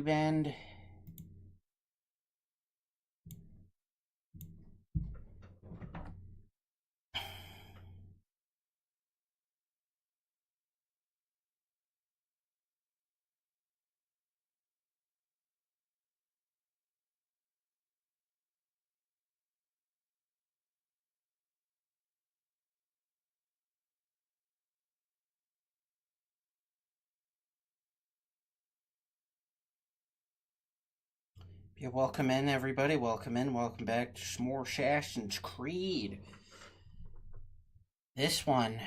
Band. Yeah, welcome in, everybody. Welcome in. Welcome back to more Assassin's Creed. This one.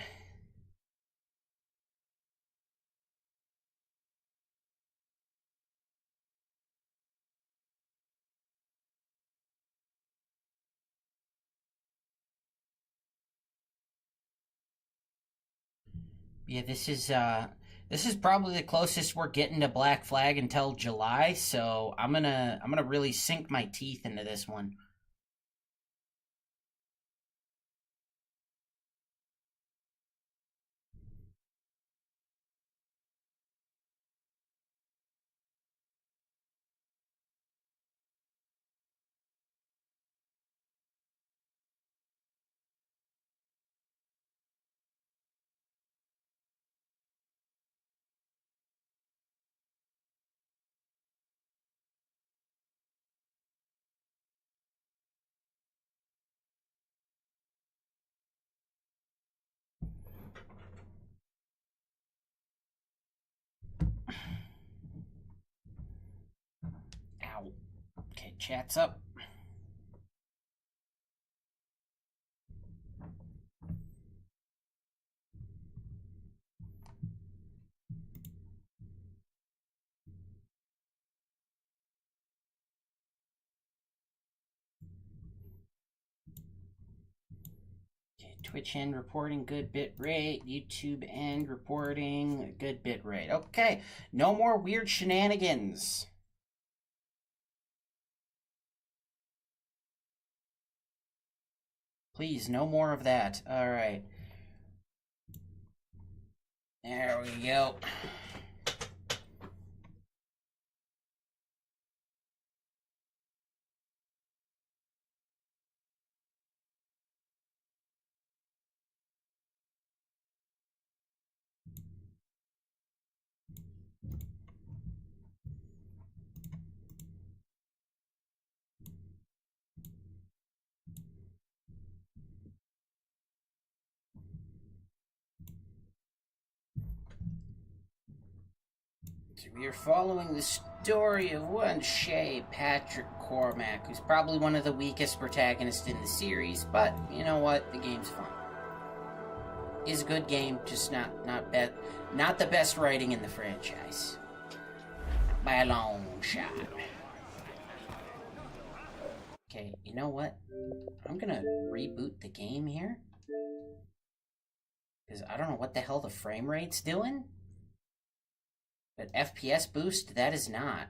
Yeah, this is probably the closest we're getting to Black Flag until July. So I'm gonna really sink my teeth into this one. Ow. Okay, chat's up. Okay, Twitch end reporting good bit rate. YouTube end reporting good bit rate. Okay, no more weird shenanigans. Please, no more of that. All right. There we go. So we are following the story of one Shay Patrick Cormac, who's probably one of the weakest protagonists in the series, but you know what? The game's fun. It's a good game, just not the best writing in the franchise. By a long shot. Okay, you know what? I'm gonna reboot the game here. Because I don't know what the hell the frame rate's doing. But FPS boost, that is not.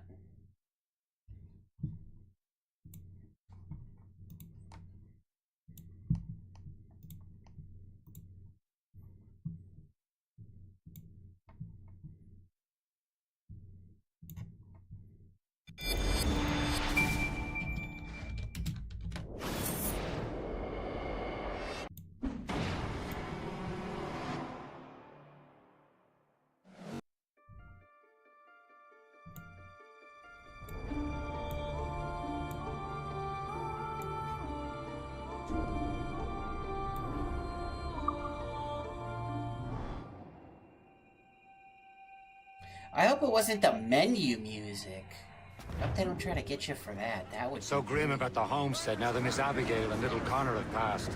I hope it wasn't the menu music. I hope they don't try to get you for that. That would So grim about the homestead now that Miss Abigail and little Connor have passed.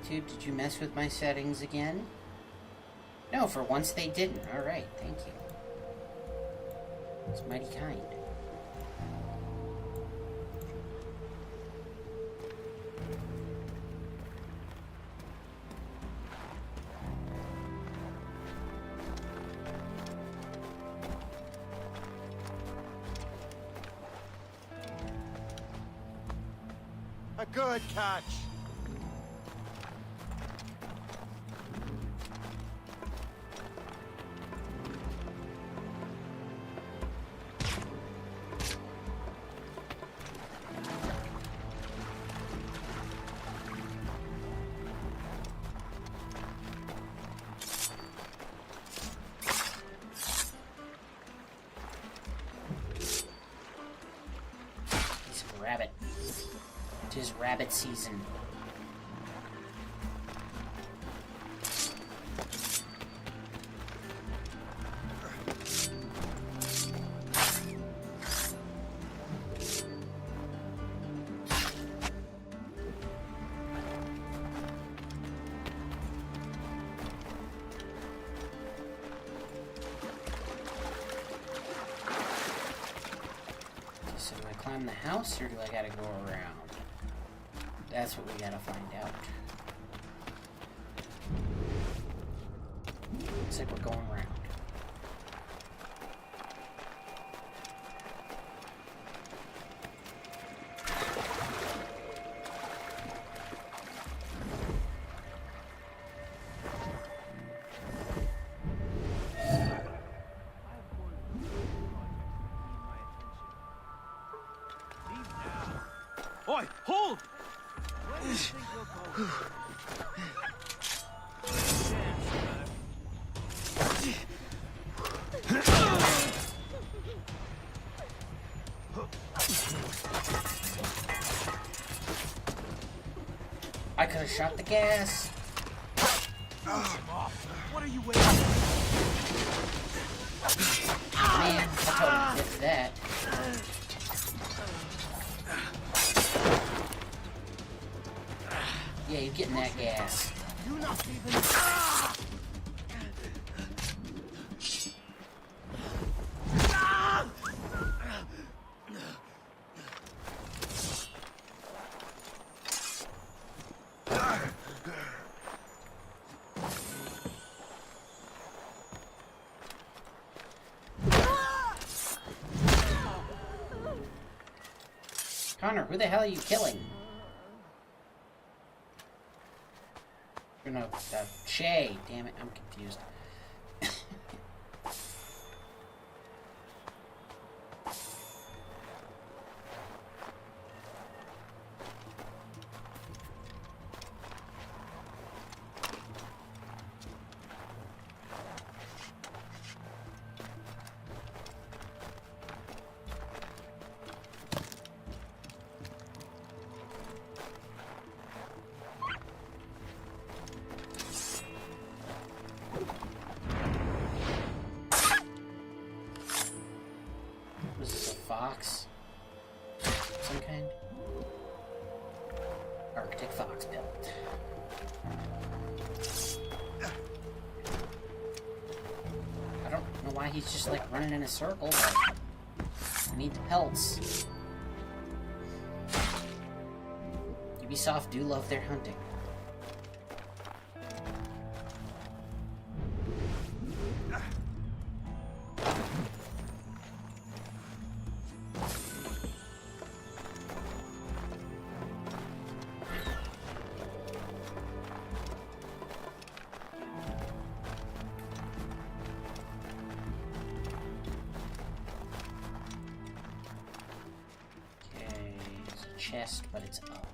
YouTube, did you mess with my settings again? No, for once they didn't. Alright, thank you. It's mighty kind. A good catch. Rabbit. Tis rabbit season. So do I climb the house or do I gotta go around? That's what we gotta find out. Looks like we're going around. Oi, hold! I could have shot the gas. What are you waiting for? Man, I totally did that. Yeah, you're getting that gas. You not even. Connor, who the hell are you killing? No, Shay. Damn it, I'm confused. Was this a fox? Some kind? Arctic fox pelt. I don't know why he's just like running in a circle, but I need the pelts. Ubisoft do love their hunting. Chest, but it's up.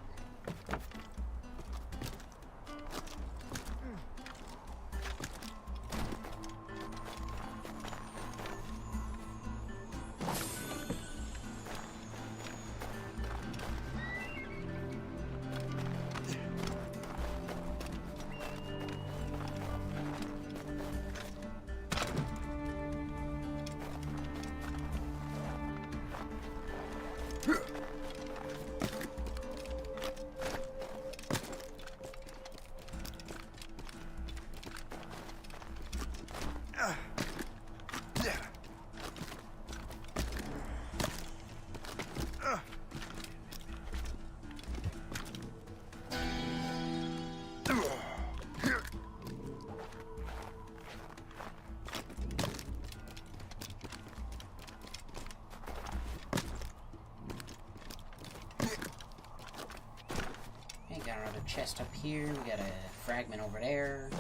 here. We got a fragment over there.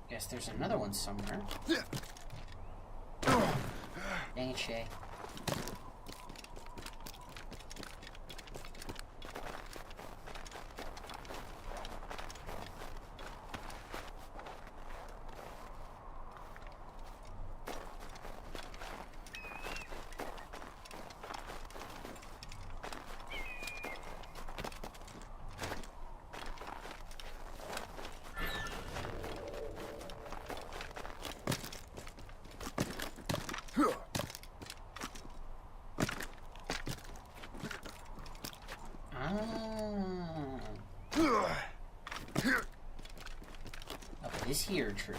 Guess there's another one somewhere. Dang it, Shay. Up this here tree.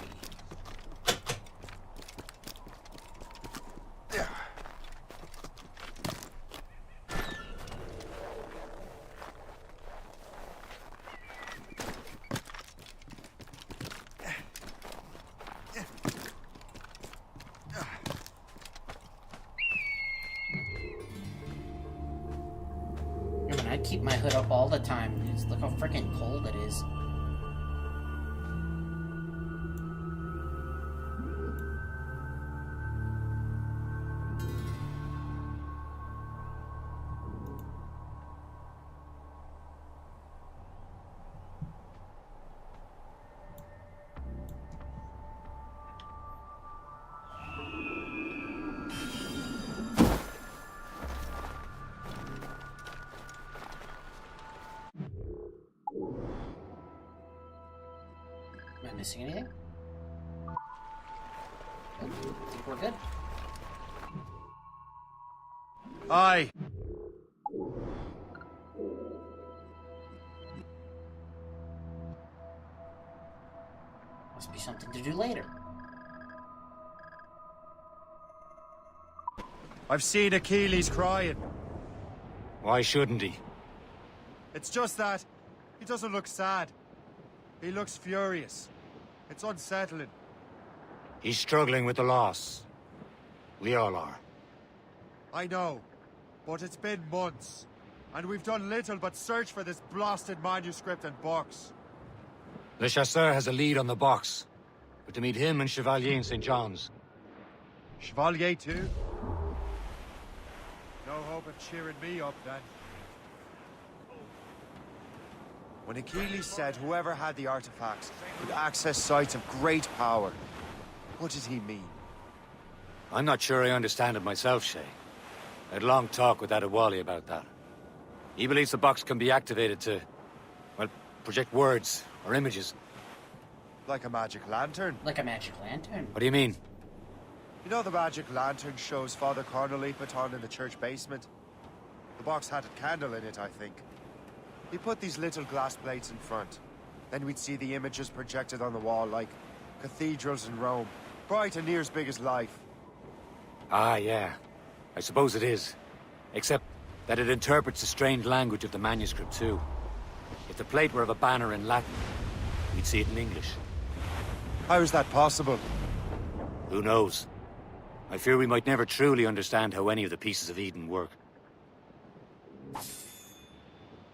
I'd keep my hood up all the time, because look how freaking cold it is. Am I missing anything? I think we're good. Aye. Must be something to do later. I've seen Achilles crying. Why shouldn't he? It's just that he doesn't look sad. He looks furious. It's unsettling. He's struggling with the loss. We all are. I know, but it's been months, and we've done little but search for this blasted manuscript and box. Le Chasseur has a lead on the box, but to meet him and Chevalier in St. John's. Chevalier too? No hope of cheering me up then. When Achilles said whoever had the artifacts could access sites of great power, what did he mean? I'm not sure I understand it myself, Shay. I had a long talk with Adewale about that. He believes the box can be activated to, well, project words or images. Like a magic lantern? Like a magic lantern. What do you mean? You know the magic lantern shows Father Corneli put on in the church basement? The box had a candle in it, I think. He put these little glass plates in front. Then we'd see the images projected on the wall like cathedrals in Rome. Bright and near as big as life. Ah, yeah. I suppose it is. Except that it interprets the strange language of the manuscript, too. If the plate were of a banner in Latin, we'd see it in English. How is that possible? Who knows? I fear we might never truly understand how any of the pieces of Eden work.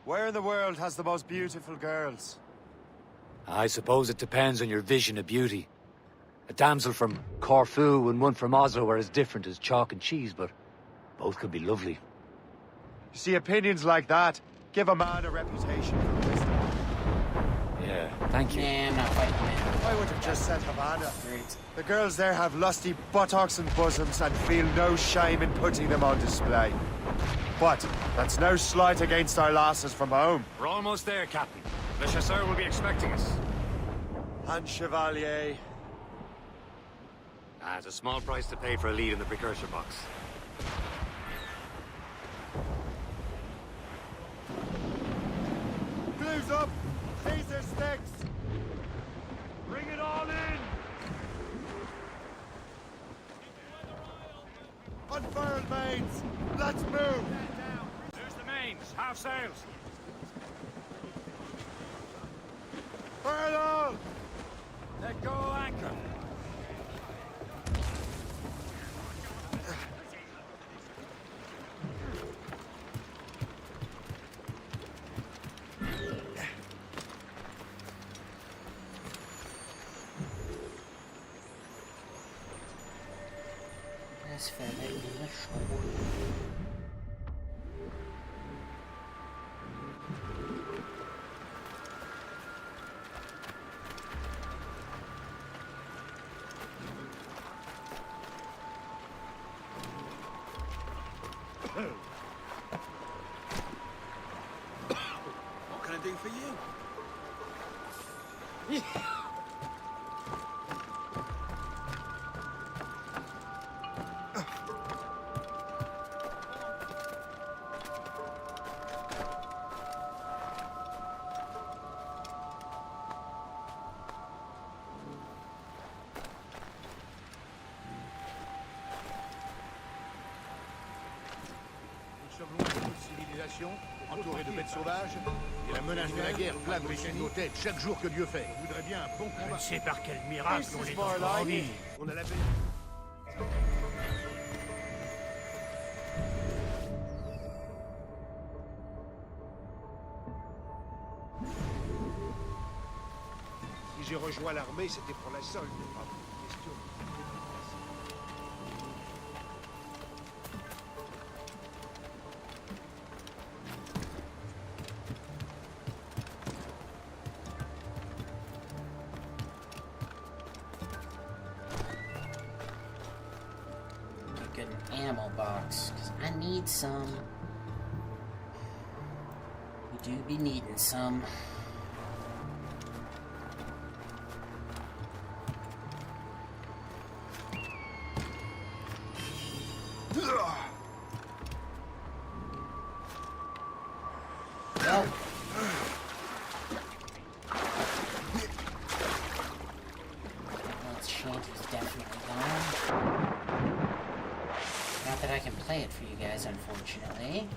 Where in the world has the most beautiful girls? I suppose it depends on your vision of beauty. A damsel from Corfu and one from Oslo are as different as chalk and cheese, but both could be lovely. You see, opinions like that give a man a reputation for wisdom. Yeah, thank you. Nah, I'm not fighting man. I would have just said Havana. Great. The girls there have lusty buttocks and bosoms and feel no shame in putting them on display. But that's no slight against our lasses from home. We're almost there, Captain. Le Chasseur will be expecting us. And Chevalier. It's a small price to pay for a lead in the precursor box. Blues up! Caesar sticks! Bring it all in! Unfurled mains! Let's move! There's the mains, half sails. Furl all! Let go anchor. Dödsfälle under skål. What can I do for you? Nous sommes loin de toute civilisation, entourés de bêtes sauvages, et la menace de la guerre plane au-dessus de nos têtes chaque jour que Dieu fait. On voudrait bien un bon combat. Je sais par quel miracle on est encore en vie. On a la paix. Si j'ai rejoint l'armée, c'était pour la solde, pas pour une question. Get an ammo box, because I need some. We do be needing some. Well, Shanty's definitely gone. Not that I can play it for you guys, unfortunately.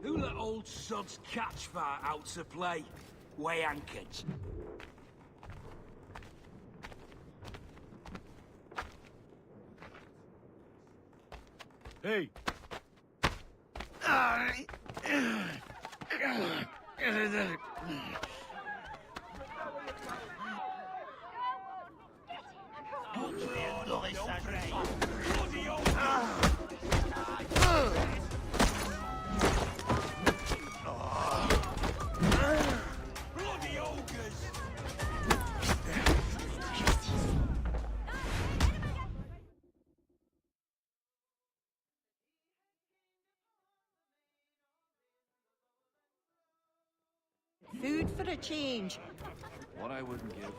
Who let old sod's catch fire out to play? Way anchored. Hey! Bloody ogres! food for a change. What I wouldn't give.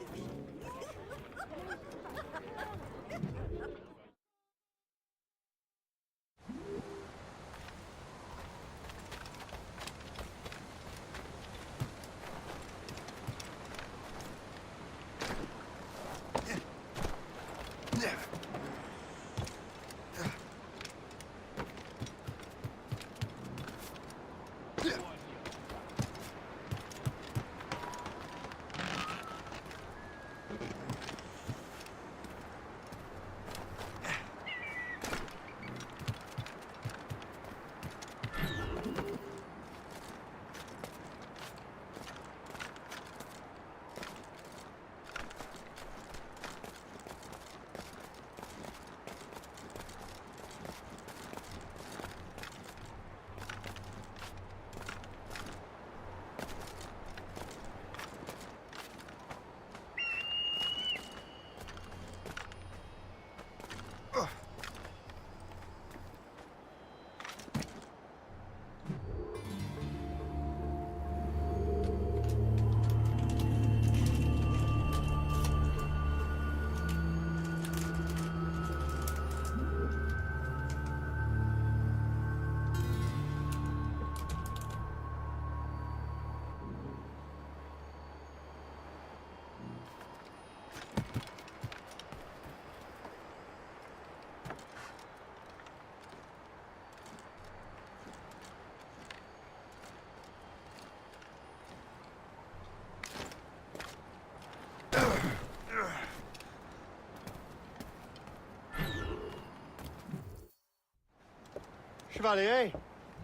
Chevalier,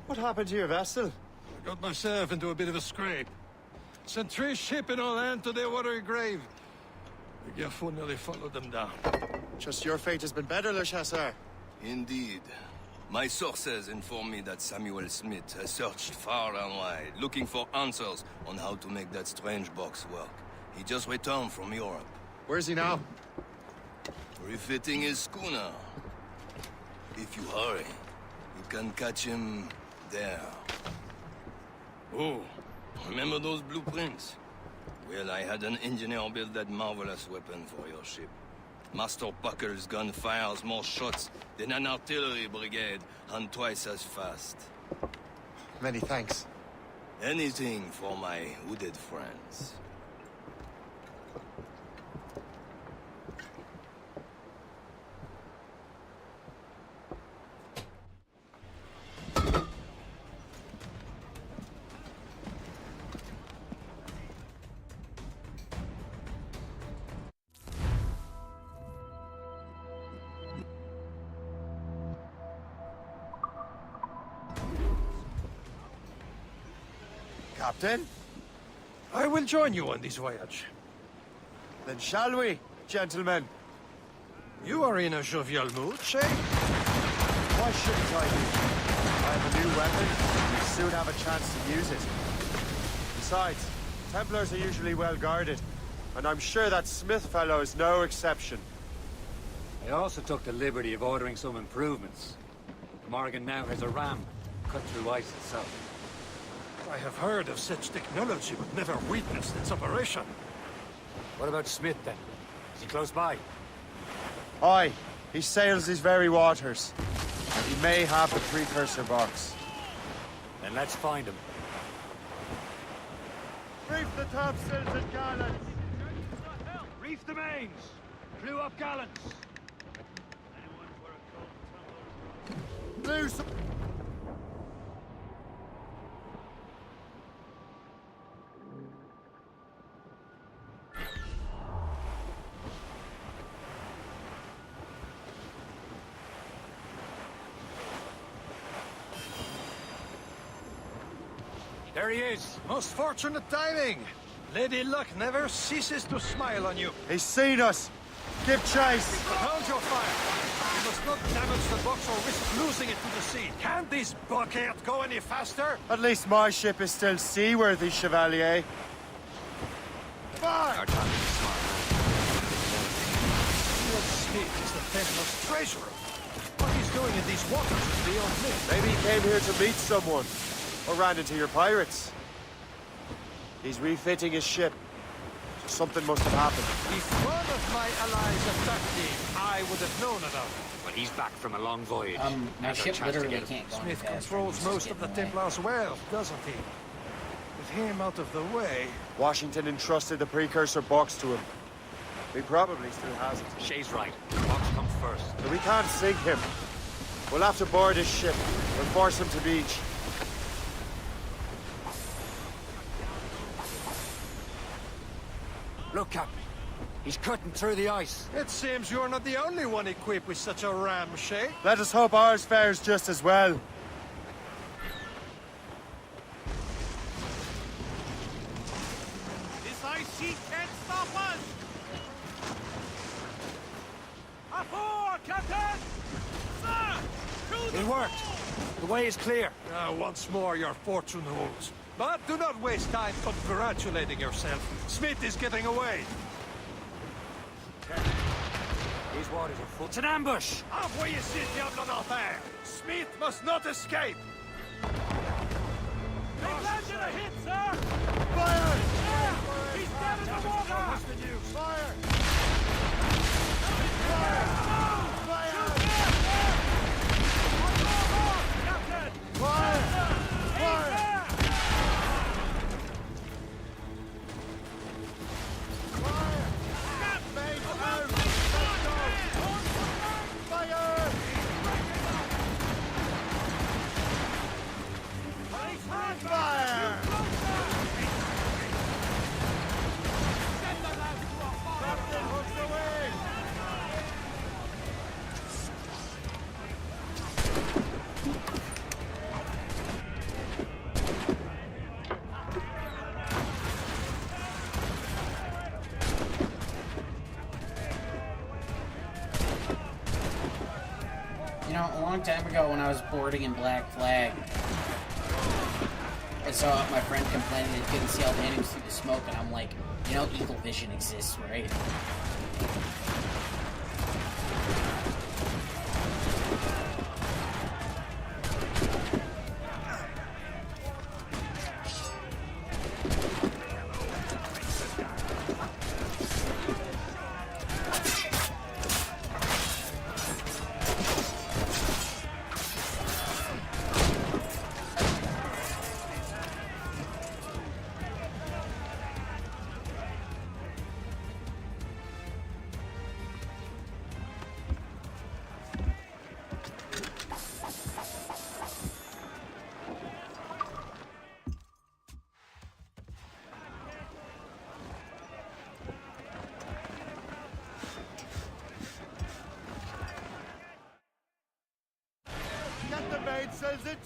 what happened to your vessel? I got myself into a bit of a scrape. Sent 3 ships in all hand to their watery grave. The Gerfaut nearly followed them down. Just your fate has been better, Le Chasseur. Indeed. My sources inform me that Samuel Smith has searched far and wide, looking for answers on how to make that strange box work. He just returned from Europe. Where's he now? Refitting his schooner. If you hurry, you can catch him there. Oh, remember those blueprints? Well, I had an engineer build that marvelous weapon for your ship. Master Puckle's gun fires more shots than an artillery brigade, and twice as fast. Many thanks. Anything for my hooded friends. Captain? I will join you on this voyage. Then shall we, gentlemen? You are in a jovial mood, Shay? Why shouldn't I be? I have a new weapon, and we soon have a chance to use it. Besides, Templars are usually well guarded, and I'm sure that Smith fellow is no exception. I also took the liberty of ordering some improvements. Morgan now has a ram cut through ice itself. I have heard of such technology, but never witnessed its operation. What about Smith, then? Is he close by? Aye, he sails these very waters, and he may have the precursor box. Then let's find him. Reef the topsails and gallants! Reef the mains! Clew up gallants! Loose! There he is! Most fortunate timing! Lady Luck never ceases to smile on you. He's seen us! Give chase! Hold your fire! You must not damage the box or risk losing it to the sea. Can't this bucket go any faster? At least my ship is still seaworthy, Chevalier. Fire! Our time is smart. Your Smith is the Templar's treasurer. What he's doing in these waters is beyond me. Maybe he came here to meet someone, or ran into your pirates. He's refitting his ship. Something must have happened. If one of my allies attacked him, I would have known about it. But he's back from a long voyage. My There's a ship chance to literally get him. can't go any Smith faster. controls He's just most of the getting away. Templars' wealth, doesn't he? With him out of the way... Washington entrusted the precursor box to him. He probably still has it. Shay's right. The box comes first. But we can't sink him. We'll have to board his ship. We'll force him to beach. Look, Captain. He's cutting through the ice. It seems you're not the only one equipped with such a ram, Shay. Let us hope ours fares just as well. This ice sheet can't stop us! Aboard, Captain! Sir! To the It worked. The way is clear. Once more, your fortune holds. But do not waste time congratulating yourself. Smith is getting away. These waters are full. It's an ambush! Envoyez ces diables en enfer! Smith must not escape! They landed a hit, sir! Fire! There! He's dead in the water! What's the news? Fire! Captain! Fire! Fire! You know, a long time ago when I was boarding in Black Flag, I saw my friend complaining that he couldn't see all the enemies through the smoke, and I'm like, you know, Eagle Vision exists, right?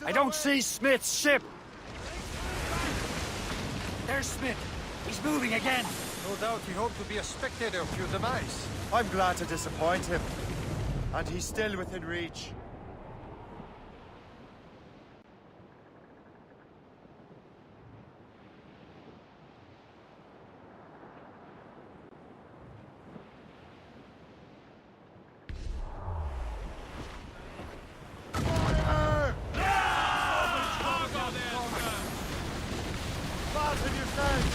I don't see Smith's ship! There's Smith. He's moving again. No doubt he hoped to be a spectator of your demise. I'm glad to disappoint him. And he's still within reach. Fasten yourselves!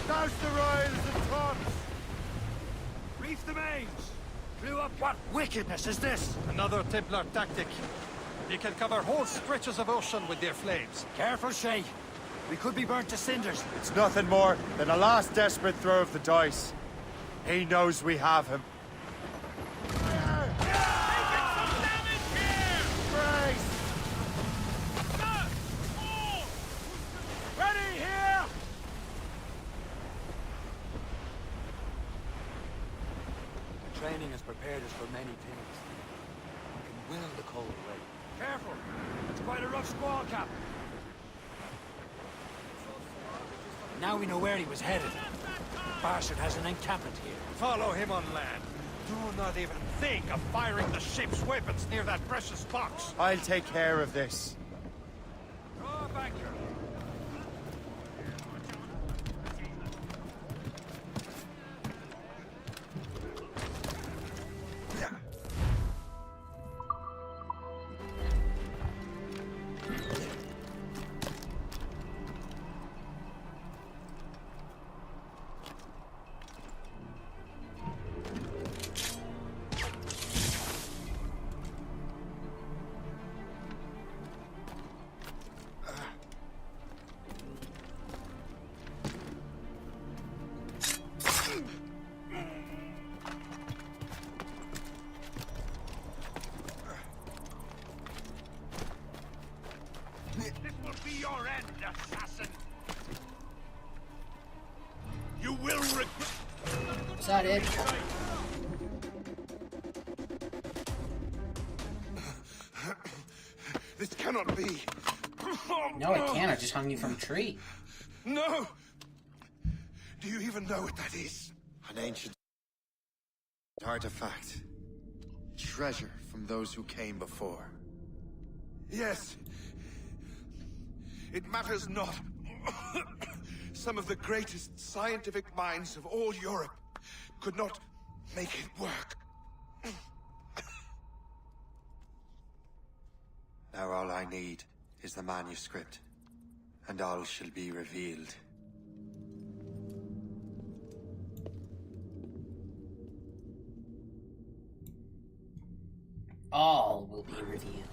Douse the royals and tops! Reef the mains! Blew up. What wickedness is this? Another Templar tactic. They can cover whole stretches of ocean with their flames. Careful, Shay. We could be burnt to cinders. It's nothing more than a last desperate throw of the dice. He knows we have him. Ready here! Training has prepared us for many things. We can will the cold away. Careful! It's quite a rough squall, Cap. Now we know where he was headed. The bastard has an encampment here. Follow him on land. Do not even think of firing the ship's weapons near that precious box. I'll take care of this. Draw back your... that it? This cannot be. No, it can't. I just hung you from a tree. No! Do you even know what that is? An ancient artifact. Treasure from those who came before. Yes. It matters not. Some of the greatest scientific minds of all Europe could not make it work. Now all I need is the manuscript, and all shall be revealed. All will be revealed.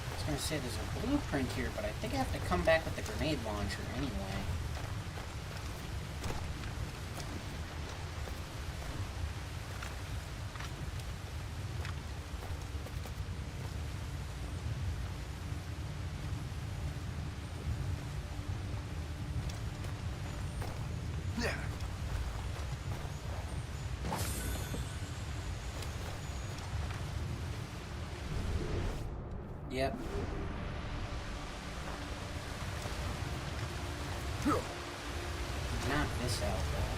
I was gonna say there's a blueprint here, but I think I have to come back with the grenade launcher anyway. Yep. Knock this out, though.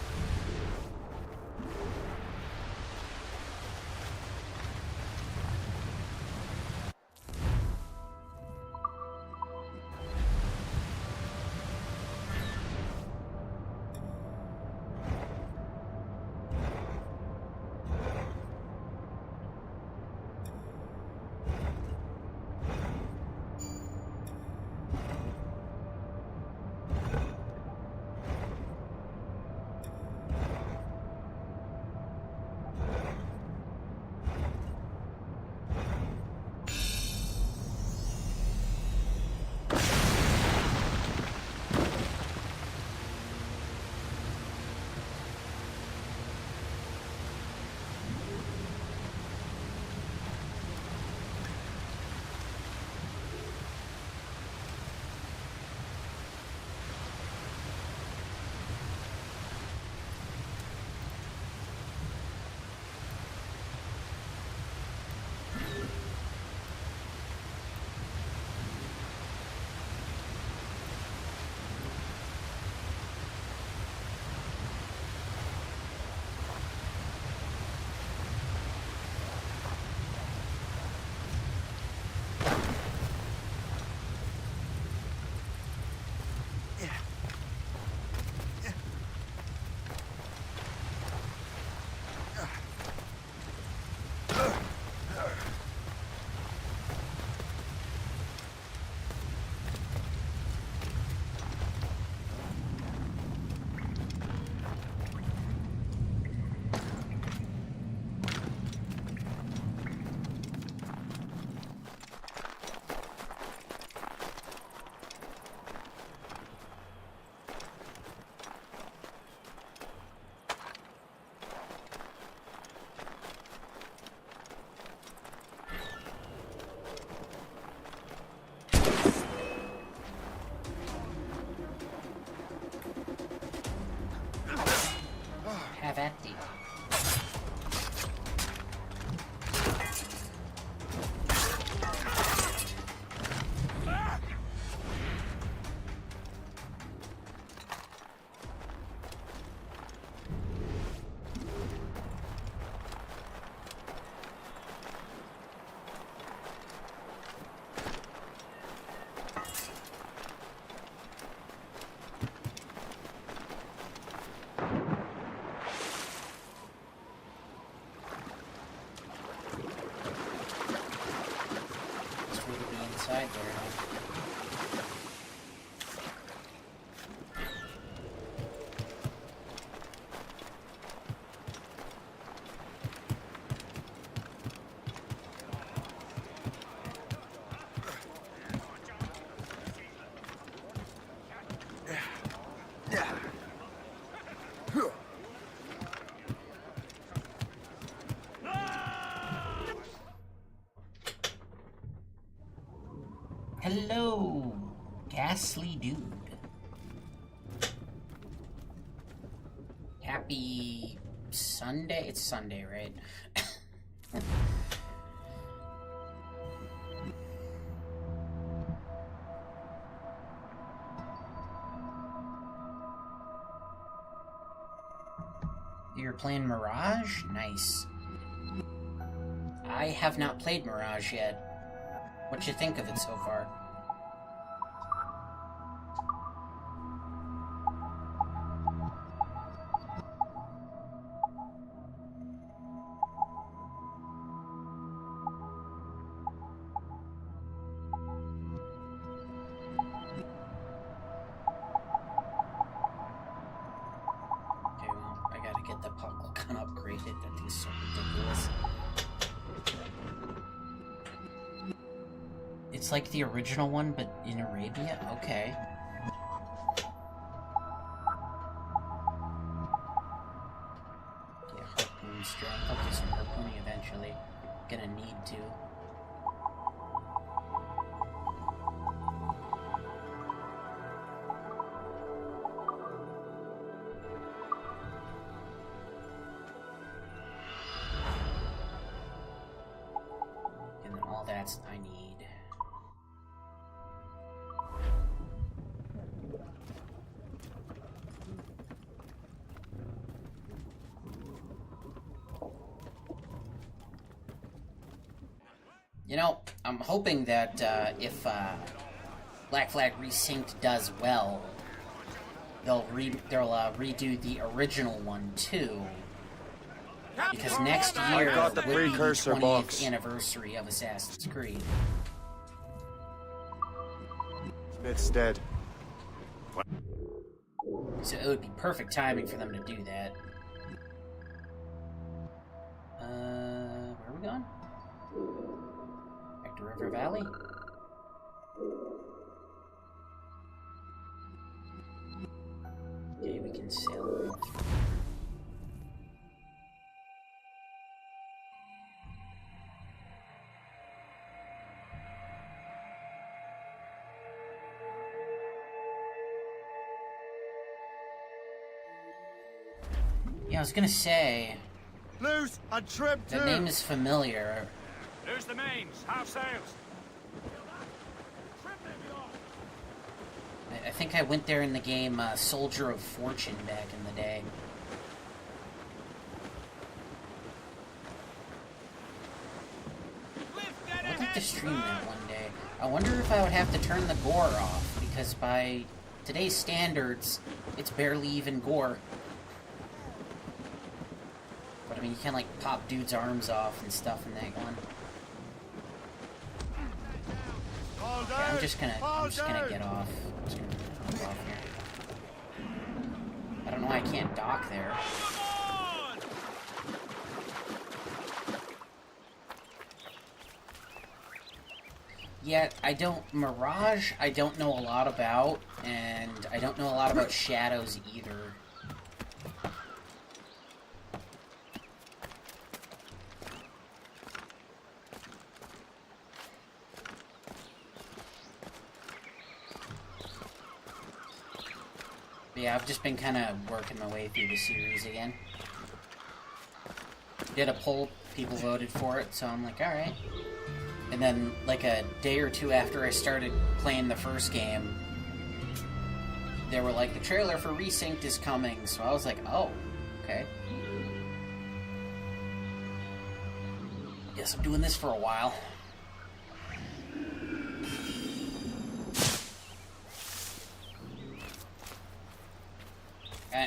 Hello, ghastly dude. Happy Sunday? It's Sunday, right? You're playing Mirage? Nice. I have not played Mirage yet. What you think of it so far? Okay, well, I gotta get the puck gun upgraded. That thing's so ridiculous. It's like the original one, but in Arabia? Okay. Yeah, harpoon strength. I'll do some harpooning eventually. Gonna need to. And then all that's I need. You know, I'm hoping that if Black Flag Resynced does well, they'll redo the original one too. Because next year got the would be the precursor 20th box. anniversary of Assassin's Creed. It's dead. So it would be perfect timing for them to do that. Where are we going? Back to River Valley? Okay, we can sail. Yeah, I was gonna say, Loose and trim too. that name is familiar. There's the mains. Half sails. I think I went there in the game Soldier of Fortune back in the day. I'd like to stream that one day. I wonder if I would have to turn the gore off, because by today's standards, it's barely even gore. But I mean, you can like pop dudes' arms off and stuff in that one. Okay, I'm just gonna get off. I'm just gonna get off here. I don't know why I can't dock there. Yeah, Mirage, I don't know a lot about, and I don't know a lot about Shadows either. Yeah, I've just been kind of working my way through the series again. Did a poll, people voted for it, so I'm like, alright. And then, like a day or two after I started playing the first game, they were like, the trailer for Resynced is coming, so I was like, oh, okay. Guess I'm doing this for a while.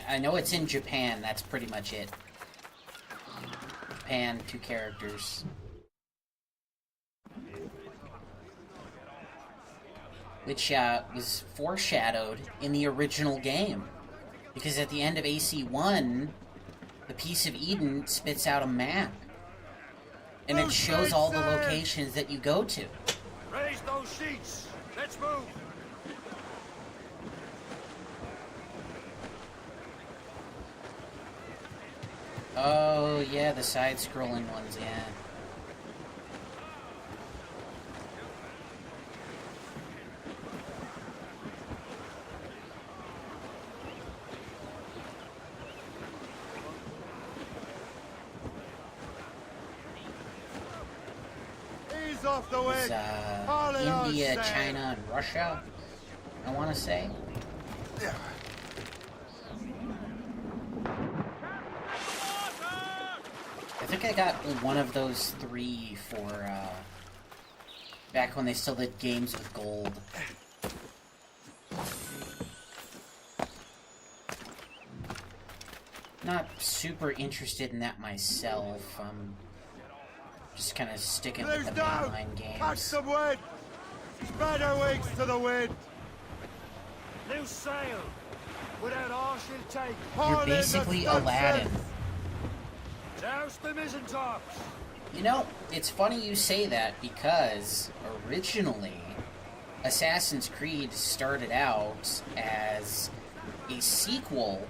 I know it's in Japan, that's pretty much it. Japan, 2 characters. Which was foreshadowed in the original game. Because at the end of AC1, the Piece of Eden spits out a map. And it shows all the locations that you go to. Raise those sheets. Let's move. Oh, yeah, the side-scrolling ones, yeah. Ease off the It was, wind. India, China, and Russia, I want to say. I think I got one of those 3 for, back when they still did games with gold. Not super interested in that myself. I'm just kind of sticking with the mainline games. Catch some wind! Spread our wings to the wind! Loose sail! Without all she'll take. You're basically Aladdin. Douse the mizzen tops! You know, it's funny you say that because originally Assassin's Creed started out as a sequel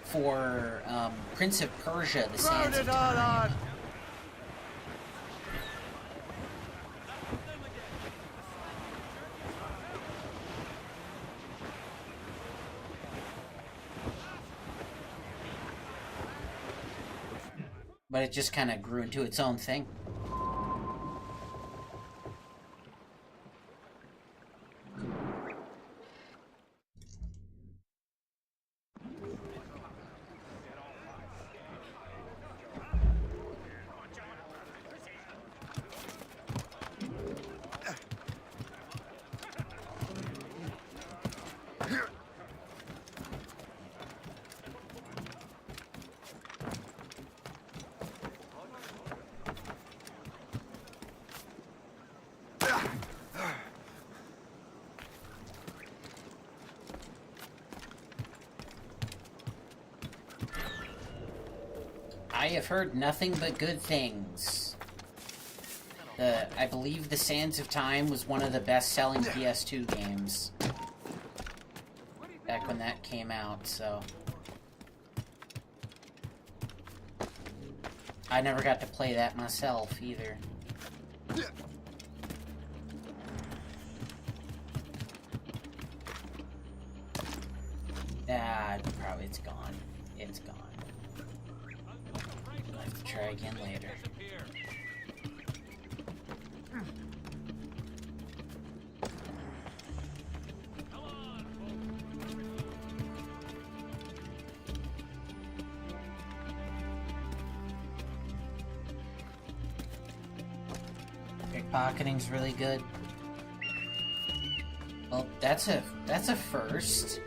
for Prince of Persia: The Sands of Time. But it just kind of grew into its own thing. I have heard nothing but good things. I believe The Sands of Time was one of the best-selling PS2 games back when that came out, so I never got to play that myself either. Probably it's gone. It's gone. I'll have to try again later. Pickpocketing's really good. Well, that's a first.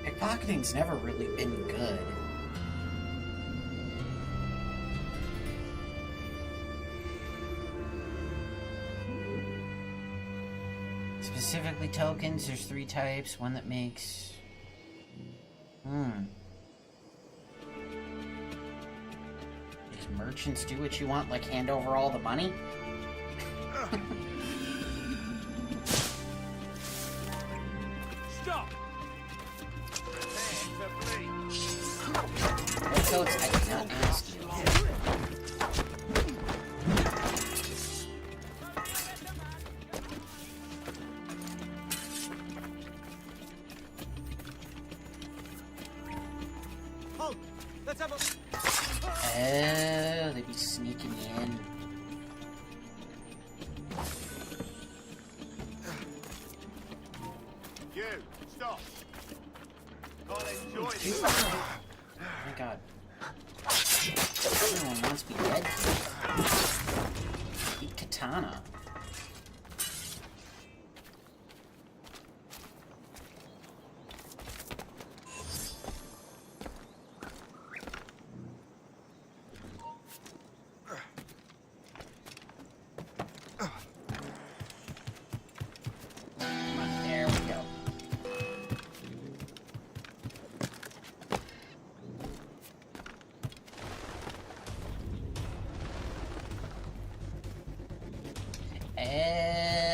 Pickpocketing's never really been good. Specifically tokens, there's 3 types. One that makes... Does merchants do what you want, like hand over all the money? Stop! What codes? I did not ask you. Halt! Let's have a... Oh, they'd be sneaking in. You, stop! Can't enjoy Dude. this. Oh my god. Everyone wants me dead. Eat katana. Come on, there we go.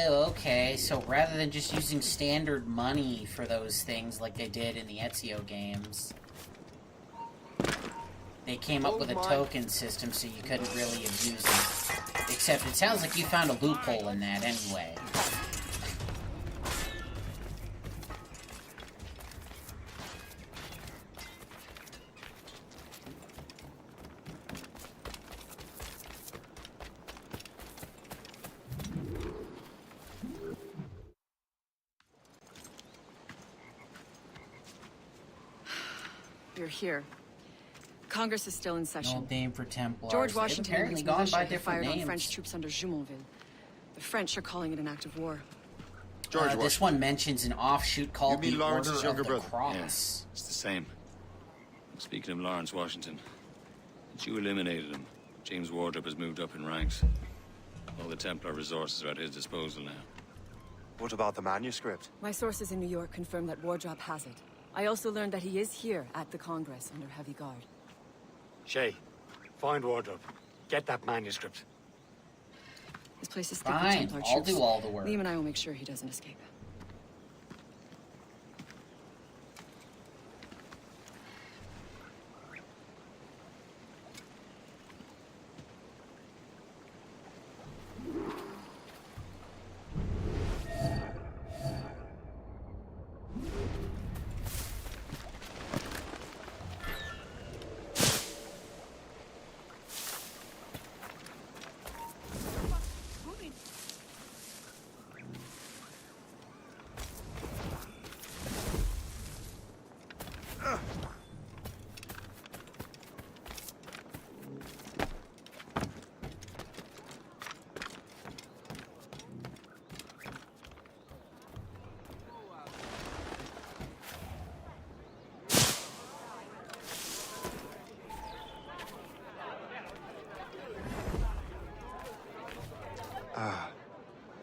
Okay, so rather than just using standard money for those things like they did in the Ezio games, they came up with a token system so you couldn't really abuse it. Except it sounds like you found a loophole in that anyway. you're here. Congress is still in No session. name for Templars. George They've Washington and apparently his gone militia by have different fired on names. French troops under Jumonville. The French are calling it an act of war. George This one mentions an offshoot called You mean the Lawrence's Order younger of the brother? Cross. It's the same. Speaking of Lawrence Washington, since you eliminated him, James Wardrop has moved up in ranks. All the Templar resources are at his disposal now. What about the manuscript? My sources in New York confirm that Wardrop has it. I also learned that he is here at the Congress under heavy guard. Shay, find Wardrop. Get that manuscript. This place is thick with Fine, Templar I'll troops. do all the work. Liam and I will make sure he doesn't escape.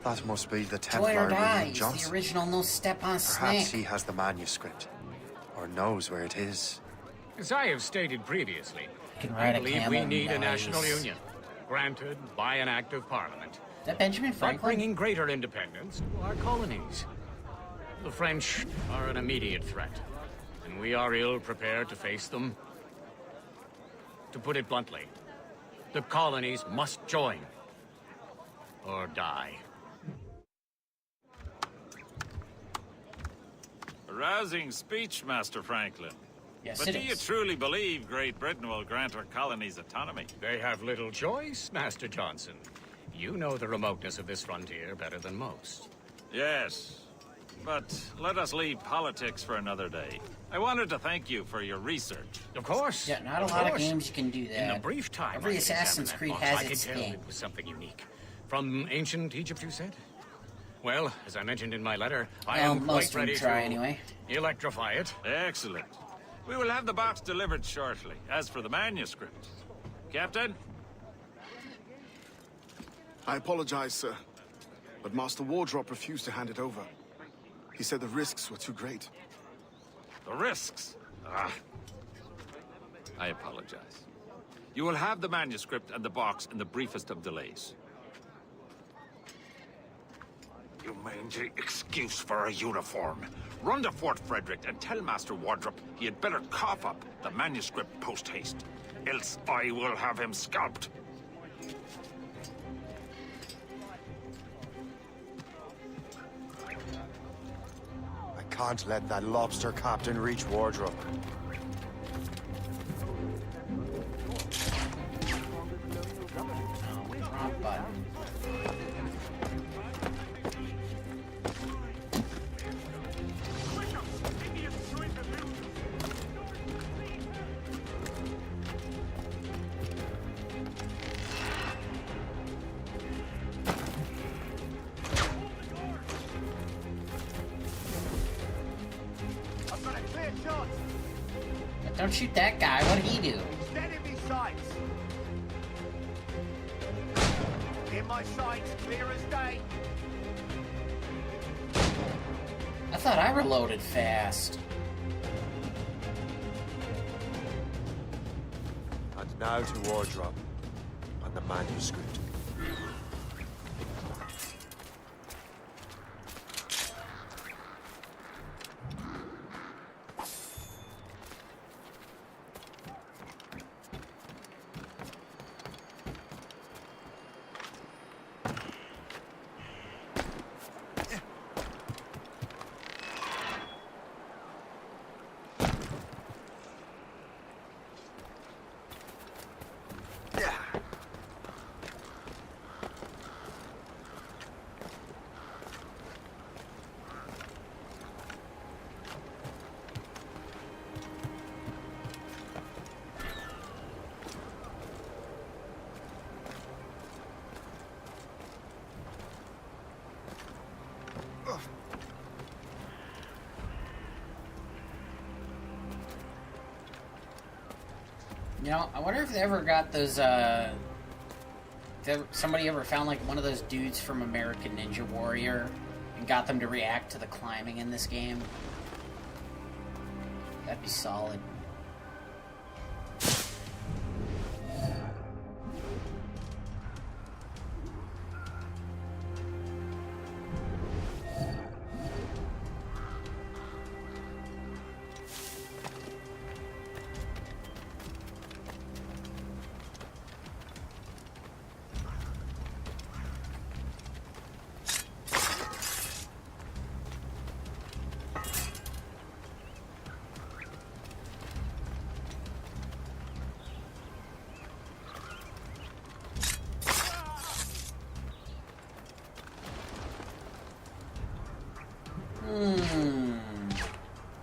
That must be the Joy Templar or die William is the Johnson. original no step on Perhaps snake. he has the manuscript. Or knows where it is. As I have stated previously, Can I ride a believe camel. we need a Nice. national union, granted by an act of parliament, Is that Benjamin by Franklin? bringing greater independence to our colonies. The French are an immediate threat, and we are ill prepared to face them. To put it bluntly, the colonies must join, or die. A rousing speech, Master Franklin. Yes, But it do you is. truly believe Great Britain will grant our colonies autonomy? They have little choice, Master Johnson. You know the remoteness of this frontier better than most. Yes. But let us leave politics for another day. I wanted to thank you for your research. Of course. Yeah, not a of lot of course. games you can do that. In the brief time Every I could Assassin's examine Creed that box, has I its could tell thing. it was something unique. From ancient Egypt, you said? Well, as I mentioned in my letter, I Well, am most quite of them ready try to anyway. electrify it. Excellent. We will have the box delivered shortly. As for the manuscript, Captain? I apologize, sir. But Master Wardrop refused to hand it over. He said the risks were too great. The risks? Ah. I apologize. You will have the manuscript and the box in the briefest of delays. You mangy excuse for a uniform. Run to Fort Frederick and tell Master Wardrop he had better cough up the manuscript post-haste. Else I will have him scalped. I can't let that lobster captain reach Wardrop. Wrong button. I've got a clear shot. Don't shoot that guy. What did he do? Dead in me sights. In my sights, clear as day. I thought I reloaded fast. And now to Wardrop. And the manuscript. You know, I wonder if they ever got those, somebody ever found, like, one of those dudes from American Ninja Warrior and got them to react to the climbing in this game. That'd be solid.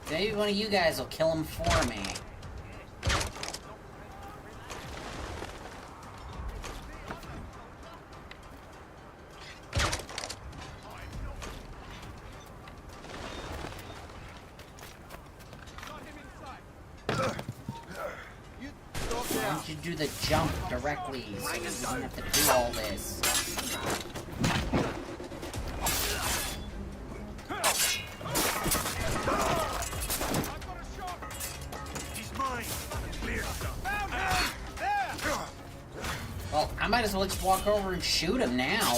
Maybe one of you guys will kill him for me. Why don't you do the jump directly so you don't have to do all this? Well, I might as well just walk over and shoot him now.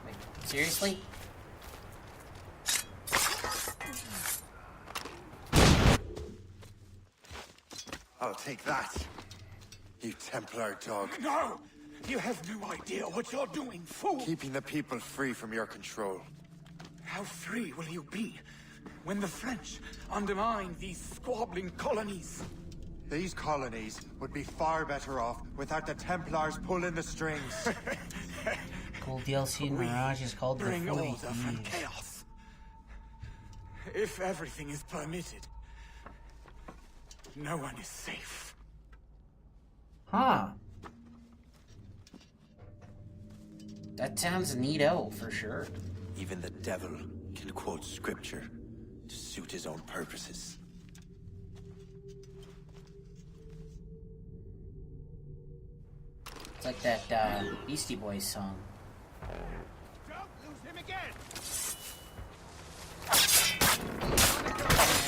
Wait, seriously? I'll take that, you Templar dog. No! You have no idea what you're doing, fool! Keeping the people free from your control. How free will you be when the French undermine these squabbling colonies? These colonies would be far better off without the Templars pulling the strings. Cool DLC Mirage is called the Bring 40 order from Thieves. chaos. If everything is permitted, no one is safe. Huh. That sounds neato, for sure. Even the devil can quote scripture to suit his own purposes. It's like that, Beastie Boys song. Don't lose him again!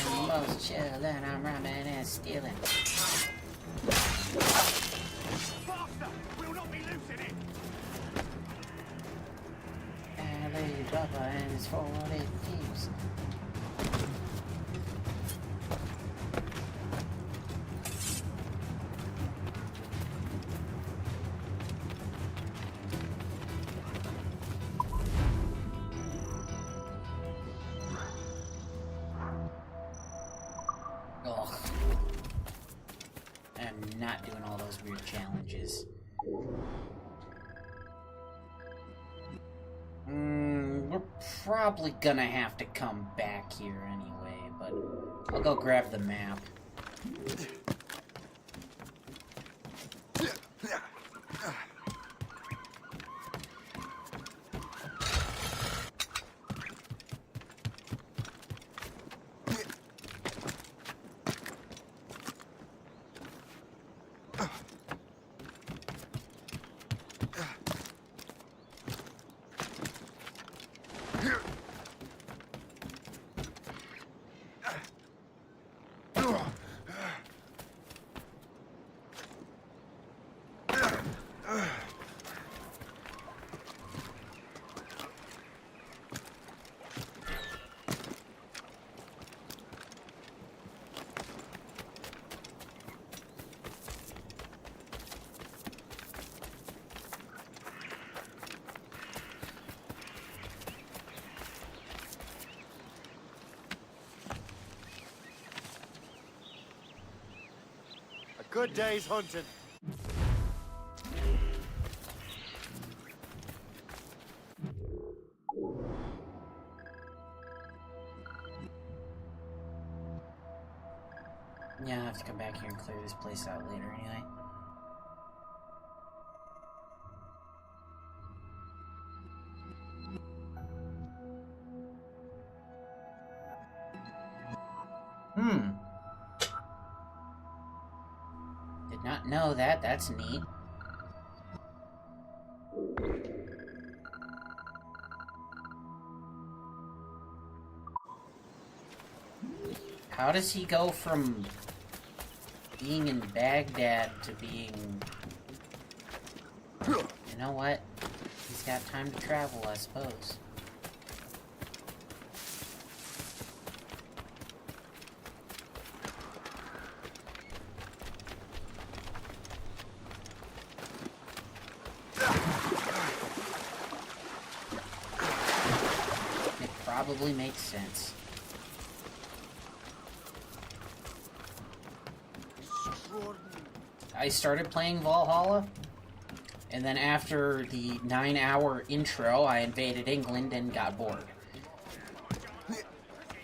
I'm most chillin', I'm rhyming and stealing. Faster! We'll not be losing it! And Lady Bubba and his 40 Thieves. Ugh. I'm not doing all those weird challenges. We're probably gonna have to come back here anyway, but I'll go grab the map. Good day's hunting. Yeah, I'll have to come back here and clear this place out later anyway. Did not know that. That's neat. How does he go from being in Baghdad to being... You know what? He's got time to travel, I suppose. It probably makes sense. I started playing Valhalla, and then after the 9-hour intro, I invaded England and got bored.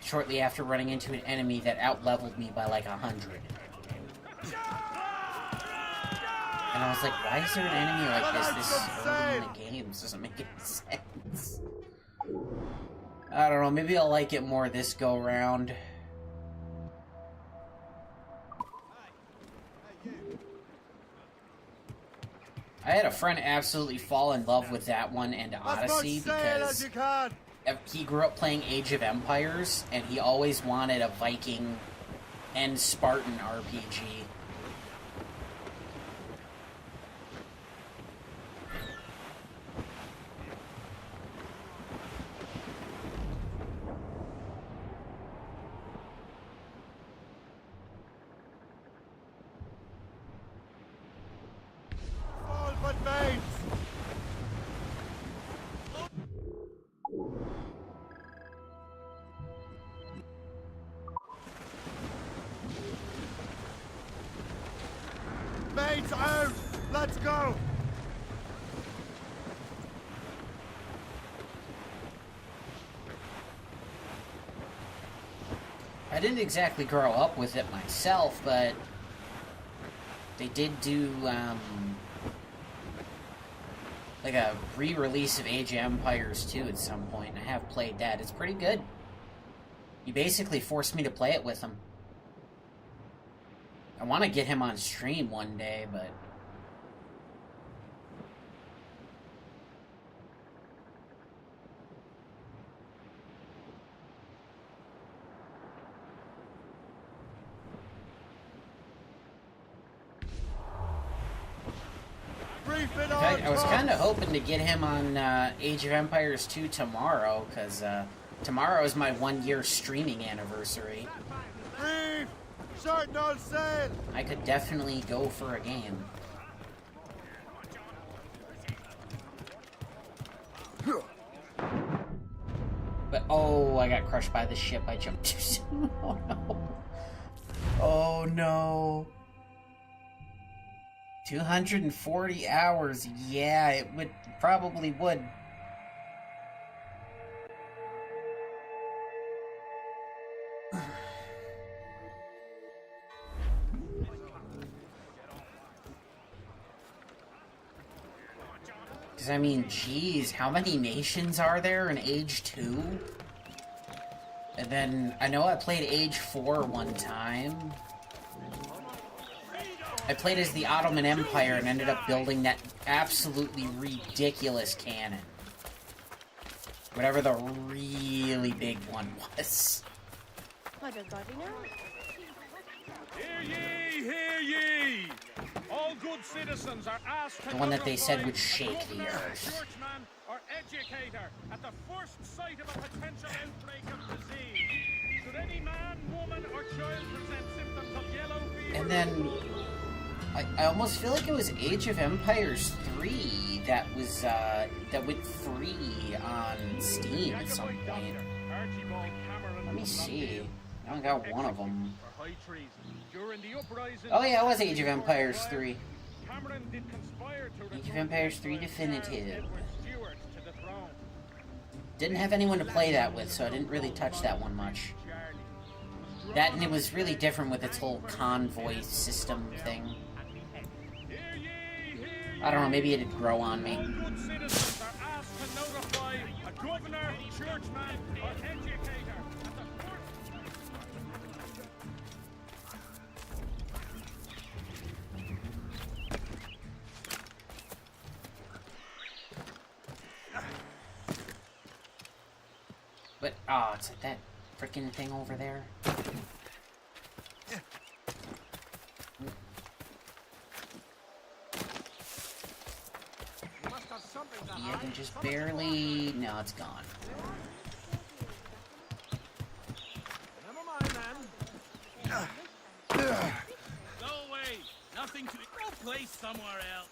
Shortly after running into an enemy that out-leveled me by like 100. And I was like, why is there an enemy like this early in the game? This doesn't make any sense. I don't know, maybe I'll like it more this go-round. I had a friend absolutely fall in love with that one and Odyssey because he grew up playing Age of Empires and he always wanted a Viking and Spartan RPG. Mates out! Let's go! I didn't exactly grow up with it myself, but they did do, like a re-release of Age of Empires 2 at some point, and I have played that. It's pretty good. You basically forced me to play it with him. I want to get him on stream one day, but... I was kind of hoping to get him on Age of Empires 2 tomorrow, because tomorrow is my 1-year streaming anniversary. I could definitely go for a game. But, oh, I got crushed by the ship. I jumped too soon. Oh, no. Oh, no. 240 hours. Yeah, it would probably would. Because, I mean, geez, how many nations are there in Age 2? And then, I know I played Age 4 one time. I played as the Ottoman Empire and ended up building that absolutely ridiculous cannon. Whatever the really big one was. I don't bloody know. Hear ye, hear ye! All good citizens are asked to The one that they said would shake the earth. churchman or educator at the first sight of a potential outbreak of disease. Should any man, woman, or child present symptoms of yellow fever... And then... I almost feel like it was Age of Empires 3 that was, that went free on Steam at some point. Let me see. I only got one of them. Oh yeah, it was Age of Empires 3. Age of Empires 3 Definitive. Didn't have anyone to play that with, so I didn't really touch that one much. That, and it was really different with its whole convoy system thing. I don't know, maybe it'd grow on me. Good citizens are asked to notify a governor, churchman, or educator at the first... But, oh, it's like that freaking thing over there. Yeah, I can just barely... No, it's gone. Never mind, man. Go away. Nothing to... Go play somewhere else.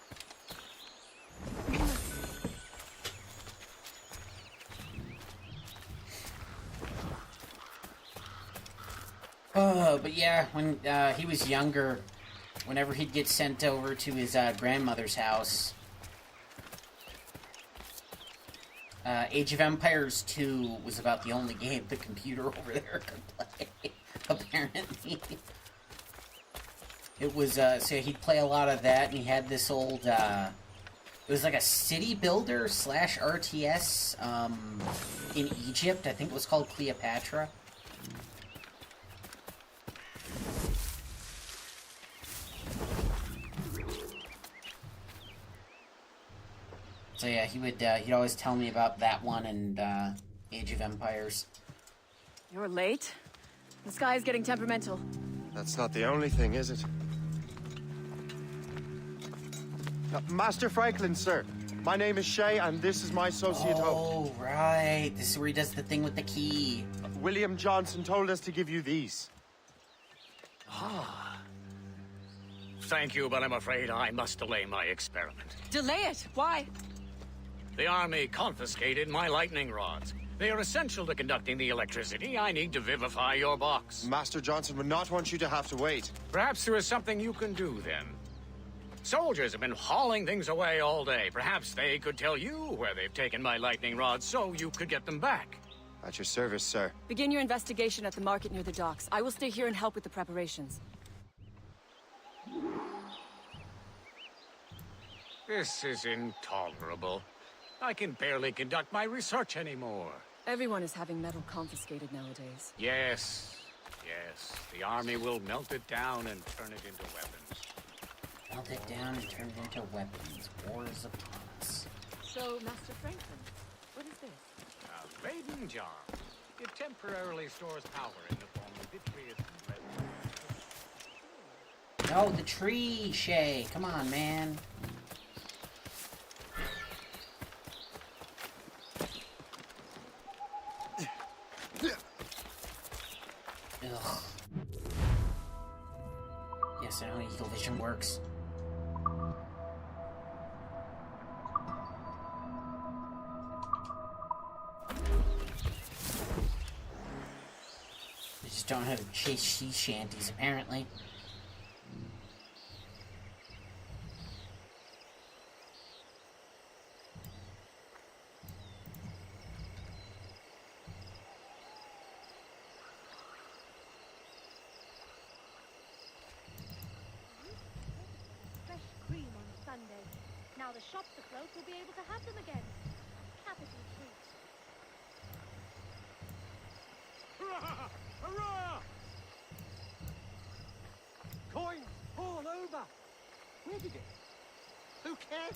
Oh, but yeah, when he was younger, whenever he'd get sent over to his grandmother's house, Age of Empires 2 was about the only game the computer over there could play, apparently. It was, so he'd play a lot of that, and he had this old, it was like a city builder slash RTS, in Egypt. I think it was called Cleopatra. So yeah, he'd always tell me about that one and, Age of Empires. You're late. The sky is getting temperamental. That's not the only thing, is it? Master Franklin, sir. My name is Shay, and this is my associate Oh, right. This is where he does the thing with the key. William Johnson told us to give you these. Ah. Thank you, but I'm afraid I must delay my experiment. Delay it? Why? The army confiscated my lightning rods. They are essential to conducting the electricity I need to vivify your box. Master Johnson would not want you to have to wait. Perhaps there is something you can do, then. Soldiers have been hauling things away all day. Perhaps they could tell you where they've taken my lightning rods so you could get them back. At your service, sir. Begin your investigation at the market near the docks. I will stay here and help with the preparations. This is intolerable. I can barely conduct my research anymore. Everyone is having metal confiscated nowadays. Yes, yes. The army will melt it down and turn it into weapons. Melt it down and turn it into weapons. War is upon us. So, Master Franklin, what is this? A Raiden jar. It temporarily stores power in the form of vitreous and No, the tree, Shay. Come on, man. Ugh. Yes, I know Eagle Vision works. They just don't know how to chase sea shanties, apparently. Now the shops afloat will be able to have them again. Capital treat. Hurrah! Hurrah! Coins all over. Where did it? Who cares?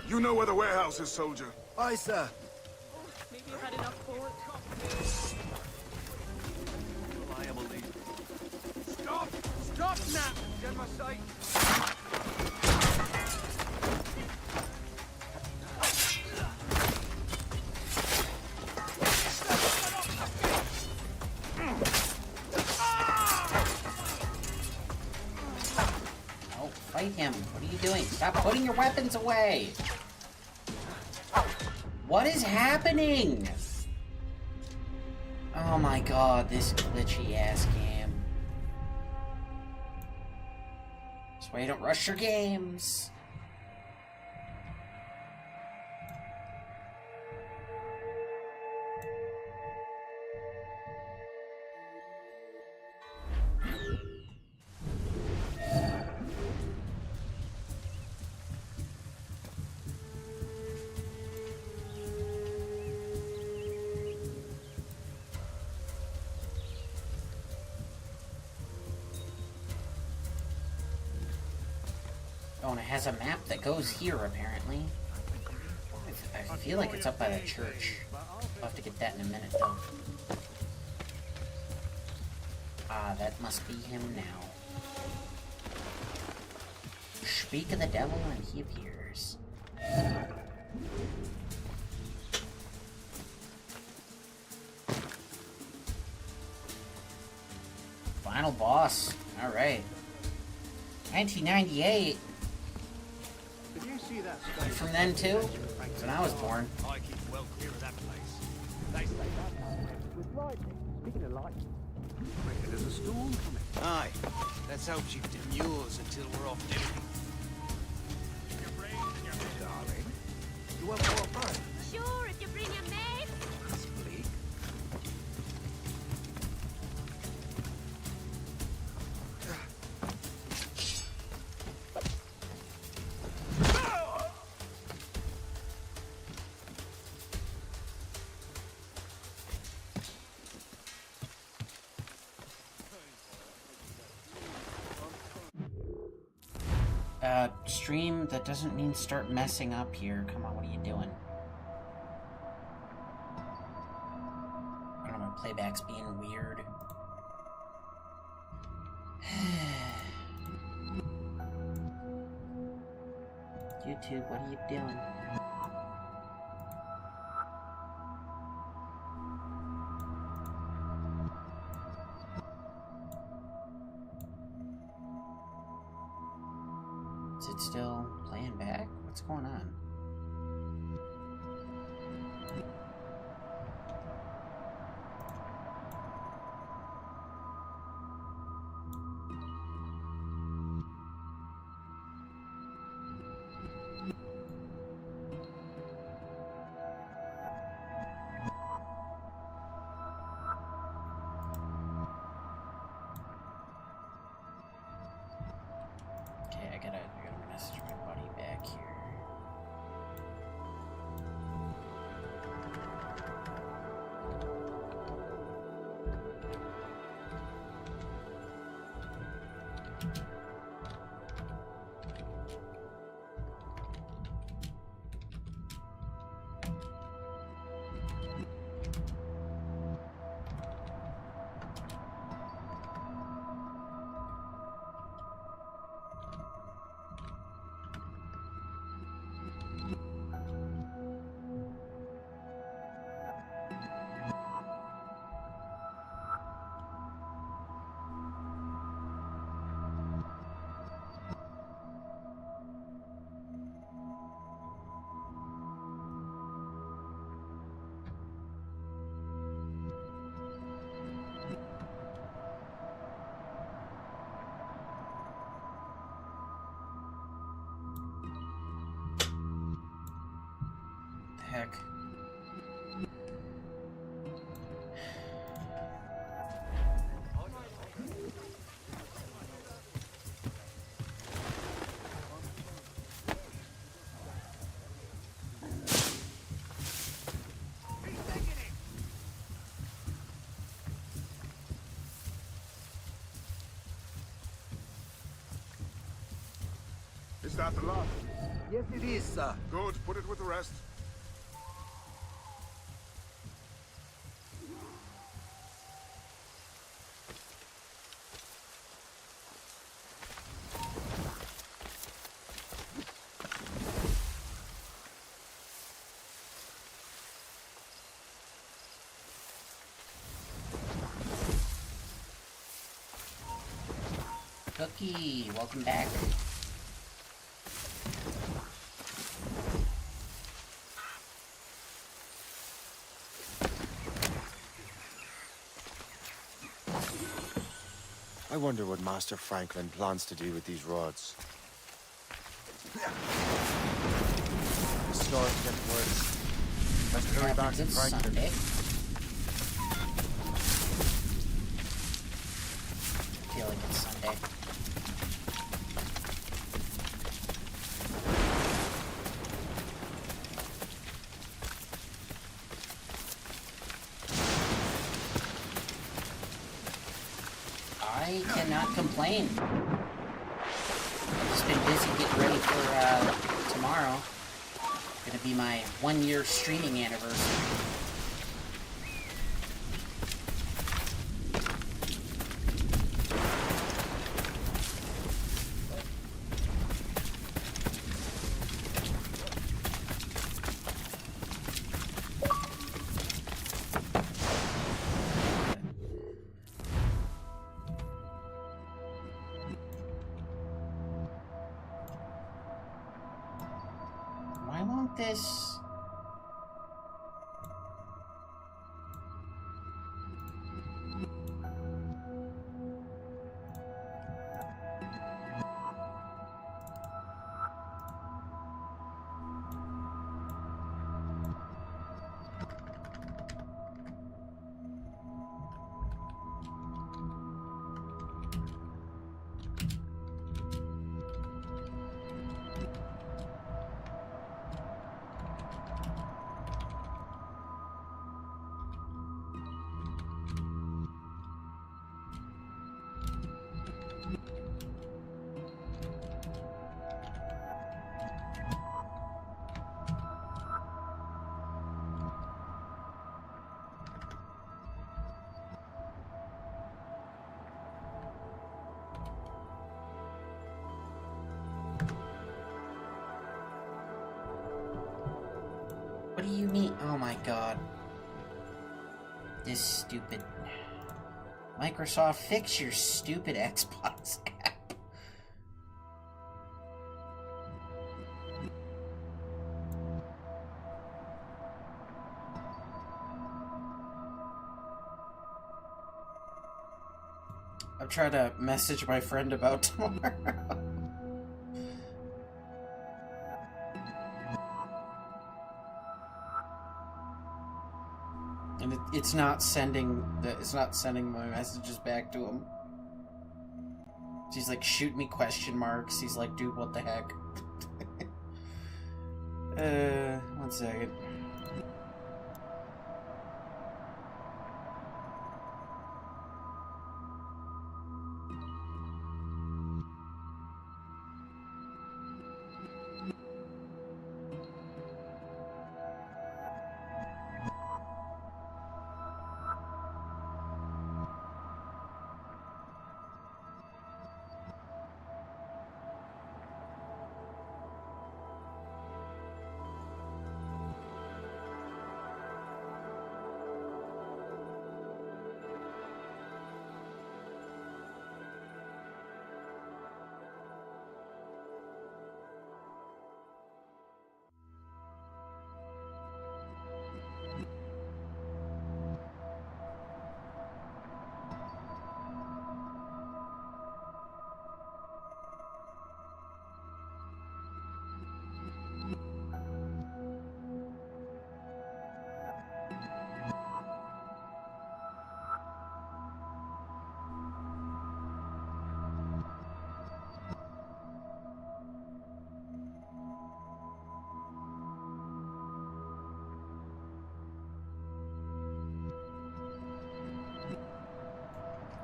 You know where the warehouse is, soldier. Aye, sir. Maybe you had enough for it. Stop! Stop now! Get my sight! Oh, fight fight him. What are you doing? Stop putting your weapons away! What is happening? Oh my god, this glitchy ass game. That's why you don't rush your games. Oh, and it has a map that goes here, apparently. I feel like it's up by the church. I'll have to get that in a minute, though. Ah, that must be him now. Speak of the devil and he appears. Final boss. Alright. 1998. Did you see that From then, too? When I was born. I keep well clear of that place. They say that was right. Speaking of light, reckon there's a storm coming. Aye. Let's hope she demurs until we're off duty. Darling, you want more fun? Sure, if you bring your maid. That's bleak. Stream, that doesn't mean start messing up here. Come on, what are you doing? I don't know, my playback's being weird. YouTube, what are you doing? Is it still playing back? What's going on? Okay, I gotta message my buddy back here. Heck. Is that the lot? Yes, it is, sir. Good, put it with the rest. Cookie, welcome back. I wonder what Master Franklin plans to do with these rods. The store's getting worse. Let's hurry back to Franklin. Sunday. I feel like it's Sunday. I cannot complain. I've just been busy getting ready for tomorrow. Gonna be my 1-year streaming anniversary. Why won't this... What do you mean? Oh my god. This stupid... Microsoft, fix your stupid Xbox app. I'm trying to message my friend about tomorrow. And it's not sending my messages back to him. He's like, shoot me question marks. He's like, dude, what the heck? 1 second.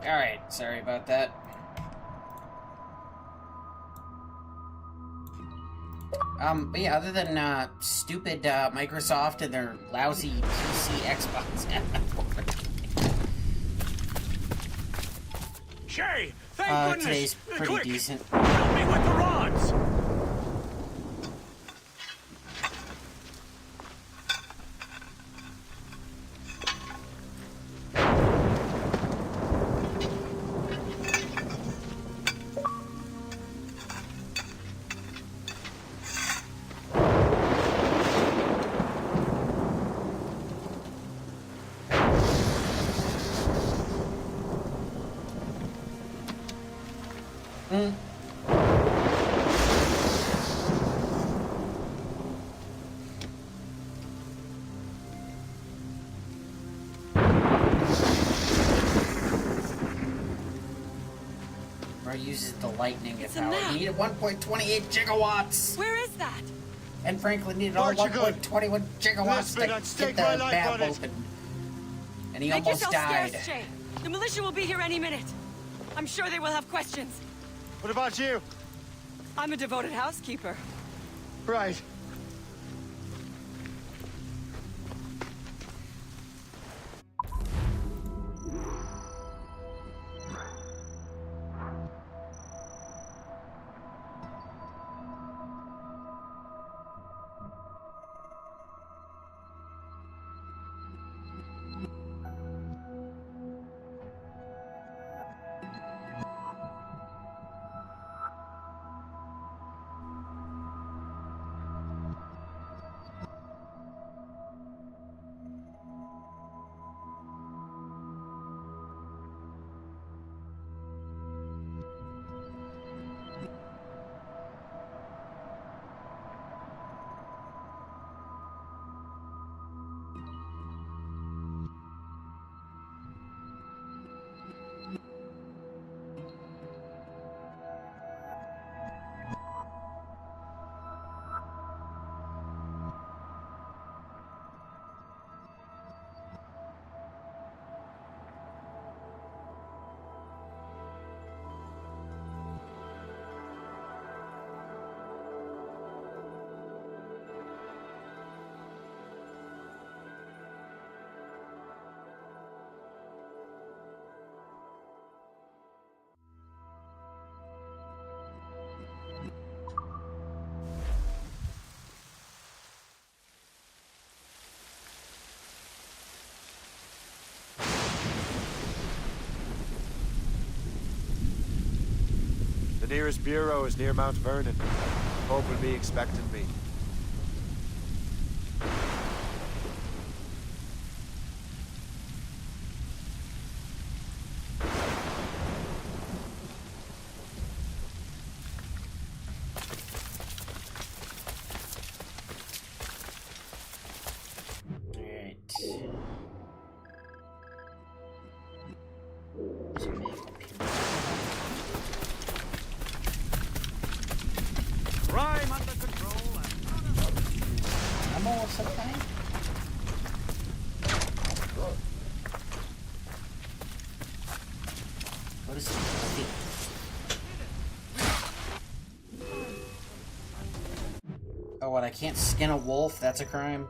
Alright, sorry about that. But yeah, other than, stupid, Microsoft and their lousy PC Xbox app. Shay, thank goodness! Today's pretty Quick, decent. help me with the rods! Hmm. Or uses the lightning to power. He needed 1.28 gigawatts! Where is that? And Franklin needed all 1.21 gigawatts to get the map open. And he almost died. Scarce, Shay. The militia will be here any minute. I'm sure they will have questions. What about you? I'm a devoted housekeeper. Right. The nearest bureau is near Mount Vernon. Pope will be expecting me. Crime under control and ammo of some kind? What is it? Oh, what? I can't skin a wolf? That's a crime?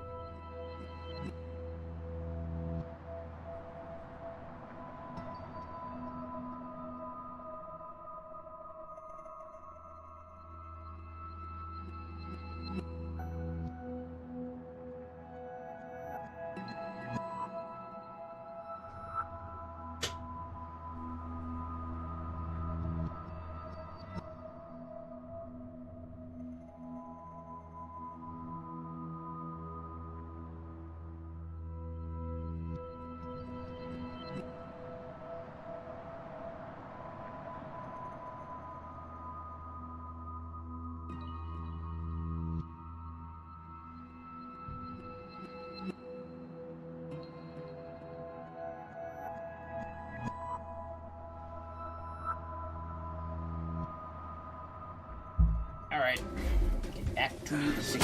Alright, get back to 16.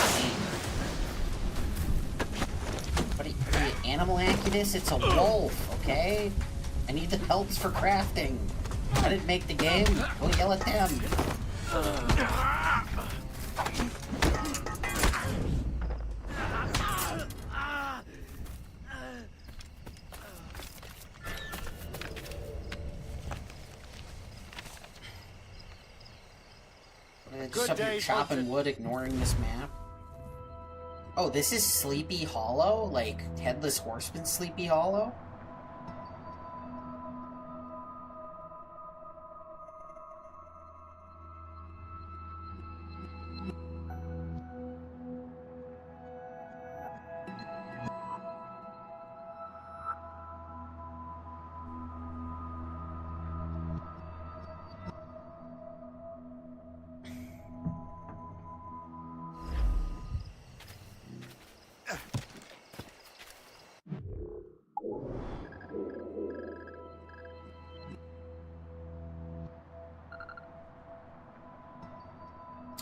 What are you, animal Acutus? It's a wolf, okay? I need the pelts for crafting. I didn't make the game. Go yell at them. Just up here chopping wood, ignoring this map. Oh, this is Sleepy Hollow? Like, Headless Horseman Sleepy Hollow?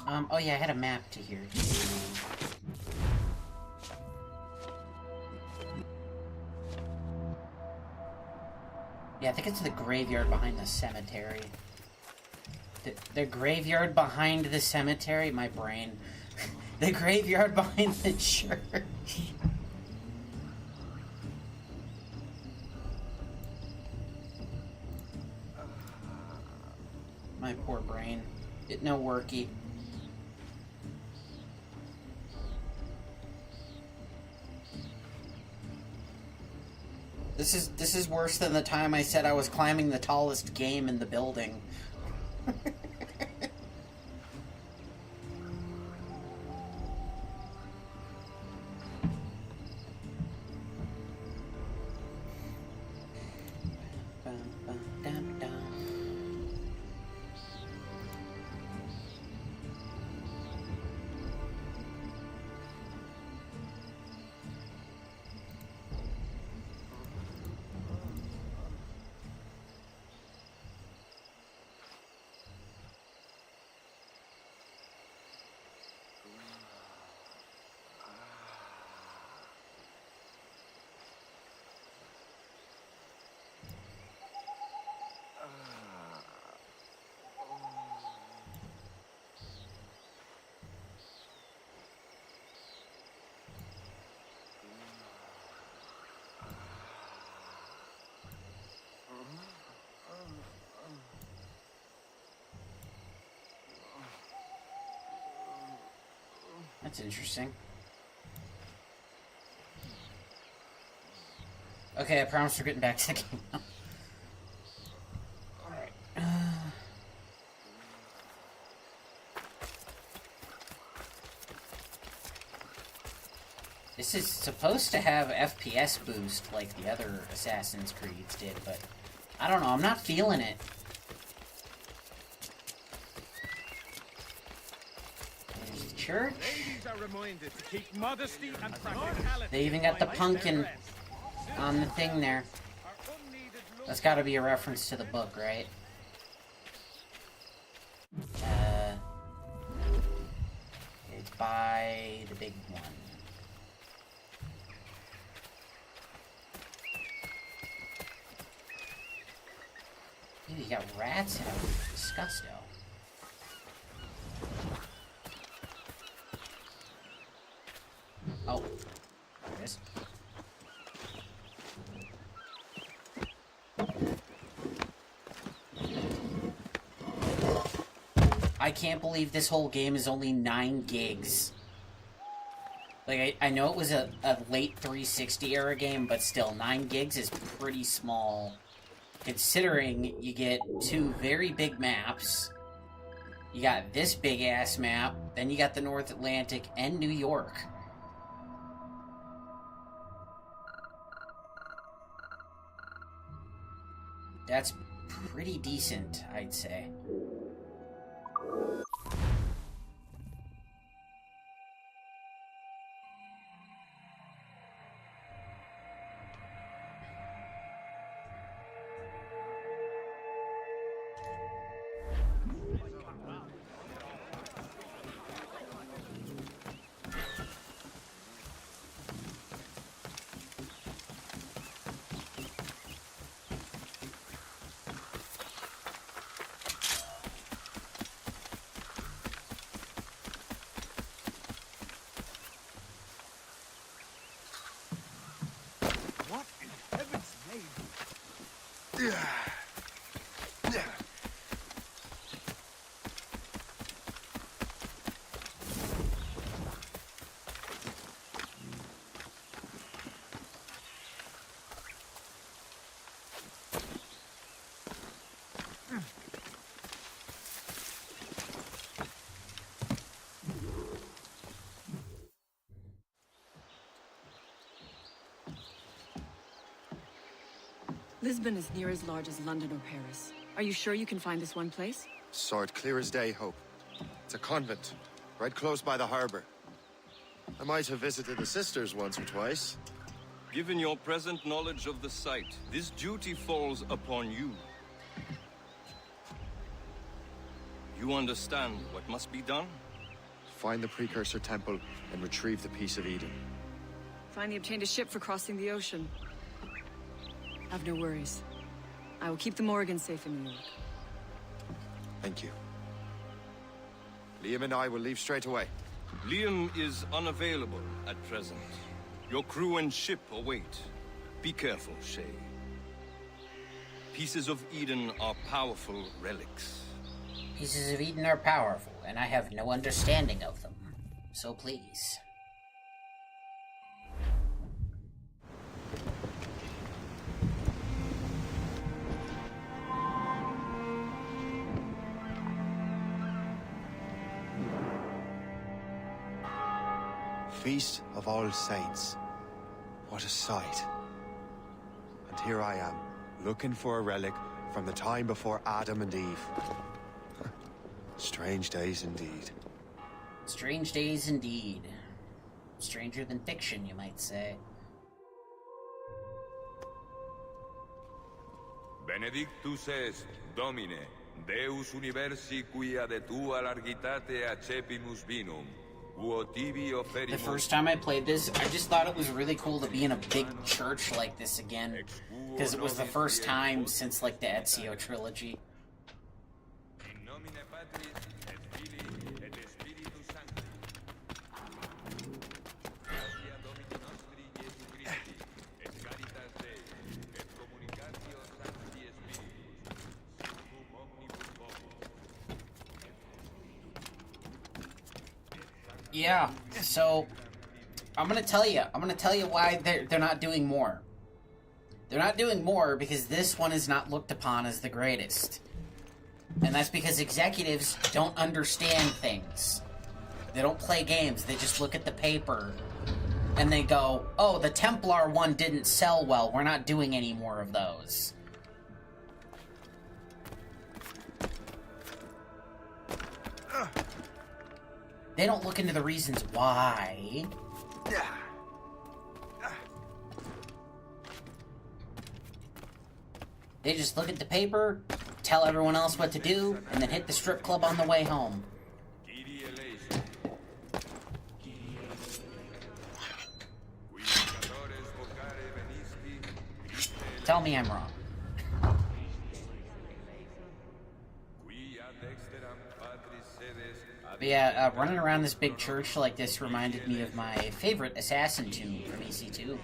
Oh yeah, I had a map to here. Yeah, I think it's the graveyard behind the cemetery. The graveyard behind the cemetery? My brain. The graveyard behind the church. My poor brain. It no worky. This is worse than the time I said I was climbing the tallest game in the building. That's interesting. Okay, I promise we're getting back to the game now. Alright. This is supposed to have FPS boost like the other Assassin's Creeds did, but I don't know, I'm not feeling it. Church. Ladies are reminded to keep modesty and practicality. They even got the pumpkin on the thing there. That's got to be a reference to the book, right? It's by the big one. Ew, you got rats out. Disgusto. Oh, there it is. I can't believe this whole game is only 9 gigs. Like, I know it was a late 360 era game, but still, 9 gigs is pretty small. Considering you get 2 very big maps. You got this big-ass map, then you got the North Atlantic and New York. That's pretty decent, I'd say. Lisbon is near as large as London or Paris. Are you sure you can find this one place? Saw it clear as day, Hope. It's a convent, right close by the harbor. I might have visited the sisters once or twice. Given your present knowledge of the site, this duty falls upon you. You understand what must be done? find the precursor temple and retrieve the Piece of Eden. Finally obtained a ship for crossing the ocean. Have no worries. I will keep the Morgans safe in New York. Thank you. Liam and I will leave straight away. Liam is unavailable at present. Your crew and ship await. Be careful, Shay. Pieces of Eden are powerful relics. Pieces of Eden are powerful, and I have no understanding of them. So please. Feast of All Saints. What a sight. And here I am, looking for a relic from the time before Adam and Eve. Strange days indeed. Strange days indeed. Stranger than fiction, you might say. Benedictus est, Domine, Deus universi quia de tua largitate accepimus vinum. The first time I played this, I just thought it was really cool to be in a big church like this again. Because it was the first time since, like, the Ezio trilogy. Yeah, so I'm gonna tell you why they're not doing more. They're not doing more because this one is not looked upon as the greatest. And that's because executives don't understand things. They don't play games, they just look at the paper and they go, oh, the Templar one didn't sell well, we're not doing any more of those. They don't look into the reasons why. They just look at the paper, tell everyone else what to do, and then hit the strip club on the way home. Tell me I'm wrong. But yeah, running around this big church like this reminded me of my favorite Assassin tune from EC2.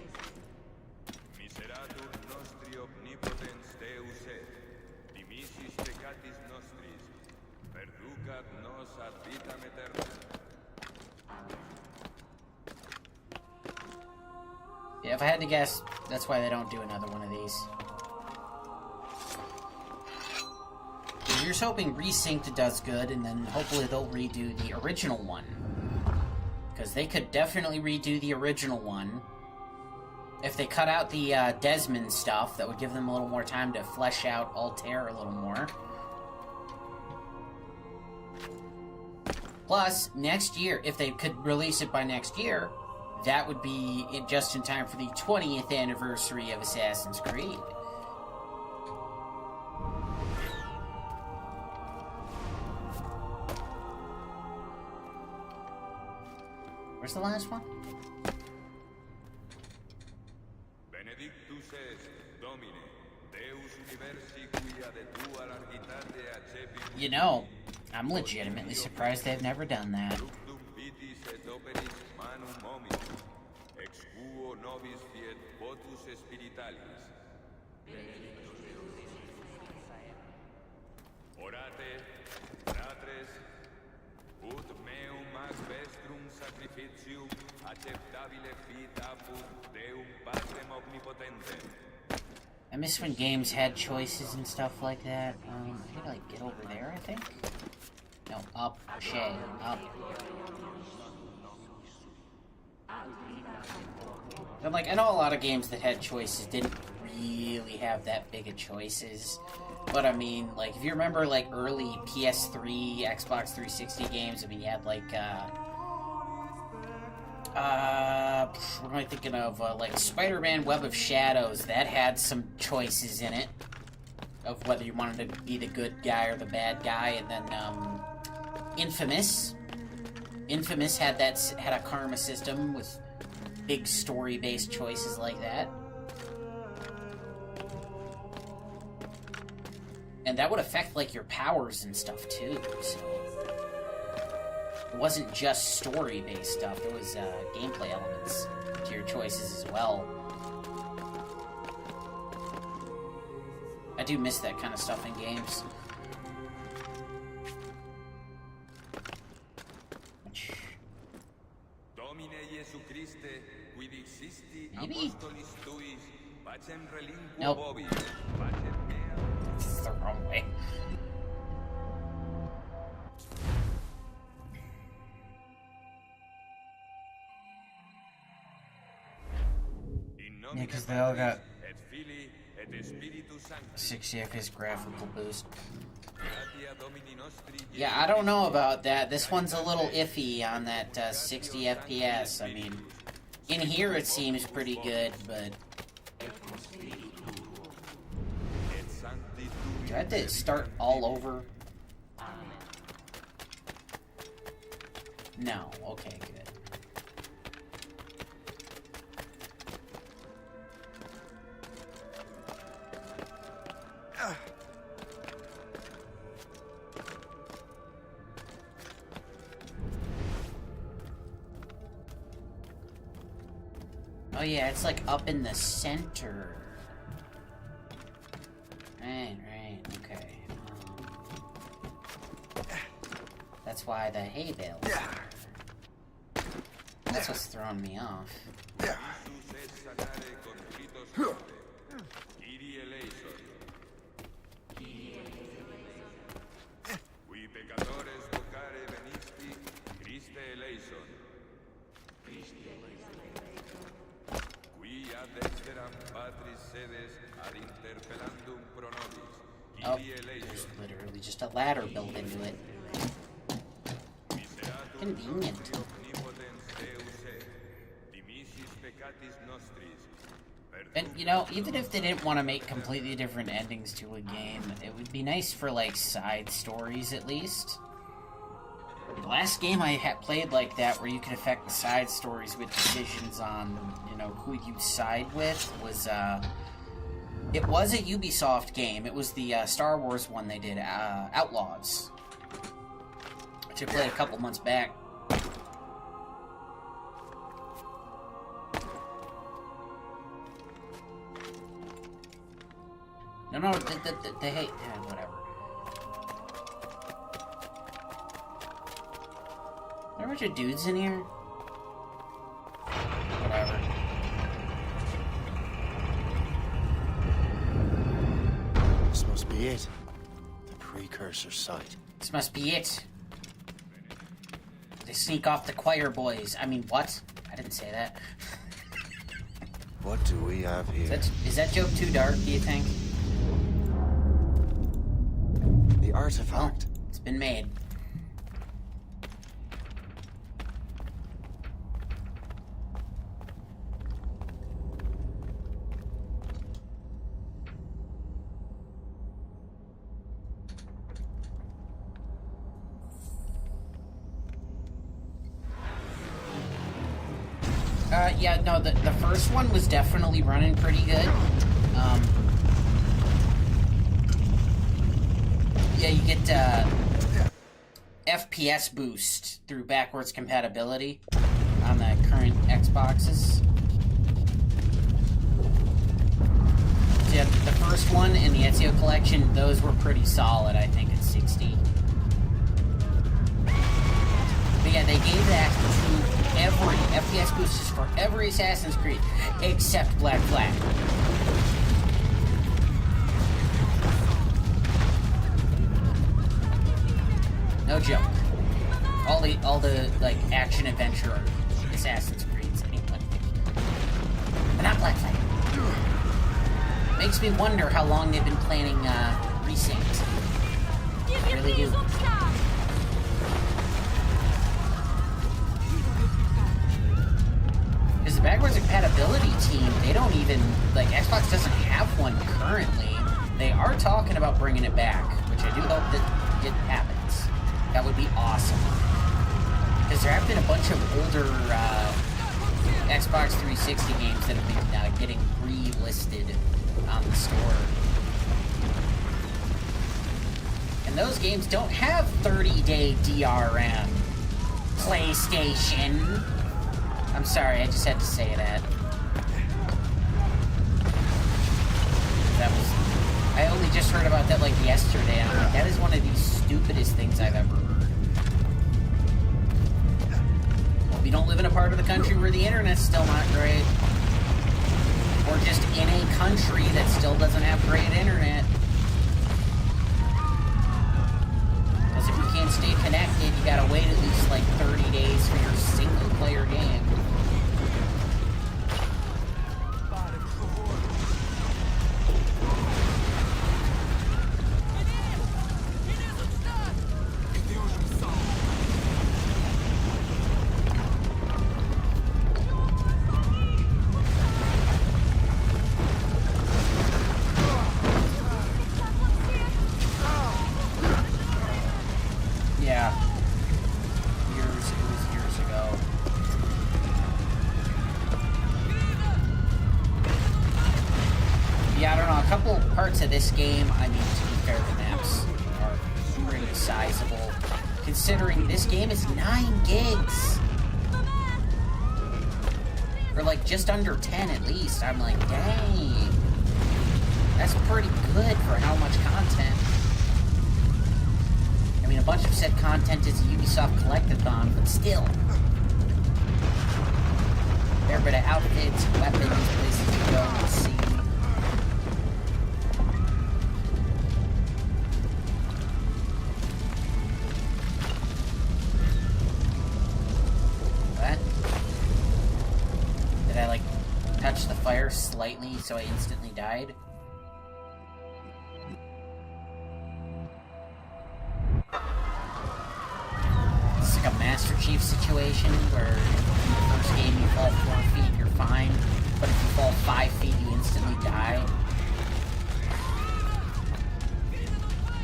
Yeah, if I had to guess, that's why they don't do another one of these. You're just hoping Resynced does good, and then hopefully they'll redo the original one. Because they could definitely redo the original one. If they cut out the Desmond stuff, that would give them a little more time to flesh out Altair a little more. Plus, next year, if they could release it by next year, that would be just in time for the 20th anniversary of Assassin's Creed. Where's the last one? Benedictus est, Domine, Deus universi quia de tua largitate accepimus. You know, I'm legitimately surprised they've never done that. Fructum vitis et operis manum hominum, ex quo nobis fiet votus spiritualis. Orate, fratres, ut meum ac vestrum sacrificium acceptabile fit apud Deum Patrem omnipotentem. I miss when games had choices and stuff like that. I could, like, get over there, I think? No, up, Shay, up. But, like, I know a lot of games that had choices didn't really have that big of choices. But, I mean, like, if you remember, like, early PS3, Xbox 360 games, I mean, you had, like, what am I thinking of? Like, Spider-Man Web of Shadows, that had some choices in it. Of whether you wanted to be the good guy or the bad guy. And then, Infamous. Infamous had a karma system with big story-based choices like that. And that would affect, like, your powers and stuff, too, so... It wasn't just story-based stuff, there was, gameplay elements to your choices as well. I do miss that kind of stuff in games. Maybe? Nope. It's the wrong way. Yeah, because they all got 60 FPS graphical boost. Yeah, I don't know about that. This one's a little iffy on that 60 FPS. I mean, in here it seems pretty good, but... Do I have to start all over? No. Okay, good. Oh yeah, it's like up in the center. Right, okay. That's why the hay bales. That's what's throwing me off. Oh, there's literally just a ladder built into it. Convenient. And, you know, even if they didn't want to make completely different endings to a game, it would be nice for, like, side stories at least. The last game I played like that, where you could affect the side stories with decisions on, you know, who you'd side with, was, it was a Ubisoft game. It was the Star Wars one they did, Outlaws, which I played a couple months back. No, they hate, yeah, whatever. There are a bunch of dudes in here. Whatever. This must be it. The precursor site. This must be it. They sneak off the choir boys. I mean, what? I didn't say that. What do we have here? Is that joke too dark, do you think? The artifact. Well, it's been made. Yeah, no, the first one was definitely running pretty good. Yeah, you get FPS boost through backwards compatibility on the current Xboxes. So yeah, the first one in the Ezio collection, those were pretty solid, I think, at 60. But yeah, they gave that to every FPS boost is for every Assassin's Creed except Black Flag. No joke. All the like action adventure Assassin's Creeds anyway. But not Black Flag. Makes me wonder how long they've been planning Resynced. I really do. Because the backwards compatibility team, they don't even, like, Xbox doesn't have one currently. They are talking about bringing it back, which I do hope that it happens. That would be awesome. Because there have been a bunch of older Xbox 360 games that have been getting re-listed on the store. And those games don't have 30-day DRM. PlayStation. I'm sorry, I just had to say that. I only just heard about that like yesterday, and I'm like, that is one of the stupidest things I've ever heard. Well, we don't live in a part of the country where the internet's still not great. Or just in a country that still doesn't have great internet. Because if you can't stay connected, you gotta wait at least like 30 days for your single-player game. Of this game, I mean, to be fair, the maps are pretty sizable. Considering this game is 9 gigs. Or like just under 10 at least. I'm like, dang. That's pretty good for how much content. I mean, a bunch of said content is a Ubisoft collectathon, but still. Fair bit of outfits, weapons, places to go and see. Fire slightly, so I instantly died. It's like a Master Chief situation where in the first game you fall 4 feet, you're fine, but if you fall 5 feet, you instantly die.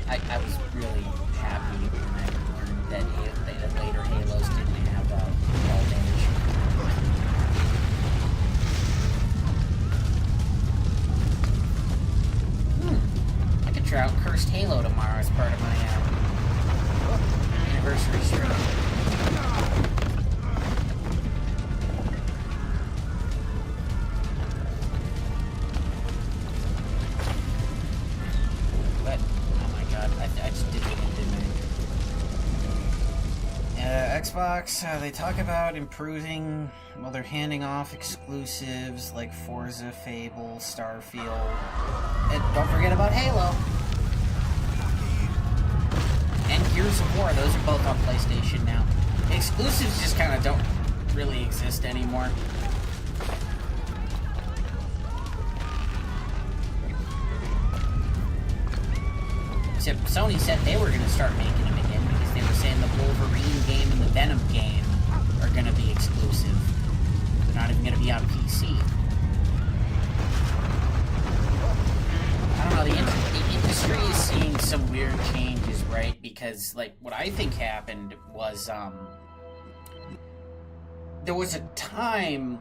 I was really happy when I learned that later Halos didn't have fall damage. Out Cursed Halo tomorrow as part of my anniversary stream. But, oh my god, I just did it, didn't I? Xbox, they talk about improving, well, they're handing off exclusives like Forza, Fable, Starfield, and don't forget about Halo. And Gears of War, those are both on PlayStation now. Exclusives just kind of don't really exist anymore. Except Sony said they were going to start making them again because they were saying the Wolverine game and the Venom game are going to be exclusive. They're not even going to be on PC. I don't know, the industry is seeing some weird changes, right? Because, like, what I think happened was, there was a time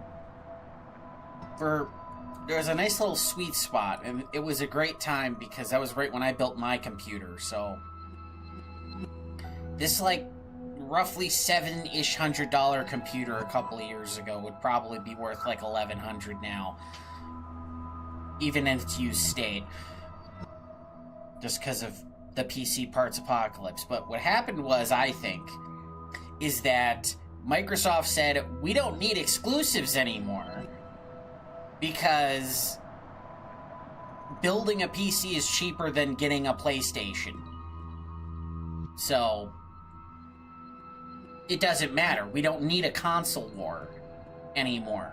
where there was a nice little sweet spot, and it was a great time because that was right when I built my computer, so this, like, roughly $700 computer a couple of years ago would probably be worth, like, $1,100 now, even in its used state, just because of the PC parts apocalypse. But what happened was, I think, is that Microsoft said, we don't need exclusives anymore, because building a PC is cheaper than getting a PlayStation. So it doesn't matter. We don't need a console war anymore.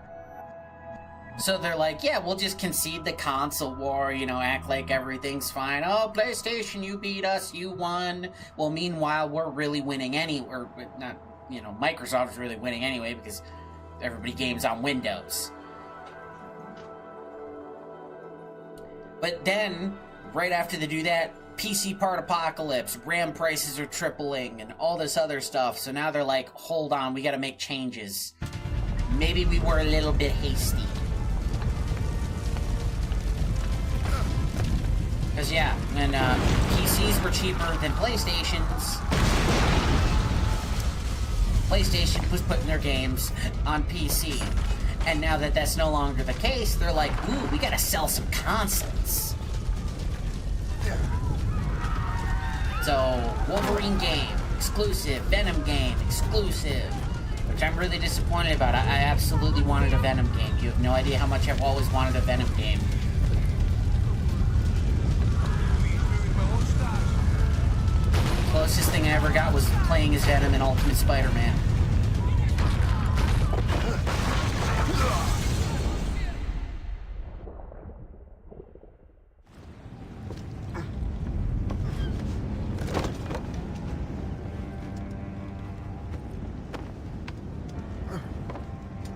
So they're like, yeah, we'll just concede the console war, you know, act like everything's fine. Oh, PlayStation, you beat us, you won. Well, meanwhile, we're really winning or not, you know, Microsoft's really winning anyway because everybody games on Windows. But then, right after they do that, PC part apocalypse, RAM prices are tripling, and all this other stuff. So now they're like, hold on, we gotta make changes. Maybe we were a little bit hasty. Because, yeah, when PCs were cheaper than PlayStations, PlayStation was putting their games on PC. And now that that's no longer the case, they're like, ooh, we gotta sell some consoles. So, Wolverine game, exclusive. Venom game, exclusive. Which I'm really disappointed about. I absolutely wanted a Venom game. You have no idea how much I've always wanted a Venom game. The closest thing I ever got was playing as Venom in Ultimate Spider-Man.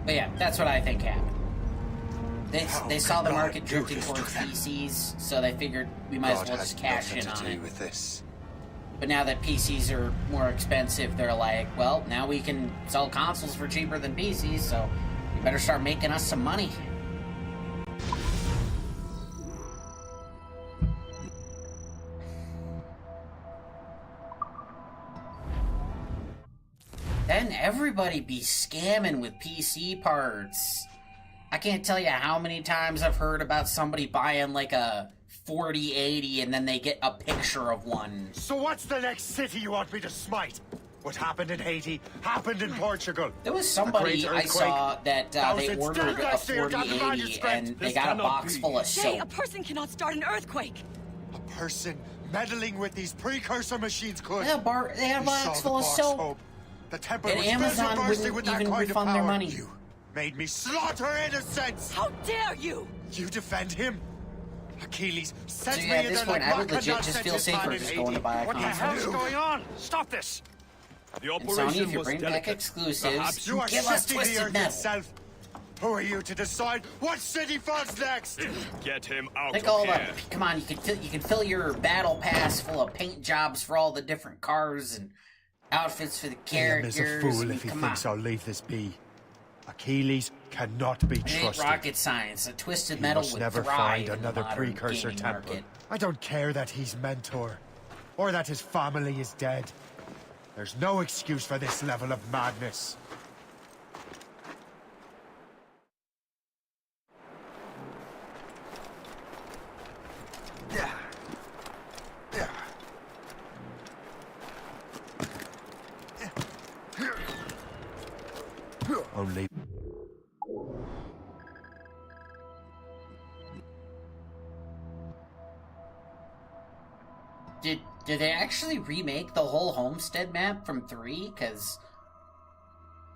But yeah, that's what I think happened. They saw the market drifting towards PCs, so they figured we might as well just cash in on it. But now that PCs are more expensive, they're like, well, now we can sell consoles for cheaper than PCs, so we better start making us some money. Then everybody be scamming with PC parts. I can't tell you how many times I've heard about somebody buying like a 4080 and then they get a picture of one. So what's the next city you want me to smite? What happened in Haiti happened in Portugal. There was somebody I saw that they ordered a 4080 and they got a box full of soap. Shay, a person cannot start an earthquake. A person meddling with these precursor machines could. Yeah, they had a box full of soap. The Templar And was Amazon bursting with wouldn't that even kind refund of their power. money. You made me slaughter innocents! How dare you! You defend him? Achilles So sent yeah, me at in this there point, like I would legit just feel safer just going to buy a What the console. hell's going on? Stop this! The And Sony, if you bring back exclusives, You are give us shifting the Twisted earth Metal. itself. Who are you to decide what city falls next? Get him out Think all the come on, you can fill your battle pass full of paint jobs for all the different cars and outfits for the characters. Liam is a fool if he thinks I'll leave this be. Achilles cannot be It ain't trusted. rocket science. A Twisted He Metal must would never thrive find in the another modern precursor gaming Templar. market. I don't care that he's mentor, or that his family is dead. There's no excuse for this level of madness. Only... Did they actually remake the whole Homestead map from 3? Because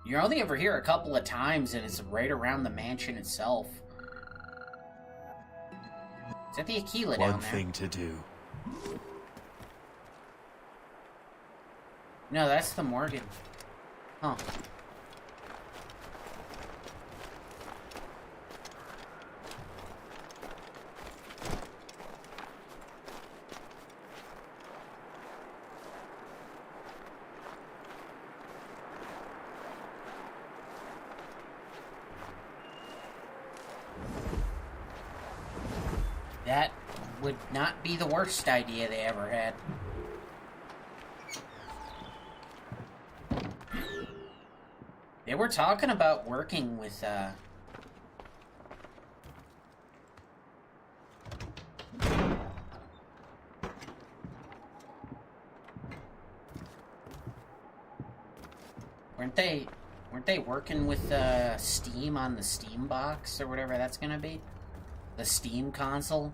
you only ever hear a couple of times, and it's right around the mansion itself. Is that the Aquila down One there? thing to do. No, that's the Morgan. Huh. That would not be the worst idea they ever had. They were talking about working with, weren't they working with, Steam on the Steam box, or whatever that's gonna be? The Steam console?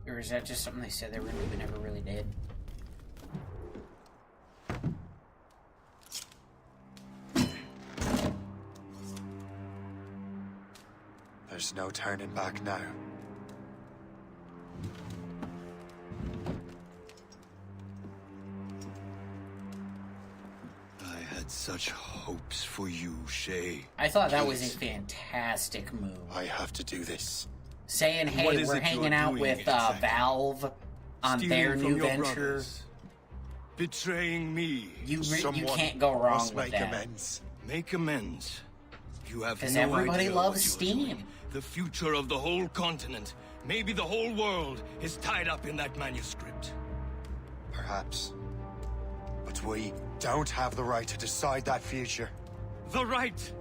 Or is that just something they said they were but never really did? There's no turning back now. I had such hopes for you, Shay. I thought that was a fantastic move. I have to do this. Saying, hey, we're hanging out with Valve on their new venture. Betraying me. You can't go wrong with that. Amends. Make amends. You have Because no everybody idea loves what you're Steam. doing. The future of the whole continent, maybe the whole world, is tied up in that manuscript. Perhaps. But we don't have the right to decide that future. The right!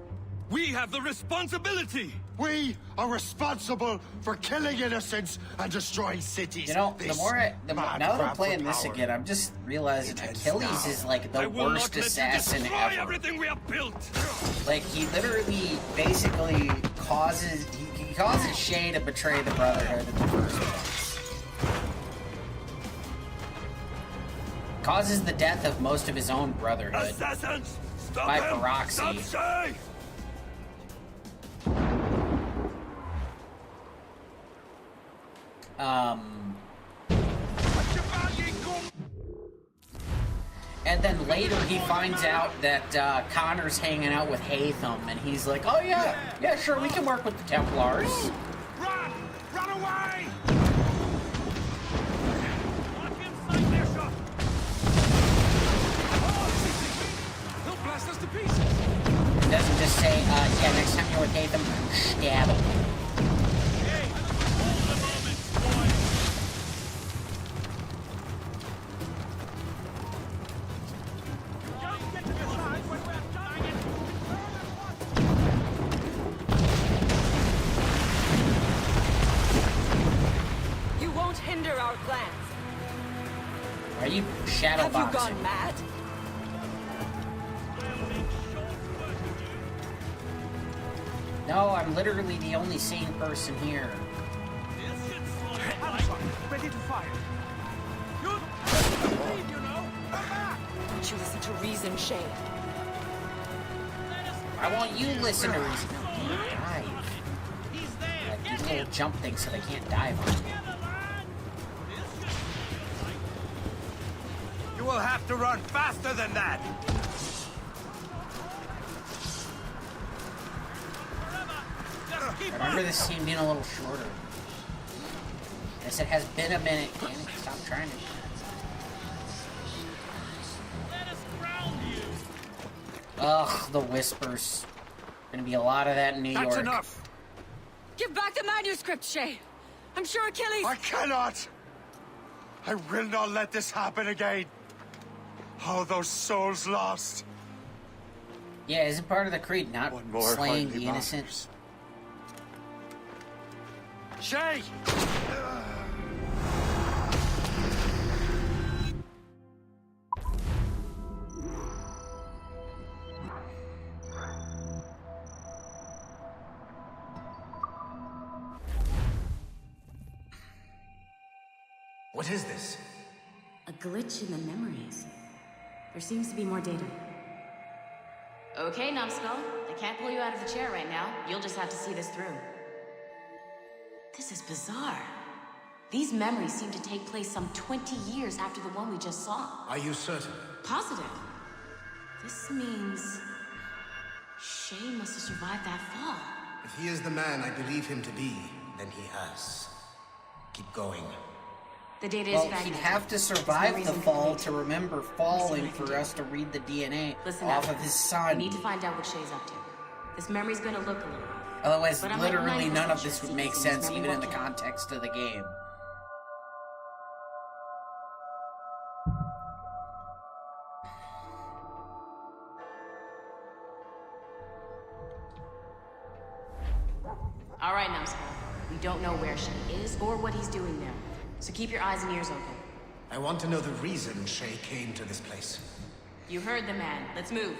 We have the responsibility! We are responsible for killing innocents and destroying cities. You know, now that I'm playing this again, I'm just realizing Achilles is like the worst assassin ever. Everything we have built. Like, he literally basically causes Shay to betray the Brotherhood in the first place. Causes the death of most of his own Brotherhood. Assassins! Stop by him! proxy. Stop Shay! And then later he finds out that Connor's hanging out with Hatham, and he's like, oh yeah, sure, we can work with the Templars. Run! Run away! Lock inside their shop! They'll blast us to pieces! It doesn't just say, yeah, next time you're with Hatham, stab him. Hey, hold a moment, boy! Don't get to the side when we're dying! You won't hinder our plans. Are you shadowboxing? Have you gone mad? No, I'm literally the only sane person here. Ready to fire. You know? Don't you listen to reason, Shay? I want you listeners to dive. He's there. Like these little jump things so they can't dive on me. You will have to run faster than that! I remember this scene being a little shorter. I said, it has been a minute. Damn it, stop trying to. Let us ground you. Ugh, the whispers. Gonna be a lot of that in New York. That's enough! Give back the manuscript, Shay! I'm sure Achilles... I cannot! I will not let this happen again. Oh, those souls lost. Yeah, isn't part of the creed not slaying the innocent? Shay! What is this? A glitch in the memories. There seems to be more data. Okay, Numbskull. I can't pull you out of the chair right now. You'll just have to see this through. This is bizarre. These memories seem to take place some 20 years after the one we just saw. Are you certain? Positive. This means... Shay must have survived that fall. If he is the man I believe him to be, then he has. Keep going. The data Well, is fragmented. he'd have to survive the fall to remember falling for us to read the DNA off of his son. I need to find out what Shay's up to. This memory's gonna look a little off. Otherwise, But I'm literally 99% none of sure this would Seekers make in this sense memory even in won't the kill. context of the game. All right, Numbskull. We don't know where Shay is or what he's doing there. So keep your eyes and ears open. I want to know the reason Shay came to this place. You heard the man. Let's move.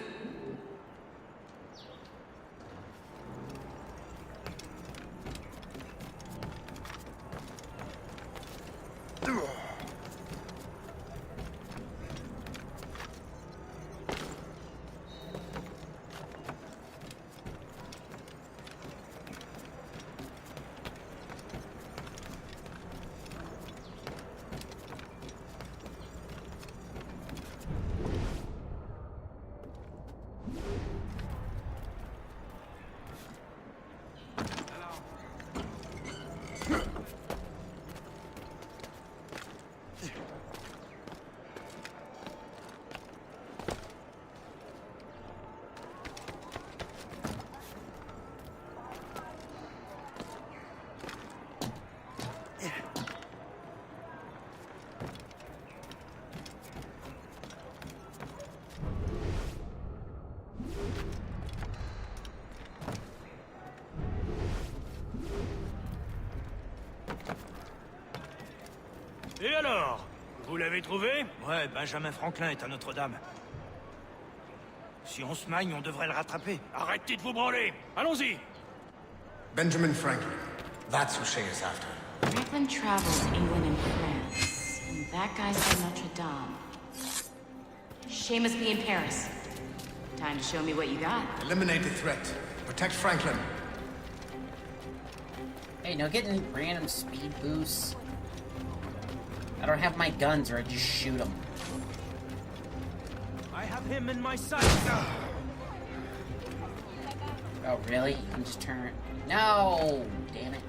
Et alors? Vous l'avez trouvé? Ouais, Benjamin Franklin est à Notre-Dame. Si on se magne, on devrait le rattraper. Arrêtez de vous branler! Allons-y! Benjamin Franklin. That's who Shay is after. Franklin traveled to England and France, and that guy's at Notre Dame. Shay must be in Paris. Time to show me what you got. Eliminate the threat. Protect Franklin. Hey, no getting random speed boosts. I don't have my guns, or I just shoot them. I have him in my sights. Oh, really? You can just turn... No! Damn it.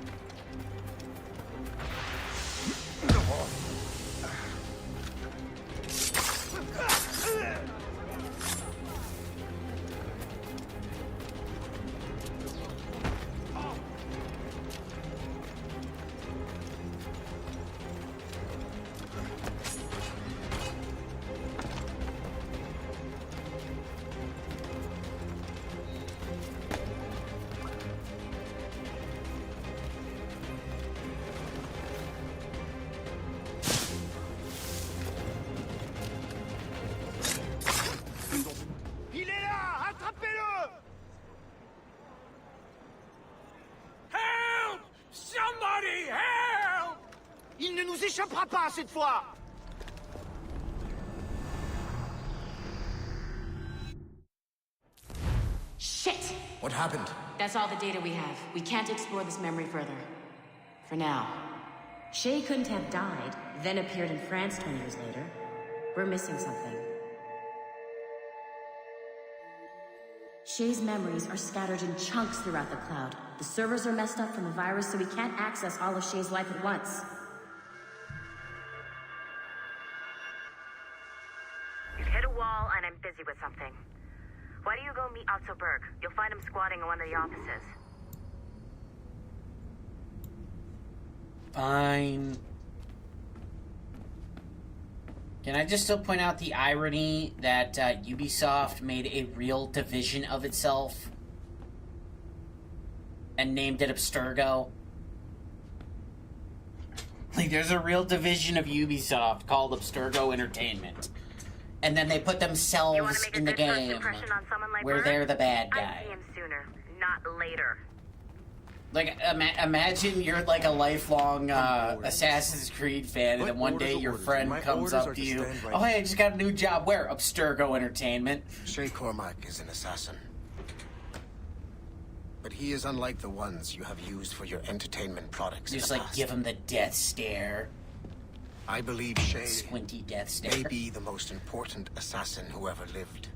Il ne nous échappera pas cette fois! Shit! What happened? That's all the data we have. We can't explore this memory further. For now. Shay couldn't have died, then appeared in France 20 years later. We're missing something. Shay's memories are scattered in chunks throughout the cloud. The servers are messed up from the virus, so we can't access all of Shay's life at once. You've hit a wall, and I'm busy with something. Why don't you go meet Otto Berg? You'll find him squatting in one of the offices. Fine. Can I just still point out the irony that Ubisoft made a real division of itself and named it Abstergo? Like, there's a real division of Ubisoft called Abstergo Entertainment. And then they put themselves in the game where they're the bad guy. I'd see him sooner, not later. Like, imagine you're like a lifelong Assassin's Creed fan, and then one day your friend comes up to you, oh, hey, I just got a new job. Where? Abstergo Entertainment. Shay Cormac is an assassin. But he is unlike the ones you have used for your entertainment products. Just like give him the death stare. I believe Shay Squinty death stare. may be the most important assassin who ever lived.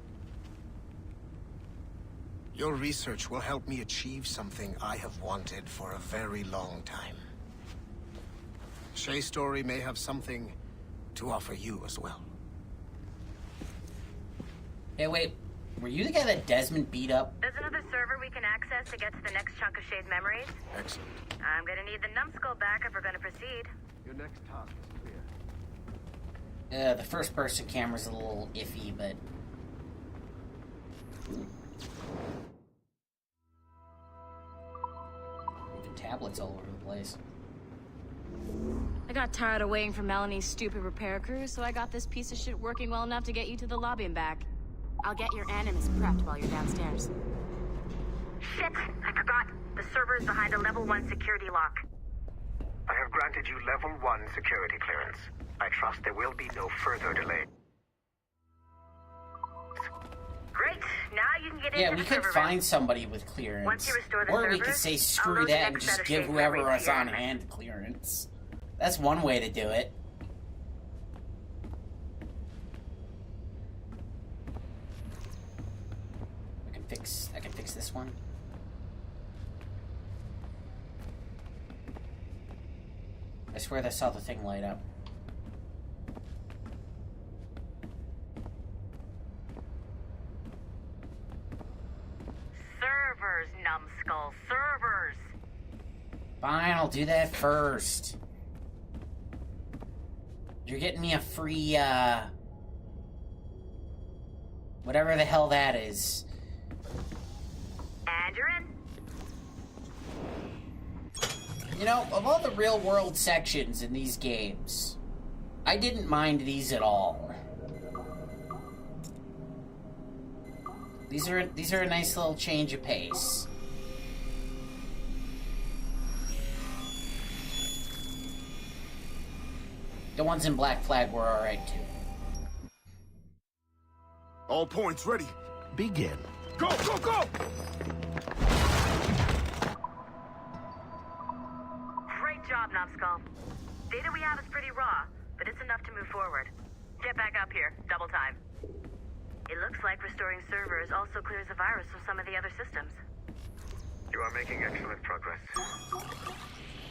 Your research will help me achieve something I have wanted for a very long time. Shay's story may have something to offer you as well. Hey, wait. Were you the guy that Desmond beat up? There's another server we can access to get to the next chunk of Shay's memories. Excellent. I'm gonna need the numbskull back if we're gonna proceed. Your next task is clear. The first-person camera's a little iffy, but... Tablets all over the place. I got tired of waiting for Melanie's stupid repair crew, so I got this piece of shit working well enough to get you to the lobby and back. I'll get your animus prepped while you're downstairs. Shit! I forgot. The server is behind a level 1 security lock. I have granted you level 1 security clearance. I trust there will be no further delay. Great! Now you can get yeah, into we the could server find room. somebody with clearance. Once you restore the or we servers, could say I'll screw load the that and next just set of give Shay's whoever memories was to your on animus. hand clearance. That's one way to do it. I can fix this one. I swear I saw the thing light up. Servers, numbskull, servers! Fine, I'll do that first. You're getting me a free, whatever the hell that is. And you're in. You know, of all the real-world sections in these games, I didn't mind these at all. These are a nice little change of pace. The ones in Black Flag were alright too. All points ready. Begin. Go, go, go! Great job, Numbskull. Data we have is pretty raw, but it's enough to move forward. Get back up here. Double time. It looks like restoring servers also clears the virus from some of the other systems. You are making excellent progress.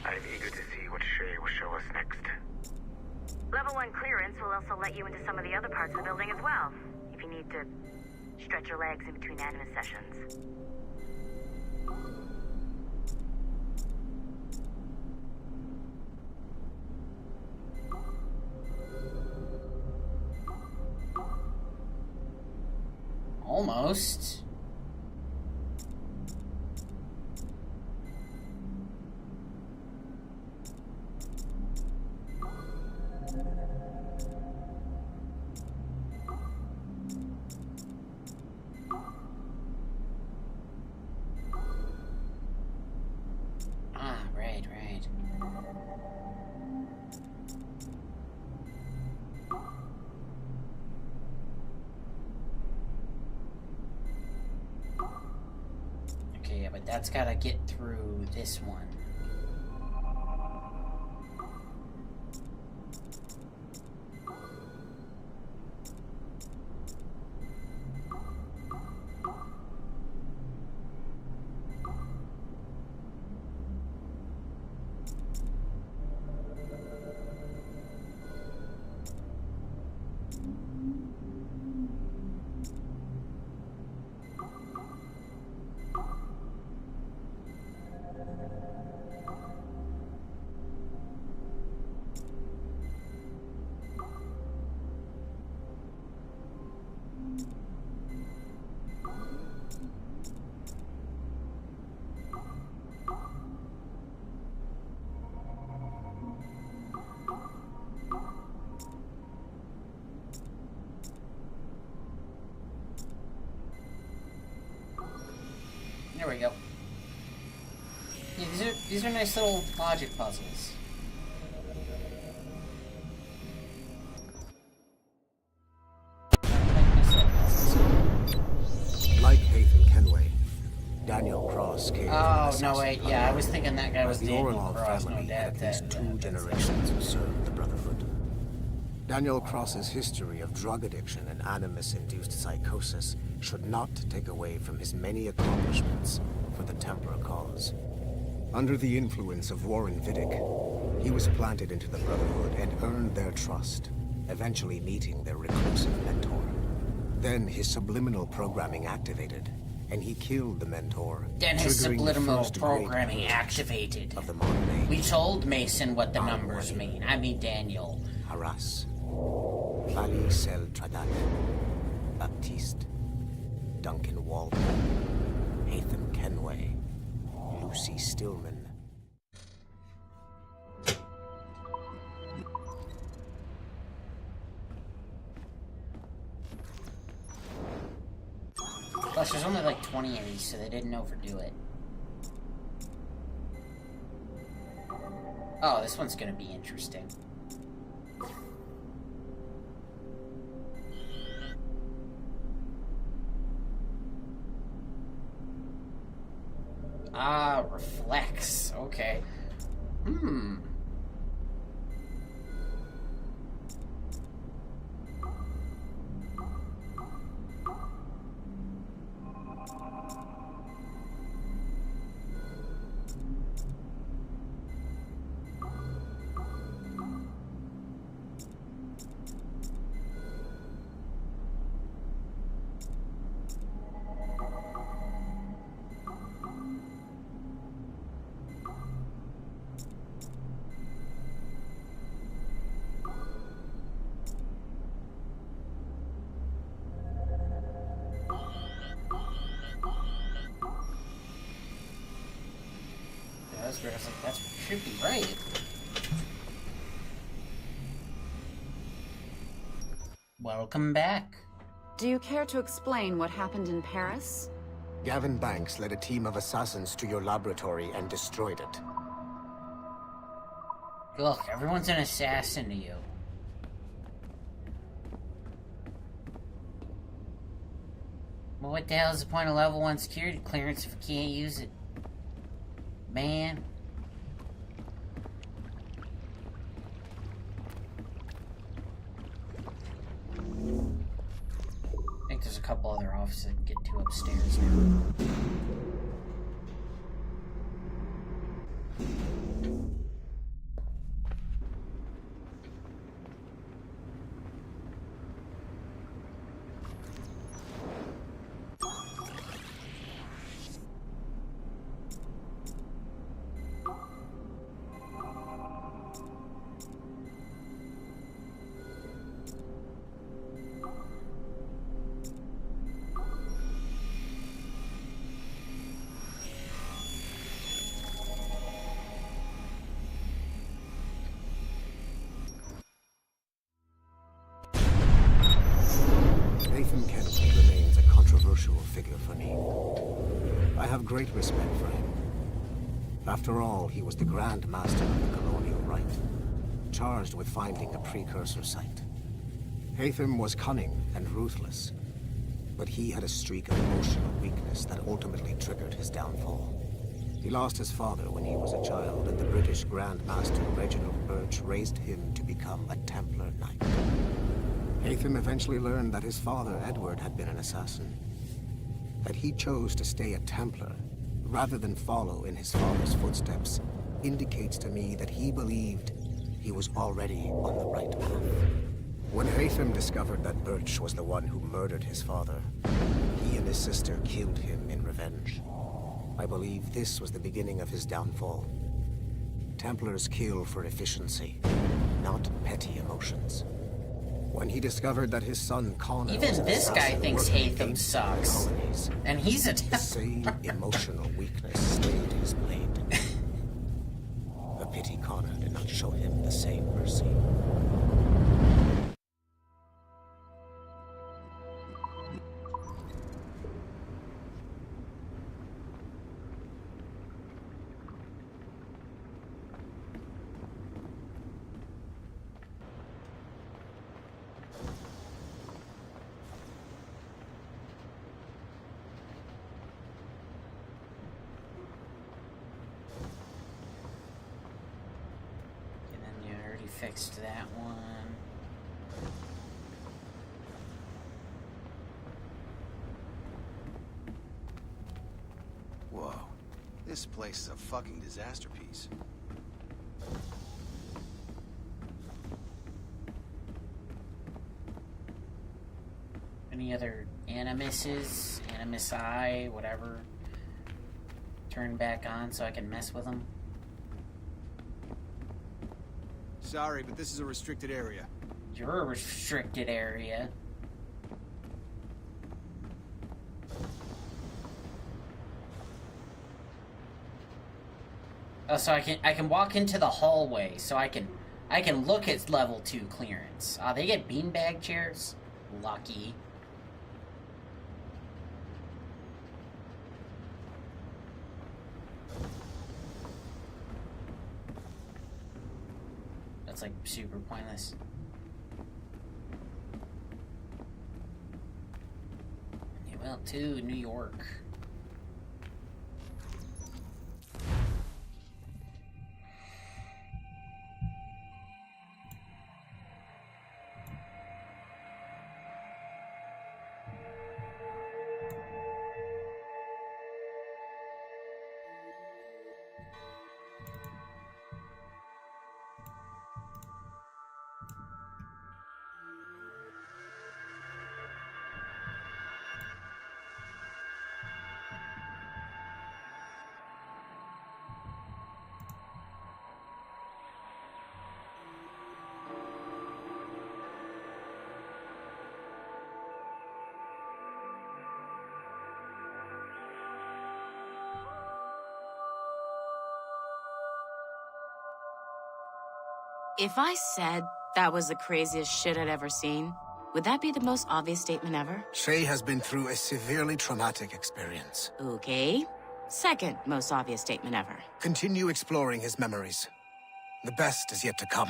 I'm eager to see what Shay will show us next. Level 1 clearance will also let you into some of the other parts of the building as well, if you need to stretch your legs in between anime sessions. Almost. Right. Okay, yeah, but that's gotta get through this one. There we go. Yeah, these are nice little logic puzzles. Like Nathan Kenway, Daniel Cross came from Oh, no, wait, yeah, I was thinking that guy was the Daniel Orlov Cross, no family doubt had at least that. two generations who served the Brotherhood. Daniel Cross's history of drug addiction and animus-induced psychosis should not take away from his many accomplishments for the Templar cause. Under the influence of Warren Vidic, he was planted into the Brotherhood and earned their trust, eventually meeting their reclusive mentor. Then his subliminal programming activated, and he killed the mentor. Then his triggering the subliminal first programming great activated. of the modern age. We told Mason what the numbers mean. I mean Daniel. Haras, Vali Sel Tradat, Baptiste, Duncan Walton, Nathan Kenway, Lucy Stillman. Plus, there's only like 20 of these, so they didn't overdo it. Oh, this one's gonna be interesting. Ah, reflex. Okay. That's where I was like, that should be right. Welcome back. Do you care to explain what happened in Paris? Gavin Banks led a team of assassins to your laboratory and destroyed it. Look, everyone's an assassin to you. Well, what the hell is the point of level 1 security clearance if we can't use it? Man. I think there's a couple other offices I can get to upstairs now. Figure for me. I have great respect for him. After all, he was the Grand Master of the Colonial Rite, charged with finding a precursor site. Haytham was cunning and ruthless, but he had a streak of emotional weakness that ultimately triggered his downfall. He lost his father when he was a child, and the British Grand Master Reginald Birch raised him to become a Templar Knight. Haytham eventually learned that his father, Edward, had been an assassin. That he chose to stay a Templar, rather than follow in his father's footsteps, indicates to me that he believed he was already on the right path. When Haytham discovered that Birch was the one who murdered his father, he and his sister killed him in revenge. I believe this was the beginning of his downfall. Templars kill for efficiency, not petty emotions. When he discovered that his son Connor even this guy thinks Haytham sucks, and he's a the same emotional weakness stayed his blade. A pity Connor did not show him the same mercy. Fixed that one. Whoa. This place is a fucking disaster piece. Any other animuses? Animus Eye, whatever. Turn back on so I can mess with them. Sorry, but this is a restricted area. You're a restricted area. Oh, so I can walk into the hallway, so I can look at level 2 clearance. They get beanbag chairs? Lucky. That's like super pointless. Yeah, well, to New York. If I said that was the craziest shit I'd ever seen, Would that be the most obvious statement ever? Shay has been through a severely traumatic experience. Okay. Second most obvious statement ever. Continue exploring his memories. The best is yet to come.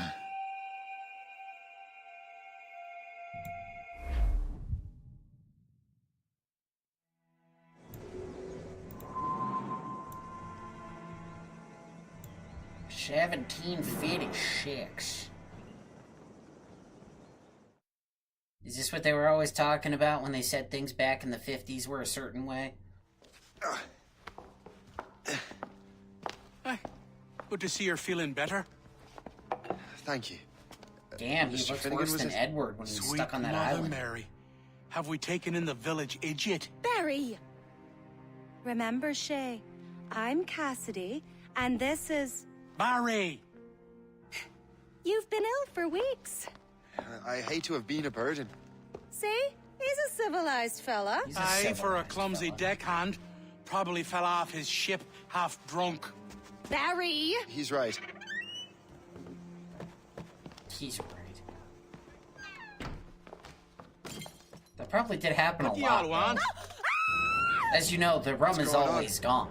$17.56. Is this what they were always talking about when they said things back in the 50s were a certain way? Good to see you're feeling better. Thank you. Damn, he looks worse than Edward when he was stuck on that island. Mary, have we taken in the village idiot? Barry! Remember, Shay, I'm Cassidy, and this is... Barry! You've been ill for weeks. I hate to have been a burden. See? He's a civilized fella. Aye, for a clumsy deckhand. Probably fell off his ship half drunk. Barry! He's right. He's right. That probably did happen a lot. Want? As you know, the rum is always gone.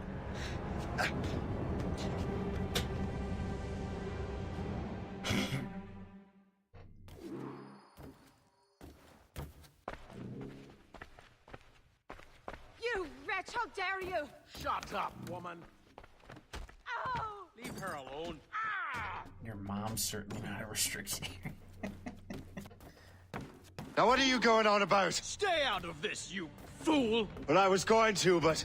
You wretch, how dare you! Shut up, woman. Oh! Leave her alone. Your mom's certainly not a restriction here. Now what are you going on about? Stay out of this, you fool! Well, I was going to, but...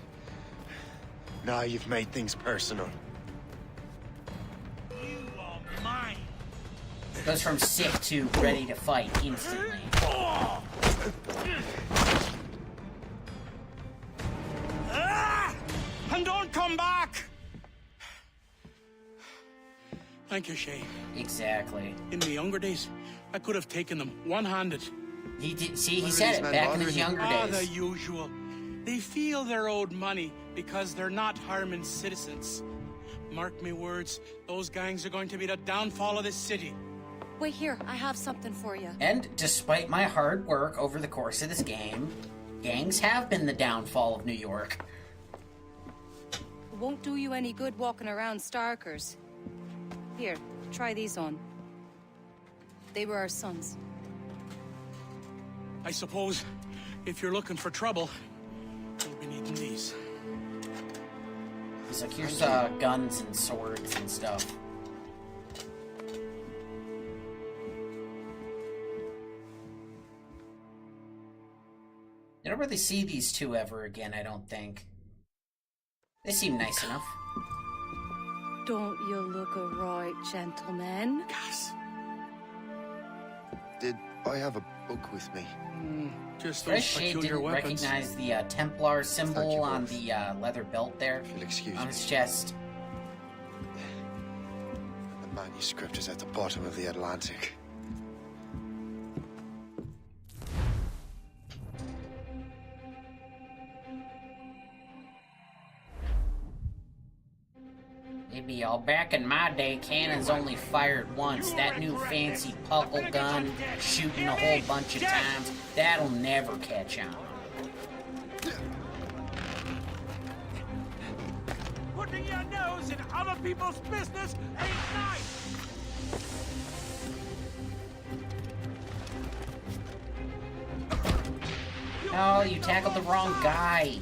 Now you've made things personal. You are mine. Goes from sick to ready to fight instantly. And don't come back! Thank you, Shay. Exactly. In the younger days, I could have taken them one-handed. He did. See, he said it back in his younger days. The usual. They feel they're owed money because they're not harming citizens. Mark me words, those gangs are going to be the downfall of this city. Wait here, I have something for you. And despite my hard work over the course of this game, gangs have been the downfall of New York. It won't do you any good walking around Starkers. Here, try these on. They were our sons. I suppose, if you're looking for trouble, you'll be needing these. He's like, here's guns and swords and stuff. You don't really see these two ever again, I don't think. They seem nice enough. Don't you look a right gentleman? Yes. Did I have a book with me? Just Fresh those Shade peculiar didn't weapons. recognize the Templar symbol on the leather belt there on his chest. The manuscript is at the bottom of the Atlantic. Maybe all back in my day, cannons only fired once. That new fancy puckle gun, shooting a whole bunch of times, that'll never catch on. Putting your nose in other people's business ain't nice. Oh, you tackled the wrong guy.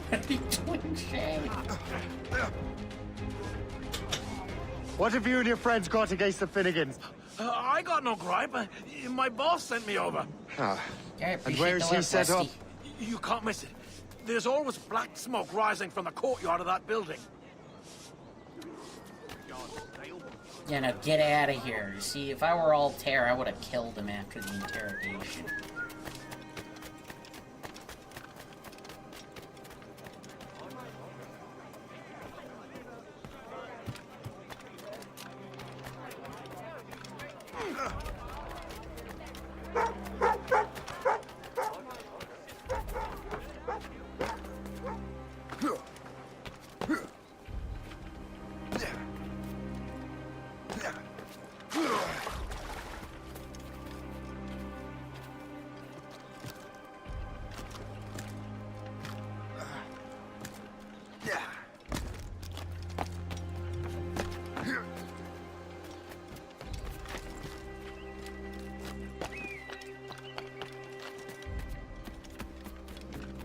What are you doing, Shay? What have you and your friends got against the Finnegans? I got no gripe. My boss sent me over. And where is he set up? You can't miss it. There's always black smoke rising from the courtyard of that building. Yeah, now get out of here. You see, if I were Altair, I would have killed him after the interrogation.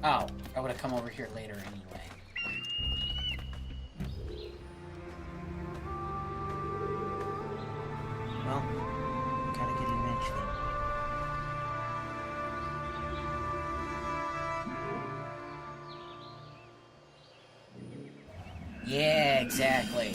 Oh, I would have come over here later anyway. Well, gotta get it eventually. Yeah, exactly.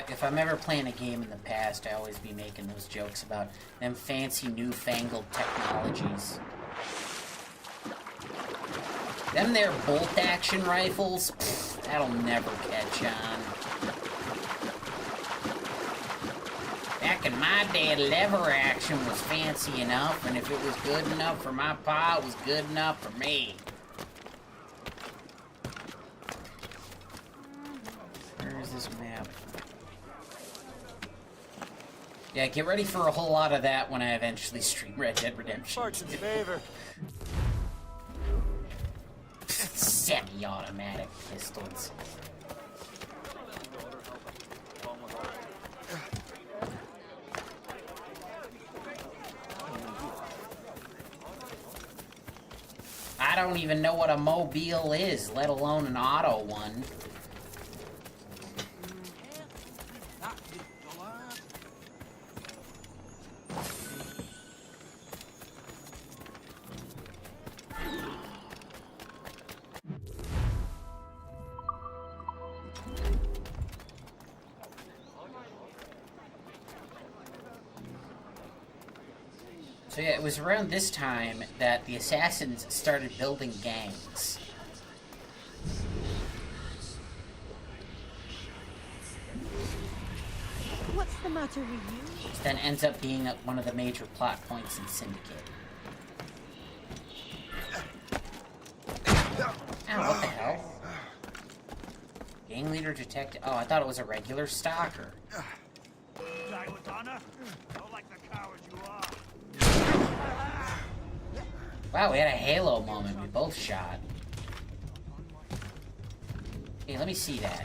If I'm ever playing a game in the past, I always be making those jokes about them fancy newfangled technologies. Them there bolt-action rifles, pfft, that'll never catch on. Back in my day, lever action was fancy enough, and if it was good enough for my pa, it was good enough for me. Where's this map? Yeah, get ready for a whole lot of that when I eventually stream Red Dead Redemption. Fortune's favor. Semi-automatic pistols. I don't even know what a mobile is, let alone an auto one. So yeah, it was around this time that the assassins started building gangs. What's the matter with you? Which then ends up being one of the major plot points in Syndicate. Ow, what the hell? Gang leader detected. Oh, I thought it was a regular stalker. Die with honor? Not like the coward you are. Wow, we had a Halo moment. We both shot. Hey, let me see that.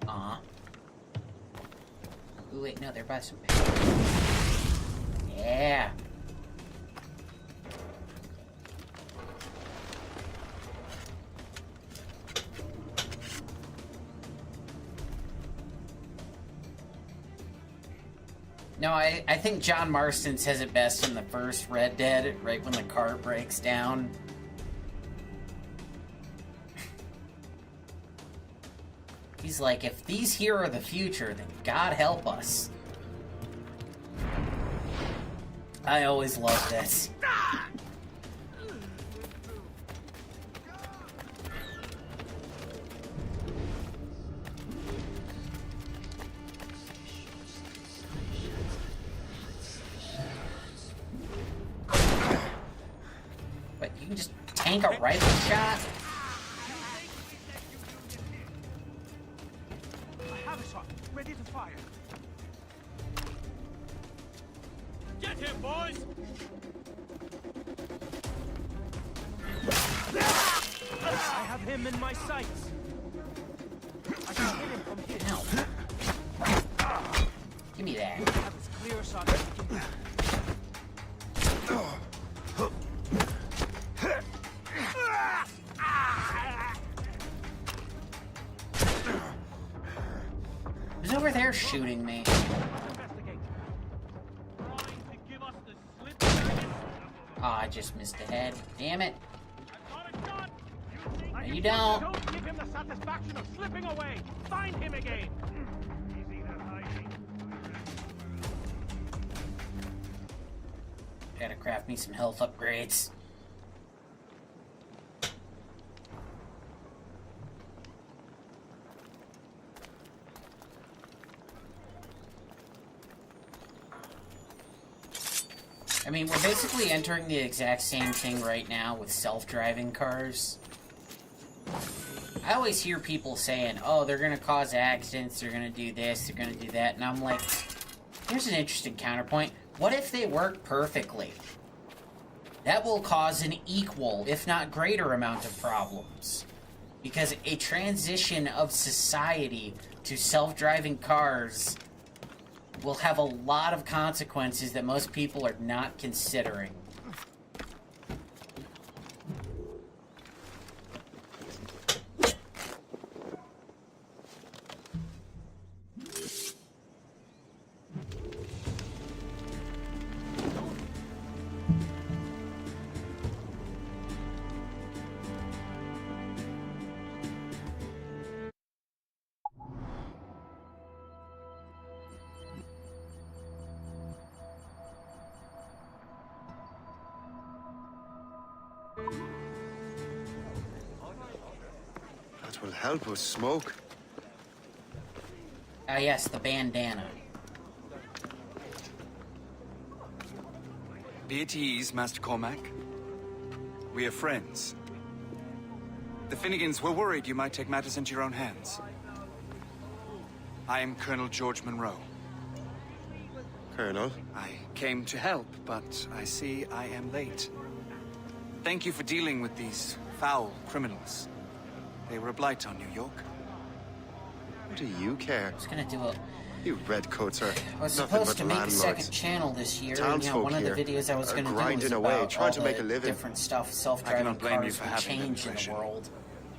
Aw. Ooh, wait, no, they're by some... Yeah. No, I think John Marston says it best in the first Red Dead, right when the car breaks down. He's like, if these here are the future, then God help us. I always love this. But you can just tank a rifle shot? I have a shot, ready to fire. Get him, boys! I have him in my sights. I can hit him from here. No. Give me that. I have as clear a shot as we can do. Who's over there shooting me? Oh, I just missed a head. Damn it. No, you don't. Don't give him the satisfaction of slipping away. Find him again. Easy then, hiding. Gotta craft me some health upgrades. I mean, we're basically entering the exact same thing right now with self-driving cars. I always hear people saying, oh, they're gonna cause accidents, they're gonna do this, they're gonna do that, and I'm like, here's an interesting counterpoint. What if they work perfectly? That will cause an equal, if not greater, amount of problems. Because a transition of society to self-driving cars will have a lot of consequences that most people are not considering. That will help with smoke. Ah, yes, the bandana. Be at ease, Master Cormac. We are friends. The Finnegans were worried you might take matters into your own hands. I am Colonel George Monroe. Colonel? I came to help, but I see I am late. Thank you for dealing with these foul criminals. They were a blight on New York. What do you care? I was gonna do a... You redcoats are I was nothing supposed but to make a landlords. second channel this year, and Townsfolk one of the here videos I was are going to do grinding was away, about trying all to make the a living. different stuff I self-driving cannot blame you cars for will having that change in the impression. world.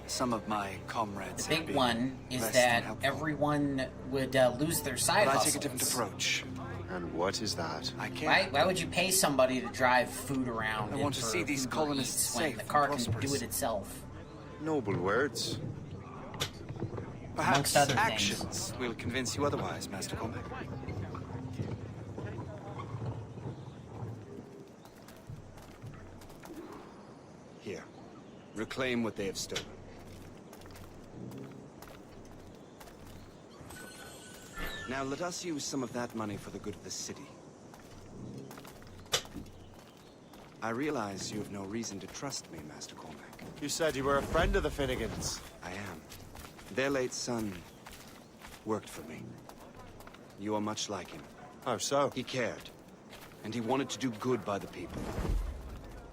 Some of my comrades The have big been one is less than that helpful. everyone would lose their side But I hustles. take a different approach. And what is that? I can't. Why would you pay somebody to drive food around? I want to for see these Uber colonists Eats when safe the and car can prosperous. do it itself. Noble words. Perhaps Amongst other actions things. will convince you otherwise, Master Cormac. Here. Reclaim what they have stolen. Now let us use some of that money for the good of the city. I realize you have no reason to trust me, Master Cormac. You said you were a friend of the Finnegans. I am. Their late son worked for me. You are much like him. How so? He cared, and he wanted to do good by the people.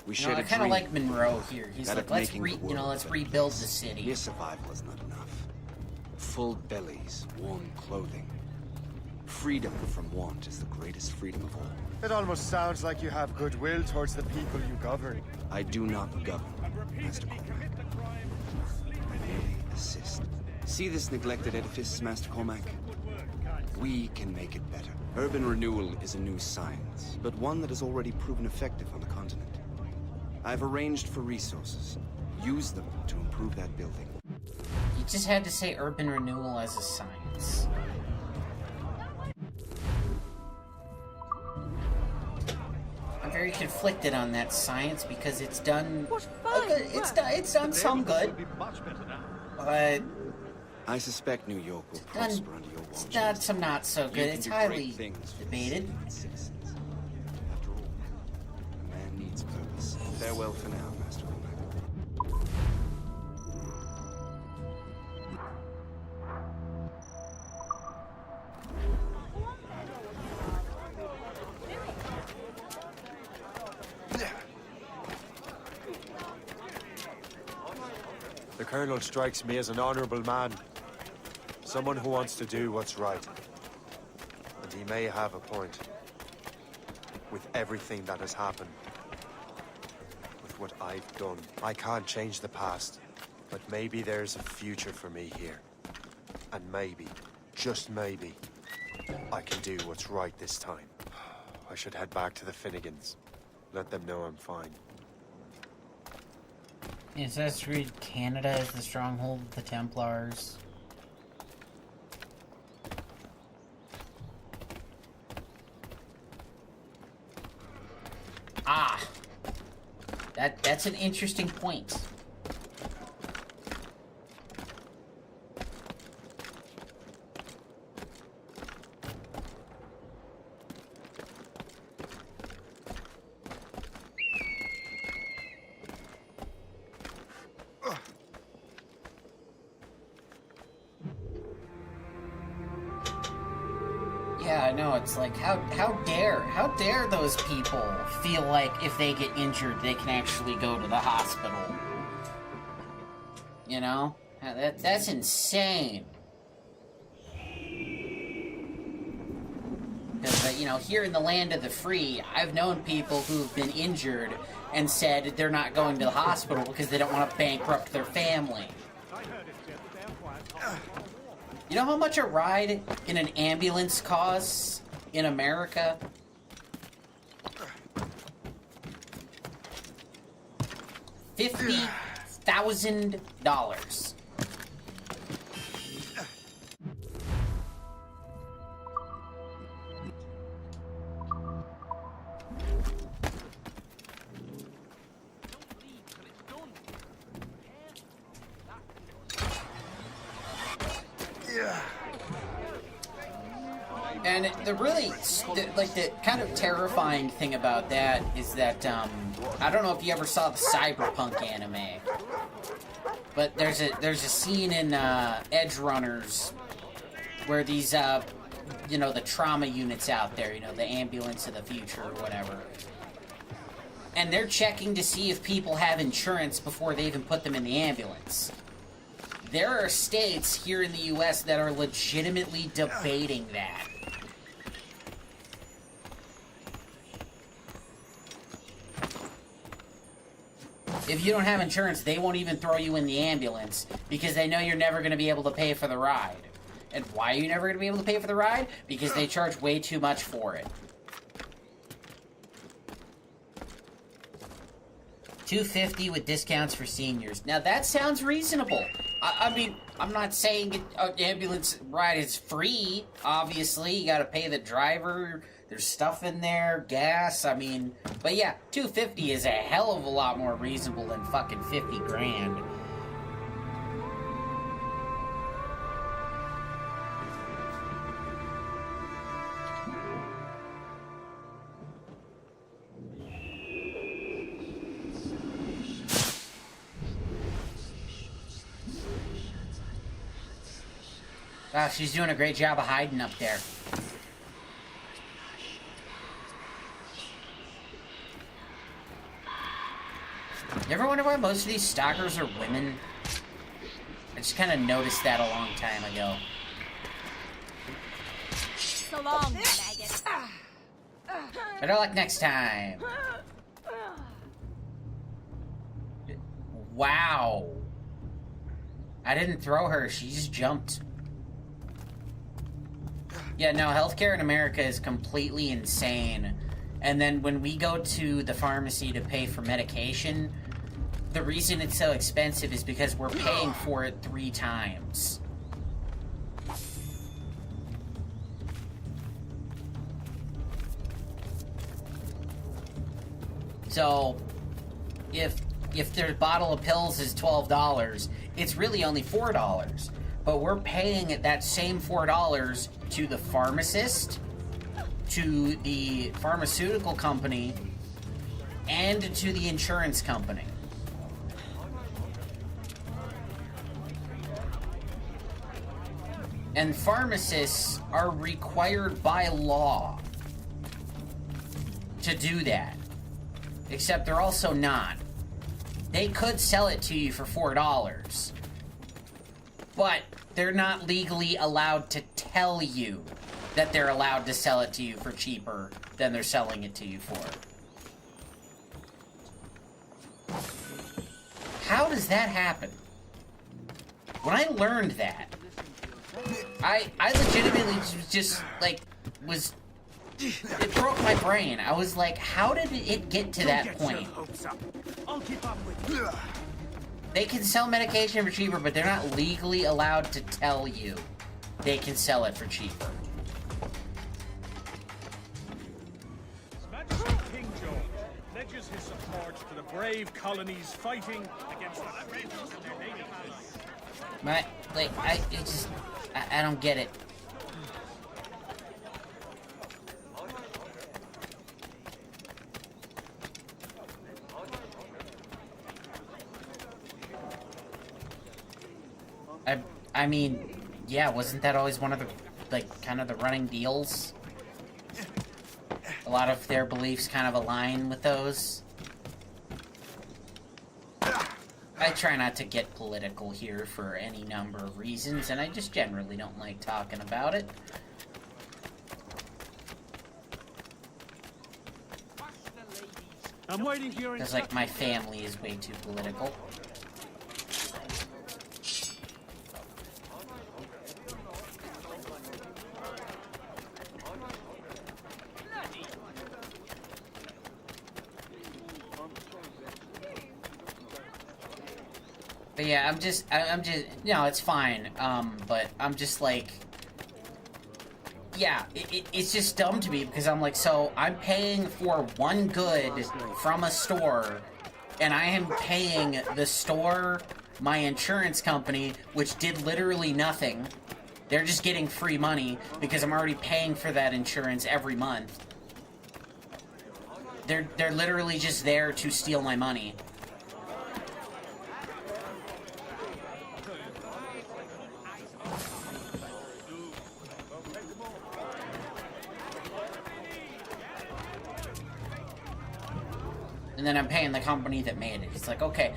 We You know, shared I a kind of dream. like Monroe here. He's that like, of let's making the world let's a better rebuild place. the city. Mere survival is not enough. Full bellies, warm clothing. Freedom from want is the greatest freedom of all. It almost sounds like you have goodwill towards the people you govern. I do not govern, Master Cormac. I merely assist. See this neglected edifice, Master Cormac? We can make it better. Urban renewal is a new science, but one that has already proven effective on the continent. I've arranged for resources. Use them to improve that building. You just had to say urban renewal as a science. I'm very conflicted on that science because it's done. It's done some good, but I suspect New York will prosper under your it's watch. done some not so You good. can It's do highly great things for the debated. citizens. After all, a man needs purpose. Farewell for now, Master Cormac. The Colonel strikes me as an honorable man. Someone who wants to do what's right. And he may have a point. With everything that has happened. With what I've done. I can't change the past. But maybe there's a future for me here. And maybe, just maybe, I can do what's right this time. I should head back to the Finnegans. Let them know I'm fine. It says to read Canada is the stronghold of the Templars. Ah! That's an interesting point. Yeah, I know. It's like, how dare those people feel like if they get injured, they can actually go to the hospital? You know? That's insane. Because, you know, here in the land of the free, I've known people who've been injured and said they're not going to the hospital because they don't want to bankrupt their family. You know how much a ride in an ambulance costs in America? $50,000. And the kind of terrifying thing about that is that, I don't know if you ever saw the Cyberpunk anime, but there's a scene in, Edge Runners where these, you know, the trauma units out there, you know, the ambulance of the future or whatever, and they're checking to see if people have insurance before they even put them in the ambulance. There are states here in the U.S. that are legitimately debating that. If you don't have insurance, they won't even throw you in the ambulance because they know you're never going to be able to pay for the ride. And why are you never going to be able to pay for the ride? Because they charge way too much for it. $250 with discounts for seniors. Now that sounds reasonable. I mean, I'm not saying an ambulance ride is free. Obviously, you got to pay the driver. There's stuff in there, gas. I mean, but yeah, $250 is a hell of a lot more reasonable than fucking 50 grand. Wow, she's doing a great job of hiding up there. You ever wonder why most of these stalkers are women? I just kind of noticed that a long time ago. So long, maggot. Better luck next time. Wow. I didn't throw her, she just jumped. Yeah, no, healthcare in America is completely insane. And then when we go to the pharmacy to pay for medication, the reason it's so expensive is because we're paying for it 3 times. So, if their bottle of pills is $12, it's really only $4. But we're paying that same $4 to the pharmacist, to the pharmaceutical company, and to the insurance company. And pharmacists are required by law to do that. Except they're also not. They could sell it to you for $4, but they're not legally allowed to tell you that they're allowed to sell it to you for cheaper than they're selling it to you for. How does that happen? When I learned that, I legitimately just, like, it broke my brain. I was like, how did it get to that point? I'll keep up with you. They can sell medication for cheaper, but they're not legally allowed to tell you they can sell it for cheaper. His Majesty King George pledges his support to the brave colonies fighting against the French and their native allies. I don't get it. I mean, yeah, wasn't that always one of the like, kind of the running deals. A lot of their beliefs kind of align with those. I try not to get political here for any number of reasons, and I just generally don't like talking about it. I'm waiting for your Because, like, my family is way too political. But yeah, I'm just, no, it's fine, but I'm just like, yeah, it's just dumb to me, because I'm like, so, I'm paying for one good from a store, and I am paying the store, my insurance company, which did literally nothing. They're just getting free money, because I'm already paying for that insurance every month. They're literally just there to steal my money. And then I'm paying the company that made it. It's like, okay.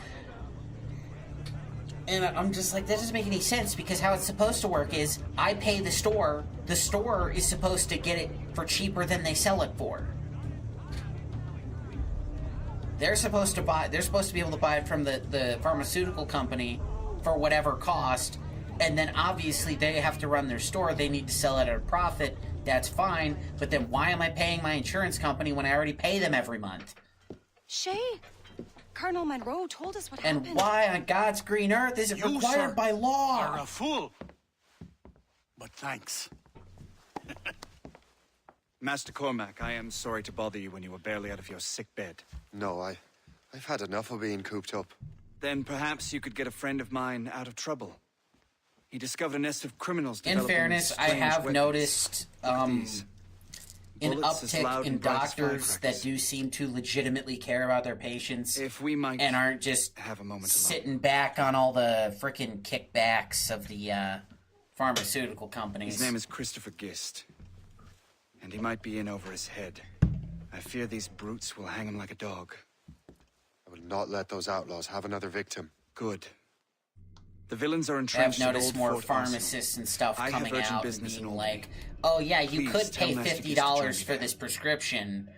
And I'm just like, that doesn't make any sense, because how it's supposed to work is, I pay the store is supposed to get it for cheaper than they sell it for. They're supposed to be able to buy it from the pharmaceutical company for whatever cost, and then obviously they have to run their store, they need to sell it at a profit, that's fine, but then why am I paying my insurance company when I already pay them every month? Shay, Colonel Monroe told us what happened. And why on God's green earth is it required by law? You're a fool. But thanks. Master Cormac, I am sorry to bother you when you were barely out of your sick bed. No, I've had enough of being cooped up. Then perhaps you could get a friend of mine out of trouble. He discovered a nest of criminals. In fairness, I have noticed an Bullets as loud uptick in and bright as doctors that firecrackers. do seem to legitimately care about their patients. If we might and aren't just have a moment sitting back on all the frickin' kickbacks of the pharmaceutical companies. His name is Christopher Gist, and he might be in over his head. I fear these brutes will hang him like a dog. I will not let those outlaws have another victim. Good. The villains are I've entrenched at noticed Old more Fort pharmacists and stuff I have coming urgent out and business in being Albany. like, oh yeah, you Please could tell pay Master Gist to $50 join me for there. this prescription,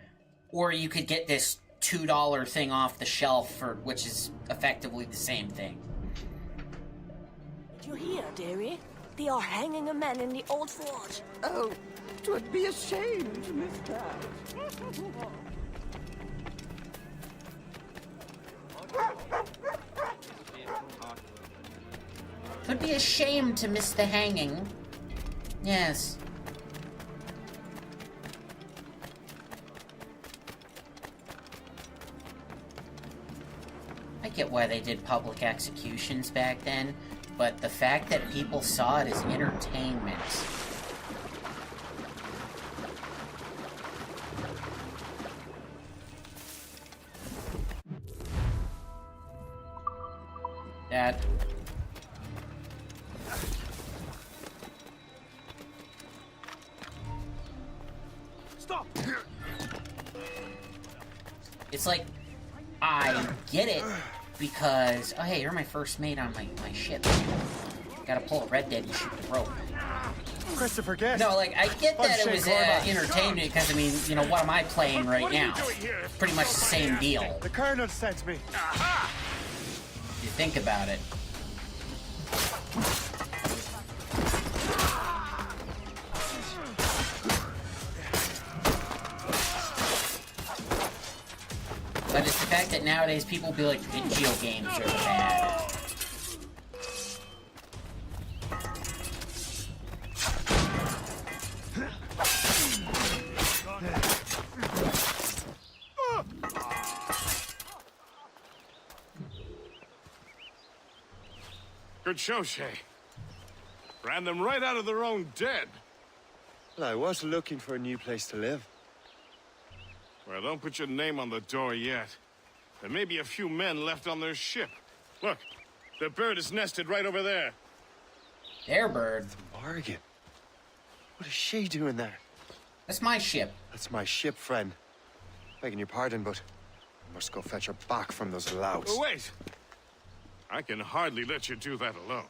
or you could get this $2 thing off the shelf, which is effectively the same thing. Did you hear, dearie? They are hanging a man in the old fort. Oh, 'twould be a shame to miss that. Could be a shame to miss the hanging. Yes. I get why they did public executions back then, but the fact that people saw it as entertainment. That... Stop! It's like, I get it, because, oh hey, you're my first mate on my ship. Gotta pull a Red Dead and shoot the rope. Christopher Guest. No, like, I get I'm that it Shay was Cormac. entertainment, because, I mean, you know, what am I playing right now? Pretty much the same deal, The Colonel sent me. if you think about it. But it's the fact that nowadays people be like, video games are bad. Good show, Shay. Ran them right out of their own den. Well, I was looking for a new place to live. Well, don't put your name on the door yet. There may be a few men left on their ship. Look, the bird is nested right over there. Their bird. Bargain. What is she doing there? That's my ship. That's my ship, friend. Begging your pardon, but I must go fetch her back from those louts. Oh, wait! I can hardly let you do that alone.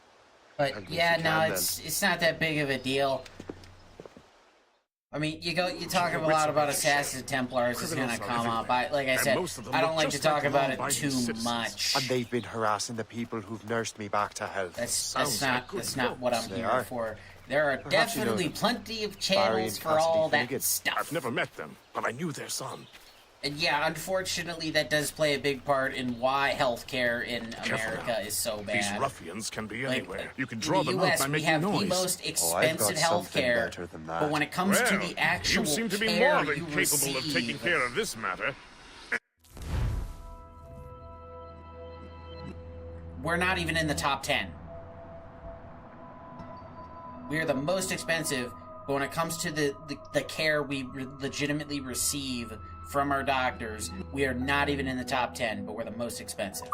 But yeah, no, it's not that big of a deal. I mean, you talk a lot about Assassin-Templars is gonna come up. Like I said, I don't like to talk about it too much. And they've been harassing the people who've nursed me back to health. That's not what I'm here for. There are definitely plenty of channels for all that stuff. I've never met them, but I knew their son. And yeah, unfortunately, that does play a big part in why healthcare in America is so bad. These ruffians can be anywhere. Like, You can draw them out by making noise. We have the most expensive healthcare, but when it comes to the actual you seem to be care more than you capable of taking care of this matter. We're not even in the top 10. We are the most expensive, but when it comes to the care we legitimately receive from our doctors, we are not even in the top 10, but we're the most expensive.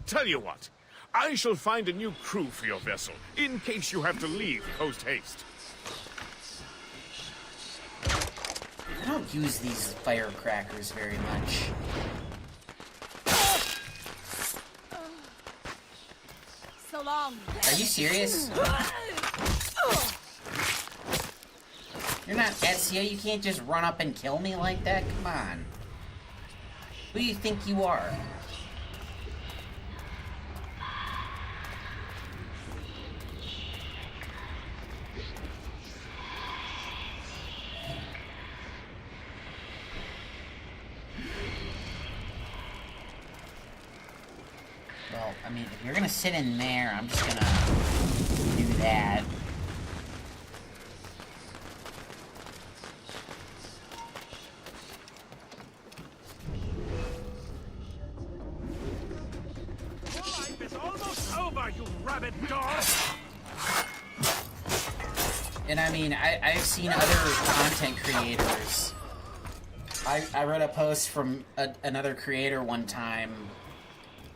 Tell you what, I shall find a new crew for your vessel, in case you have to leave post-haste. I don't use these firecrackers very much. So long. Are you serious? You're not Ezio, you can't just run up and kill me like that? Come on. Who do you think you are? Well, I mean, if you're gonna sit in there, I'm just gonna do that. And I mean, I've seen other content creators. I read a post from another creator one time,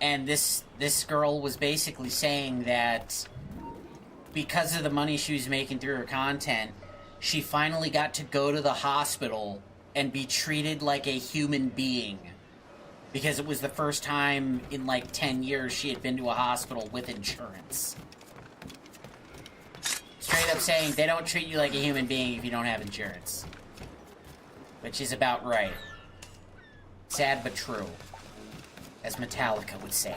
and this girl was basically saying that because of the money she was making through her content, she finally got to go to the hospital and be treated like a human being. Because it was the first time in like 10 years she had been to a hospital with insurance. Straight up saying they don't treat you like a human being if you don't have insurance. Which is about right. Sad but true. As Metallica would say.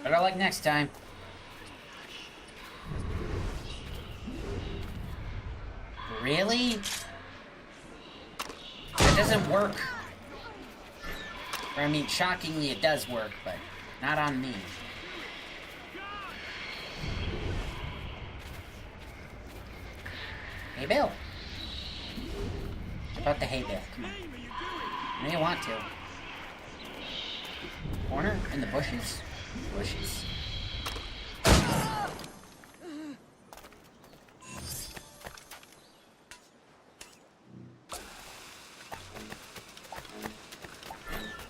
Better luck next time. Really? It doesn't work. Or, I mean, shockingly it does work, but not on me. Hey, Bill. How about the hay bale? Come on. I know you want to. Corner? In the bushes? Bushes.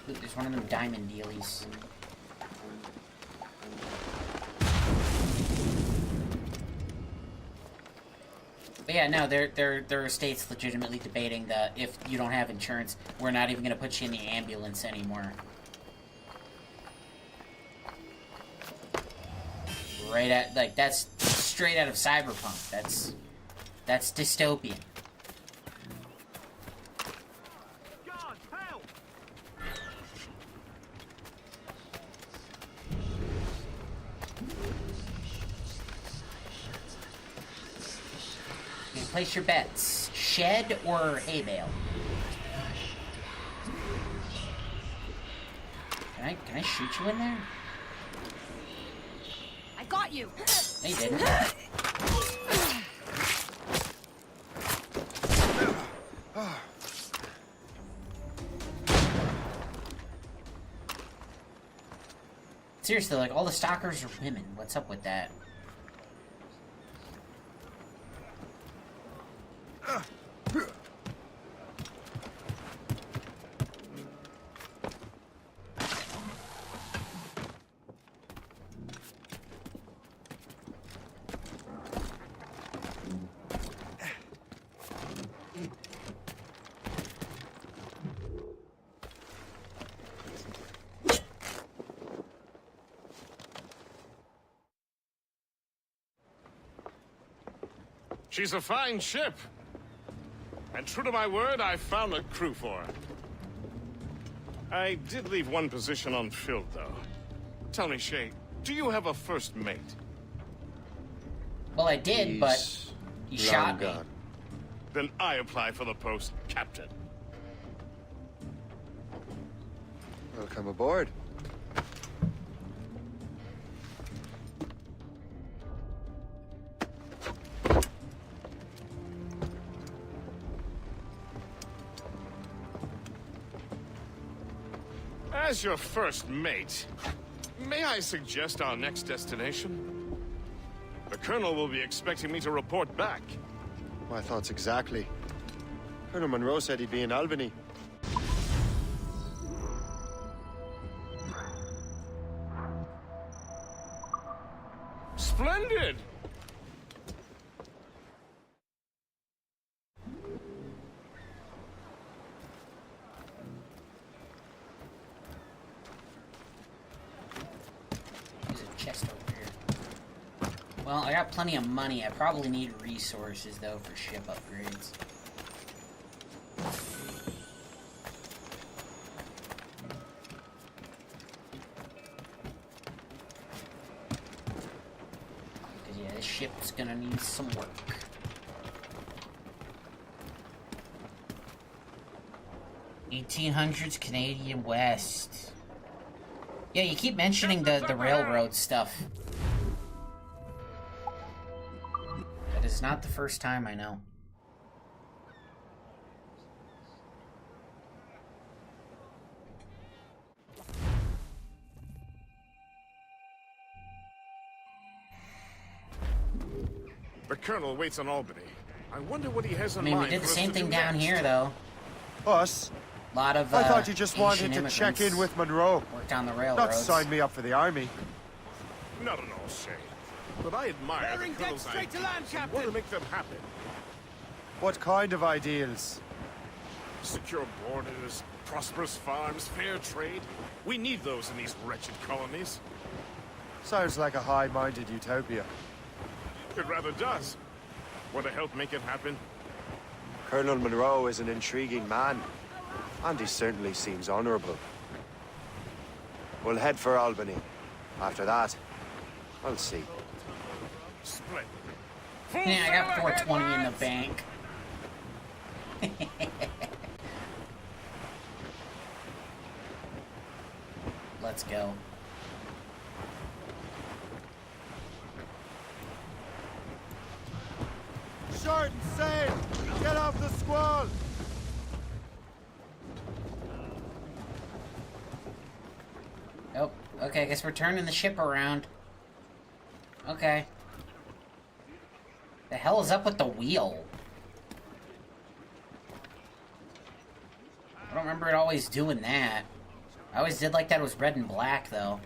Look, there's one of them diamond dealies. But yeah, no, there are states legitimately debating that if you don't have insurance, we're not even gonna put you in the ambulance anymore. Right at, like, that's straight out of Cyberpunk. That's dystopian. Okay, place your bets. Shed or hay bale? Can I shoot you in there? I got you. No, you didn't. Seriously, like, all the stalkers are women. What's up with that? She's a fine ship. And true to my word, I found a crew for her. I did leave one position unfilled, though. Tell me, Shay, do you have a first mate? Well, I did, but he shot me. Then I apply for the post, Captain. Welcome aboard. As your first mate, may I suggest our next destination? The Colonel will be expecting me to report back. My thoughts exactly. Colonel Monroe said he'd be in Albany. Splendid! There's a chest over here. Well, I got plenty of money. I probably need resources, though, for ship upgrades. Because, yeah, this ship's gonna need some work. $1800s Canadian West. Yeah, you keep mentioning the railroad stuff. That is not the first time, I know. The Colonel waits on Albany. I wonder what he has in I mean, mind. we did the for us same to thing do down next. here, though. Us? A lot of, I thought you just wanted Asian to check in immigrants with Monroe. worked on the Not railroads. sign me up for the army. Not at all, Shay. But I admire the Colonel's ideas and want to make them happen. What kind of ideals? Secure borders, prosperous farms, fair trade. We need those in these wretched colonies. Sounds like a high-minded utopia. It rather does. Want to help make it happen? Colonel Monroe is an intriguing man, and he certainly seems honorable. We'll head for Albany. After that, I'll see. Split. Yeah, I got 420 in the bank. Let's go. Short and safe! Get off the squall! Oh, okay, I guess we're turning the ship around. Okay. The hell is up with the wheel? I don't remember it always doing that. I always did like that it was red and black, though.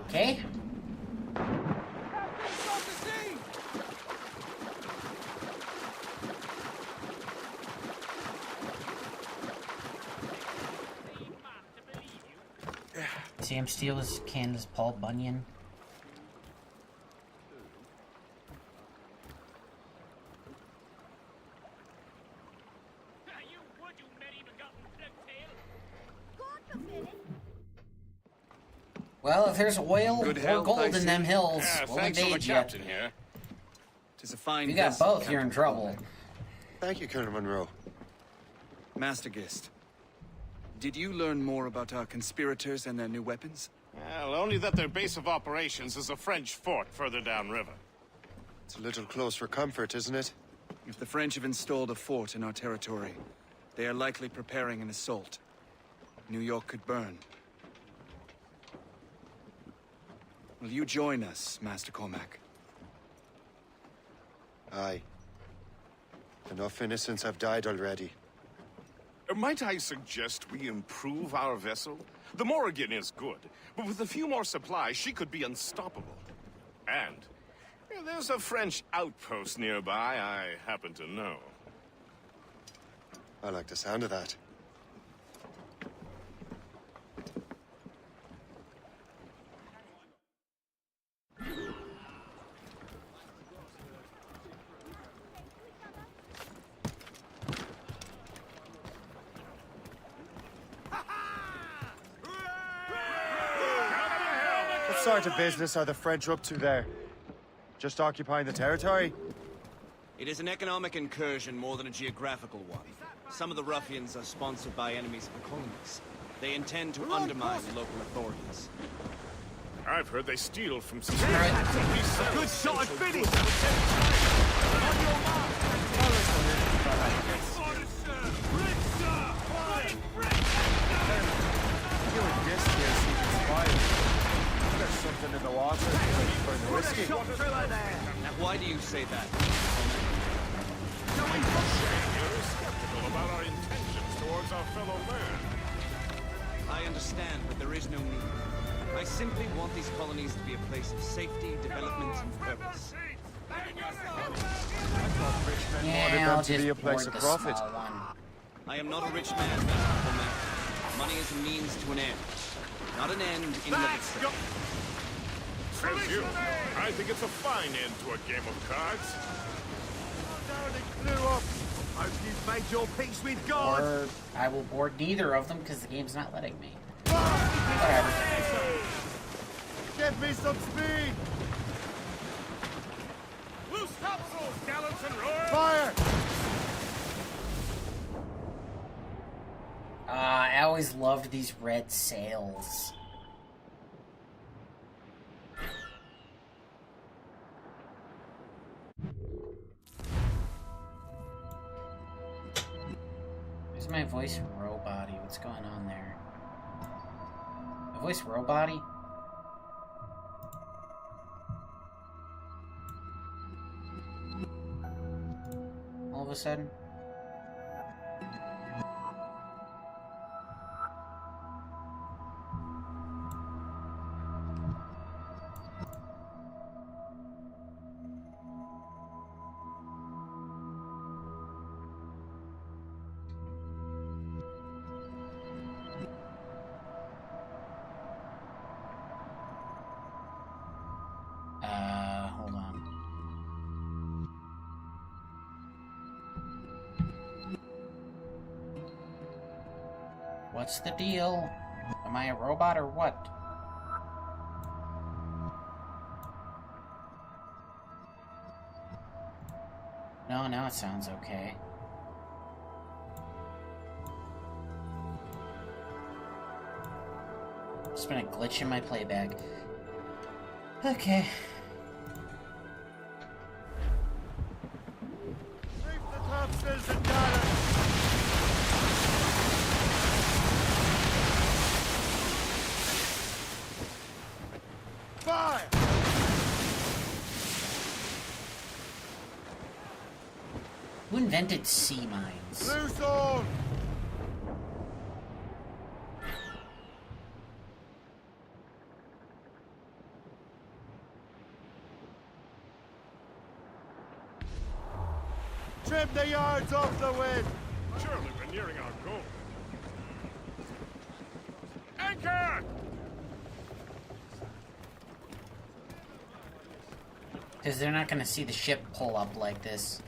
Okay. Sam Steele is Canada's Paul Bunyan. Well, if there's oil Good or health, gold I in see. them hills, Yeah, we'll thanks for the invade you. captain here. Tis a fine You got vessel, both, you're in Captain trouble. Cormac. Thank you, Colonel Monroe. Master Gist, did you learn more about our conspirators and their new weapons? Well, only that their base of operations is a French fort further downriver. It's a little close for comfort, isn't it? If the French have installed a fort in our territory, they are likely preparing an assault. New York could burn. Will you join us, Master Cormac? Aye. Enough innocents have died already. Might I suggest we improve our vessel? The Morrigan is good, but with a few more supplies, she could be unstoppable. And there's a French outpost nearby I happen to know. I like the sound of that. sort of business are the French up to there? Just occupying the territory? It is an economic incursion more than a geographical one. Some of the ruffians are sponsored by enemies of the colonies. They intend to undermine the local authorities. I've heard they steal from some... Good shot, finish! On your mark! There's something in the water for the whiskey. Now, why do you say that? You're skeptical about our intentions towards our fellow man. I understand, but there is no need. I simply want these colonies to be a place of safety, development, and purpose. Yeah, I'll just board the small one. I am not a rich man, Master Cormac. Money is a means to an end, not an end in and of itself. Says you. I think it's a fine end to a game of cards. Hope you've made your peace with God. Or I will board neither of them because the game's not letting me. Whatever. Give me some speed! Loose topsails, gallants and royals! Fire! I always loved these red sails. Is my voice robot-y? What's going on there? My voice robot-y? All of a sudden? Hold on. What's the deal? Am I a robot or what? No, now it sounds okay. There's been a glitch in my playback. Okay. Fire! Who invented sea mines? Loose on! Trim the yards off the wind! Surely we're nearing our goal. Anchor! Because they're not going to see the ship pull up like this.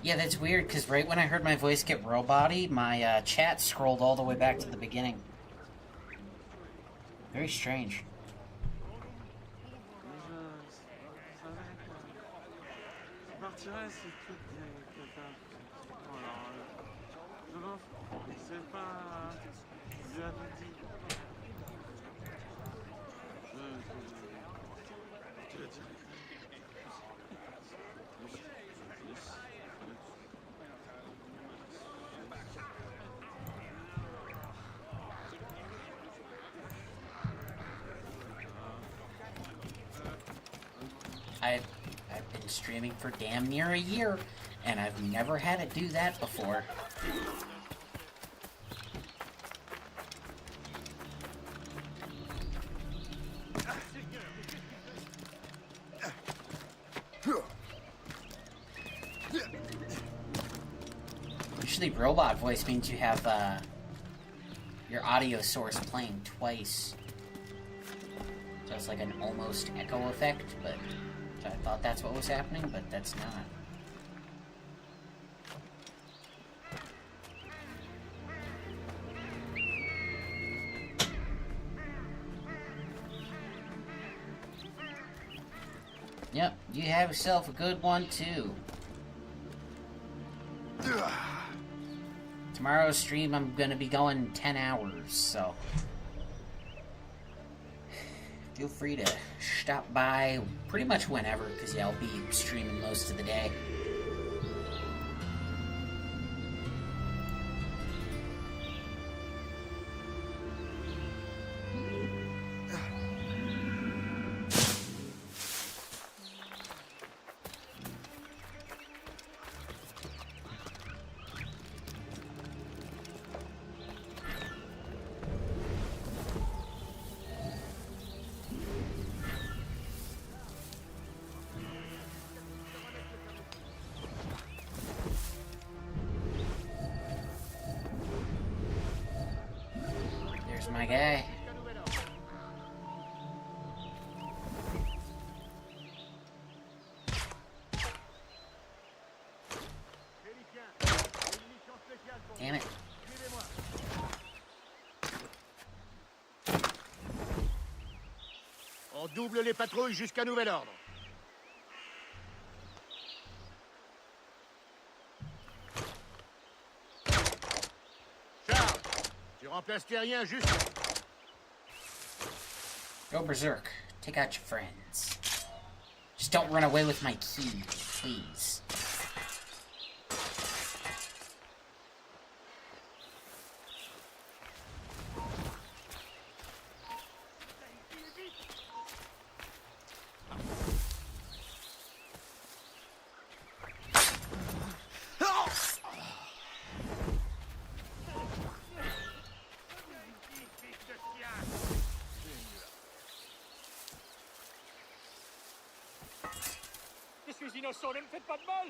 Yeah, that's weird, because right when I heard my voice get robot-y, my chat scrolled all the way back to the beginning. Very strange. I've been streaming for damn near a year, and I've never had to do that before. Usually robot voice means you have your audio source playing twice. So it's like an almost echo effect, but I thought that's what was happening, but that's not. Yep, you have yourself a good one, too. Tomorrow's stream, I'm gonna be going 10 hours, so... feel free to stop by pretty much whenever, because yeah, I'll be streaming most of the day. My guy. Damn it. On double les patrouilles jusqu'à nouvel ordre. Remplace terrien juste. Go berserk. Take out your friends. Just don't run away with my key, please. Je suis innocent, ne me faites pas de mal!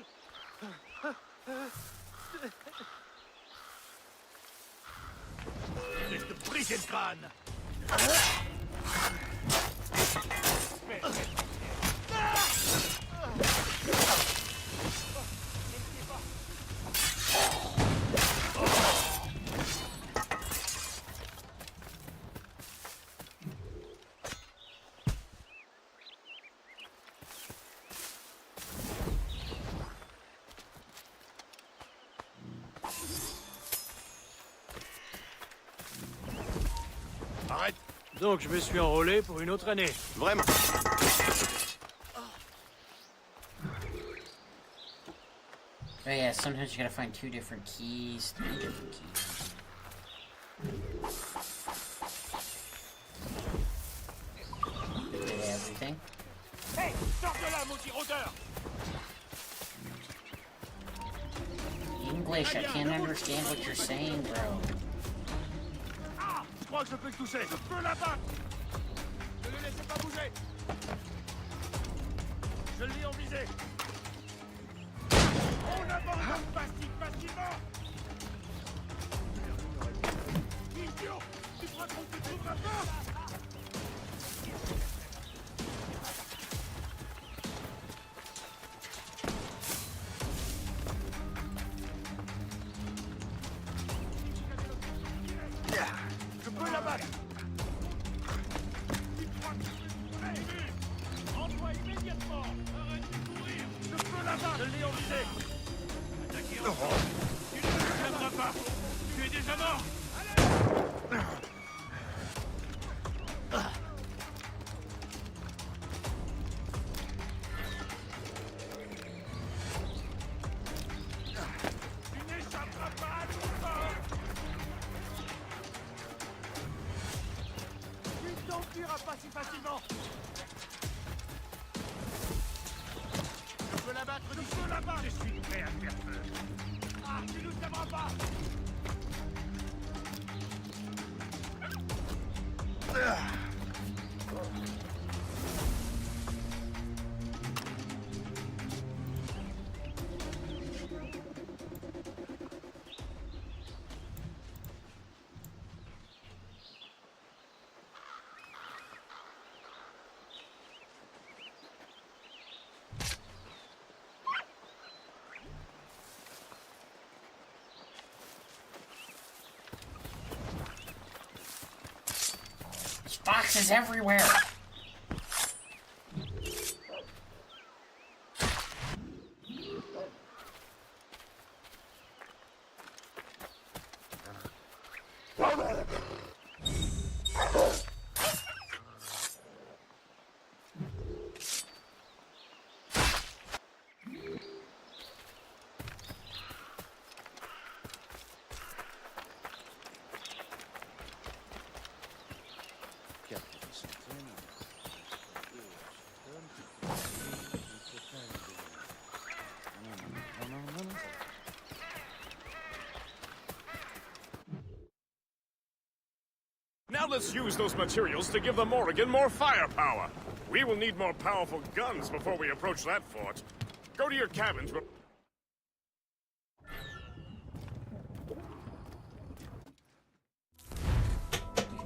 Laisse te briser le crâne! Arrête! Donc je me suis enrôlé pour une autre année. Vraiment? Oh yeah, sometimes you gotta find 2 different keys, 3 different keys. Did everything? Hey! Sors de là, maudit rôdeur! English, I can't understand what you're saying, bro. Je crois que je peux le toucher. Je peux l'abattre. Ne le laissez pas bouger. Je l'ai en visée. On abandonne passivement. Idiot! Tu crois qu'on te trouvera pas? Je peux l'abattre. Envoie immédiatement. Arrête de courir. Je peux l'abattre. Je l'ai en visée. Attaquez encore. Tu ne me tiendras pas. Tu es déjà mort. Tu n'échapperas pas à ton sort. Tu ne t'enfuiras pas si facilement. Je peux l'abattre. Je peux l'abattre. Je suis prêt à faire feu. Ah, tu ne tiendras pas. There's boxes everywhere. Now let's use those materials to give the Morrigan more firepower. We will need more powerful guns before we approach that fort. Go to your cabins.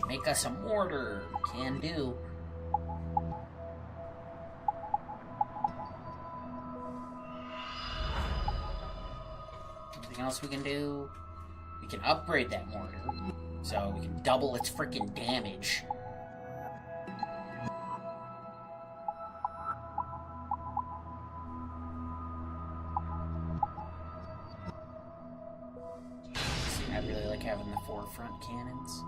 Make us a mortar. Can do. Anything else we can do? We can upgrade that mortar, so we can double its freaking damage. See, I really like having the forefront cannons.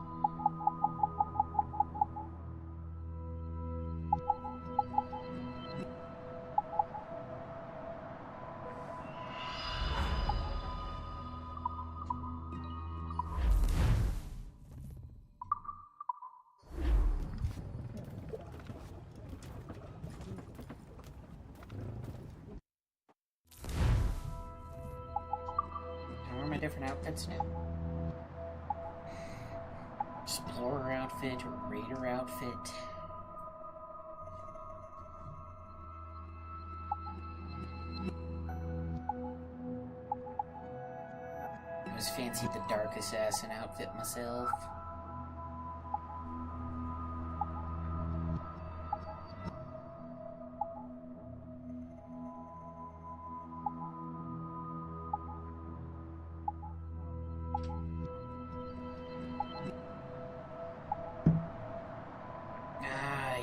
Different outfits now. Explorer outfit or raider outfit. I always fancied the dark assassin outfit myself.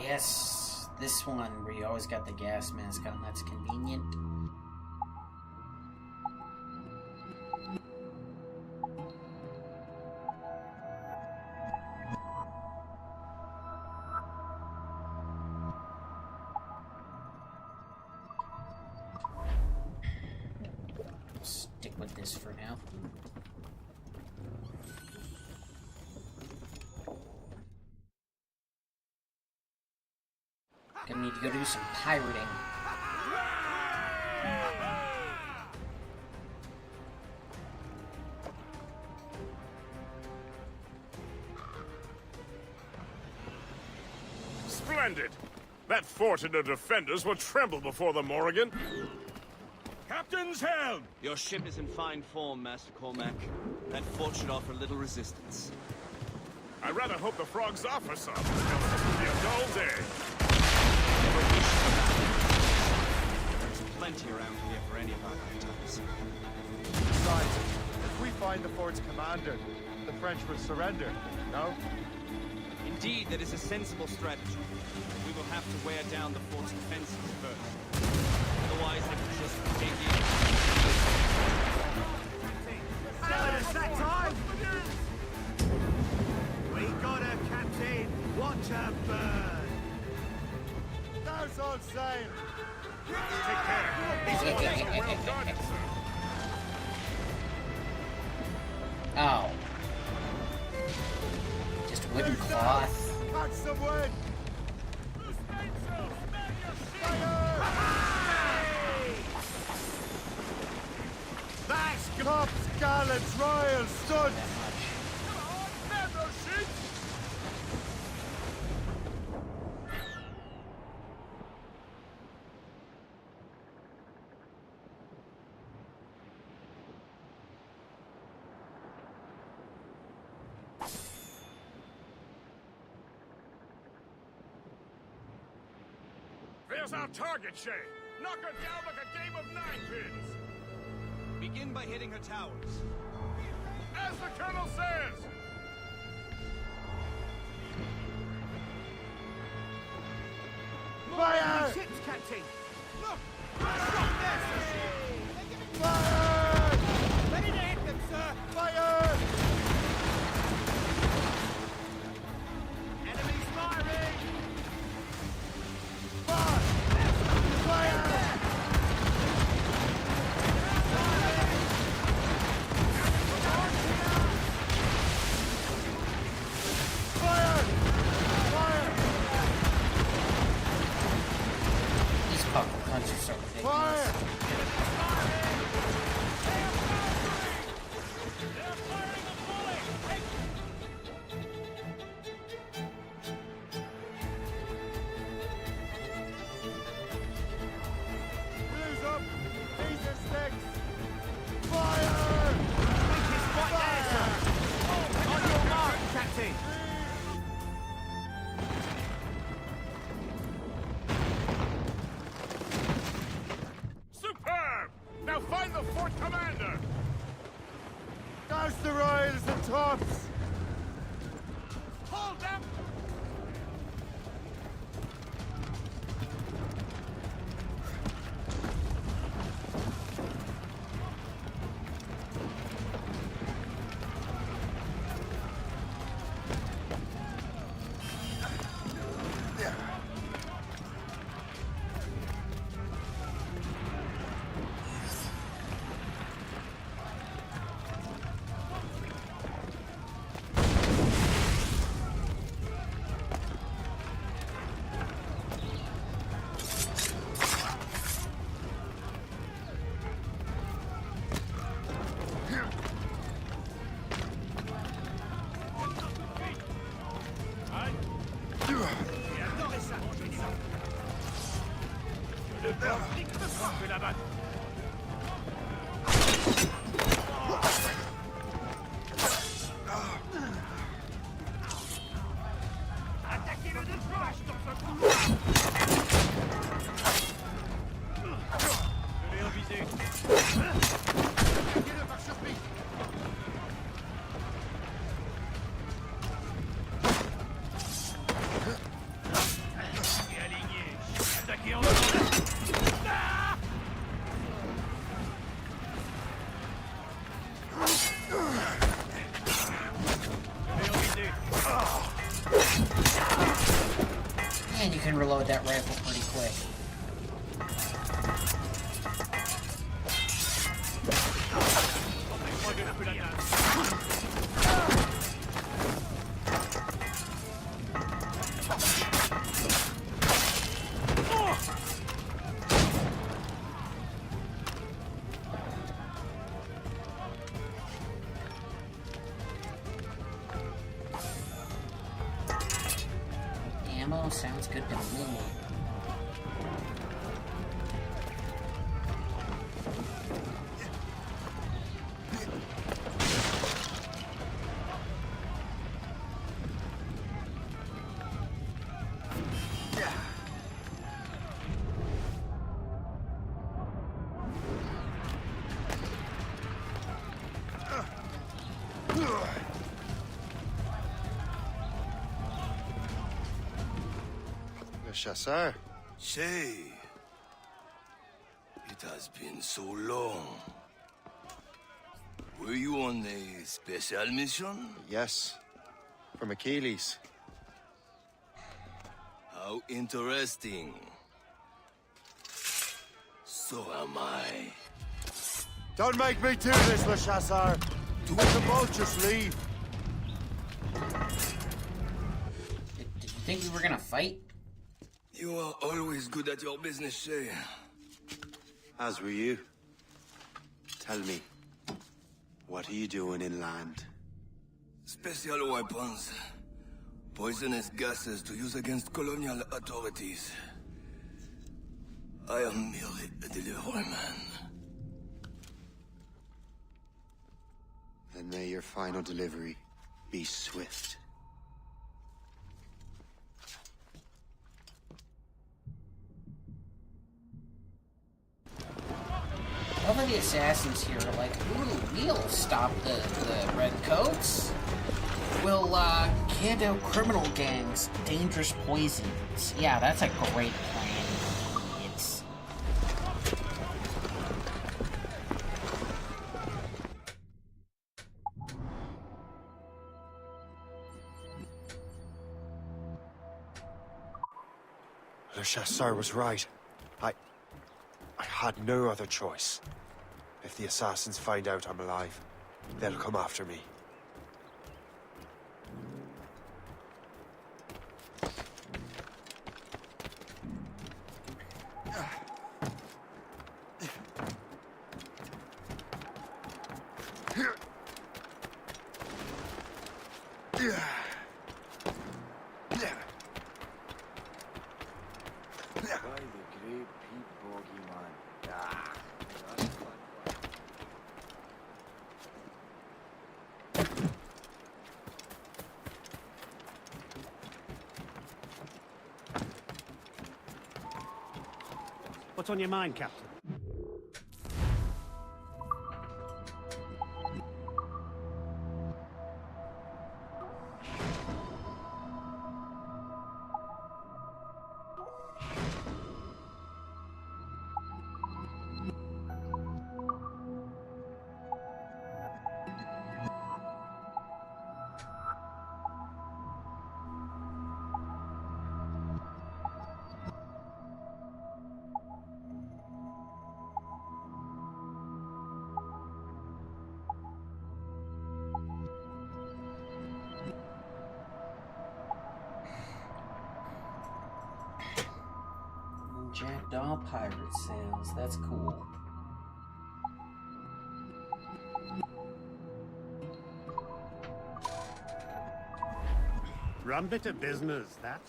Yes, this one where you always got the gas mask on, that's convenient. Stick with this for now. Gonna need to go do some pirating. Splendid! That fort and the defenders will tremble before the Morrigan. Captain's helm! Your ship is in fine form, Master Cormac. That fort should offer little resistance. I rather hope the frogs offer some. Else this will be a dull day. There's plenty around here for any of our types. Besides, if we find the fort's commander, the French will surrender, no? Indeed, that is a sensible strategy. We will have to wear down the fort's defenses first. Otherwise, they will just take in. It's that time! We got her, Captain! Watch her burn! That's all sail! Take care. Well guarded, sir. Oh. Just wooden cloth. Catch some wind! That's Tops, gallants, royals, studs! There's our target, Shay. Knock her down like a game of ninepins. Begin by hitting her towers. As the Colonel says! Fire! ships, Captain! Look! Shot there, sir! Fire! Ready to hit them, sir! Fire! Commander! Douse the royals and tops! Hold them! And you can reload that rifle pretty quick. Ammo sounds good to me. Chasseur. Shay. It has been so long. Were you on a special mission? Yes. From Achilles. How interesting. So am I. Don't make me do this, Le Chasseur. Let the boat just leave. Did you think we were gonna fight? You are always good at your business, Shay. As were you. Tell me, what are you doing inland? Special weapons. Poisonous gases to use against colonial authorities. I am merely a delivery man. Then may your final delivery be swift. All of the assassins here are like, ooh, we'll stop the redcoats. We'll kid out criminal gangs, dangerous poisons. Yeah, that's a great plan, idiots. Le Chasseur was right. I had no other choice. If the assassins find out I'm alive, they'll come after me. What's on your mind, Captain? Now pirate sails. That's cool. Rum bit of business, that.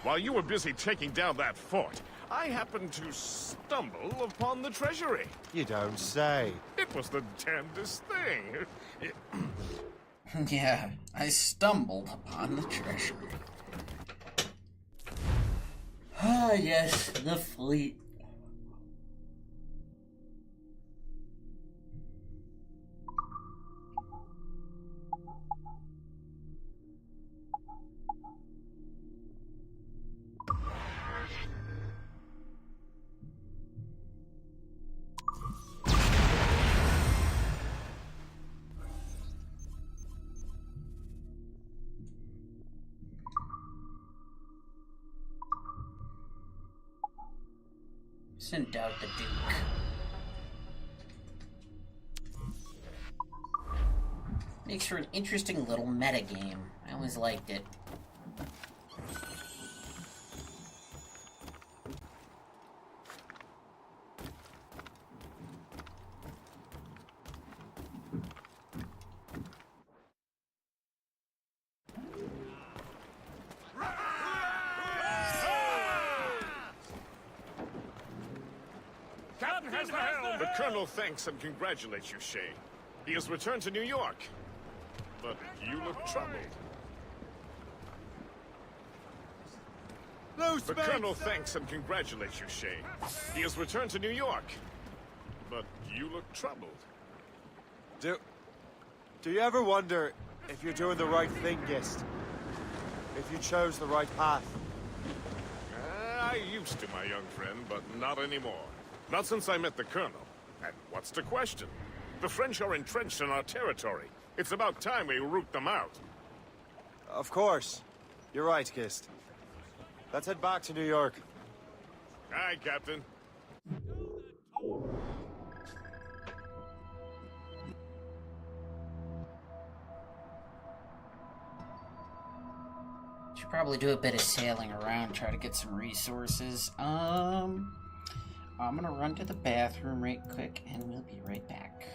While you were busy taking down that fort, I happened to stumble upon the treasury. You don't say. It was the damnedest thing. Yeah, I stumbled upon the treasury. Ah, yes, the fleet. Send out the Duke. Makes for an interesting little metagame. I always liked it. Captain has the helm! The Colonel thanks and congratulates you, Shay. He has returned to New York. But you look troubled. The Colonel thanks and congratulates you, Shay. He has returned to New York. But you look troubled. Do you ever wonder if you're doing the right thing, Gist? If you chose the right path? I used to, my young friend, but not anymore. Not since I met the Colonel. And what's the question? The French are entrenched in our territory. It's about time we root them out. Of course. You're right, Gist. Let's head back to New York. Aye, Captain. Should probably do a bit of sailing around, try to get some resources. I'm gonna run to the bathroom right quick, and we'll be right back.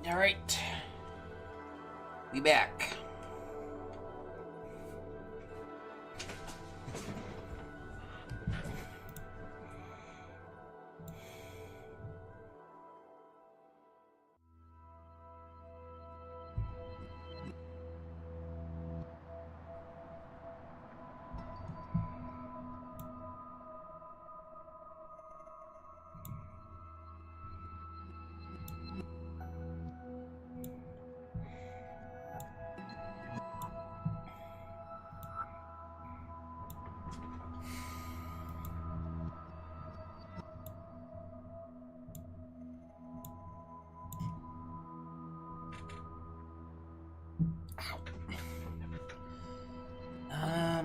Alright. We back.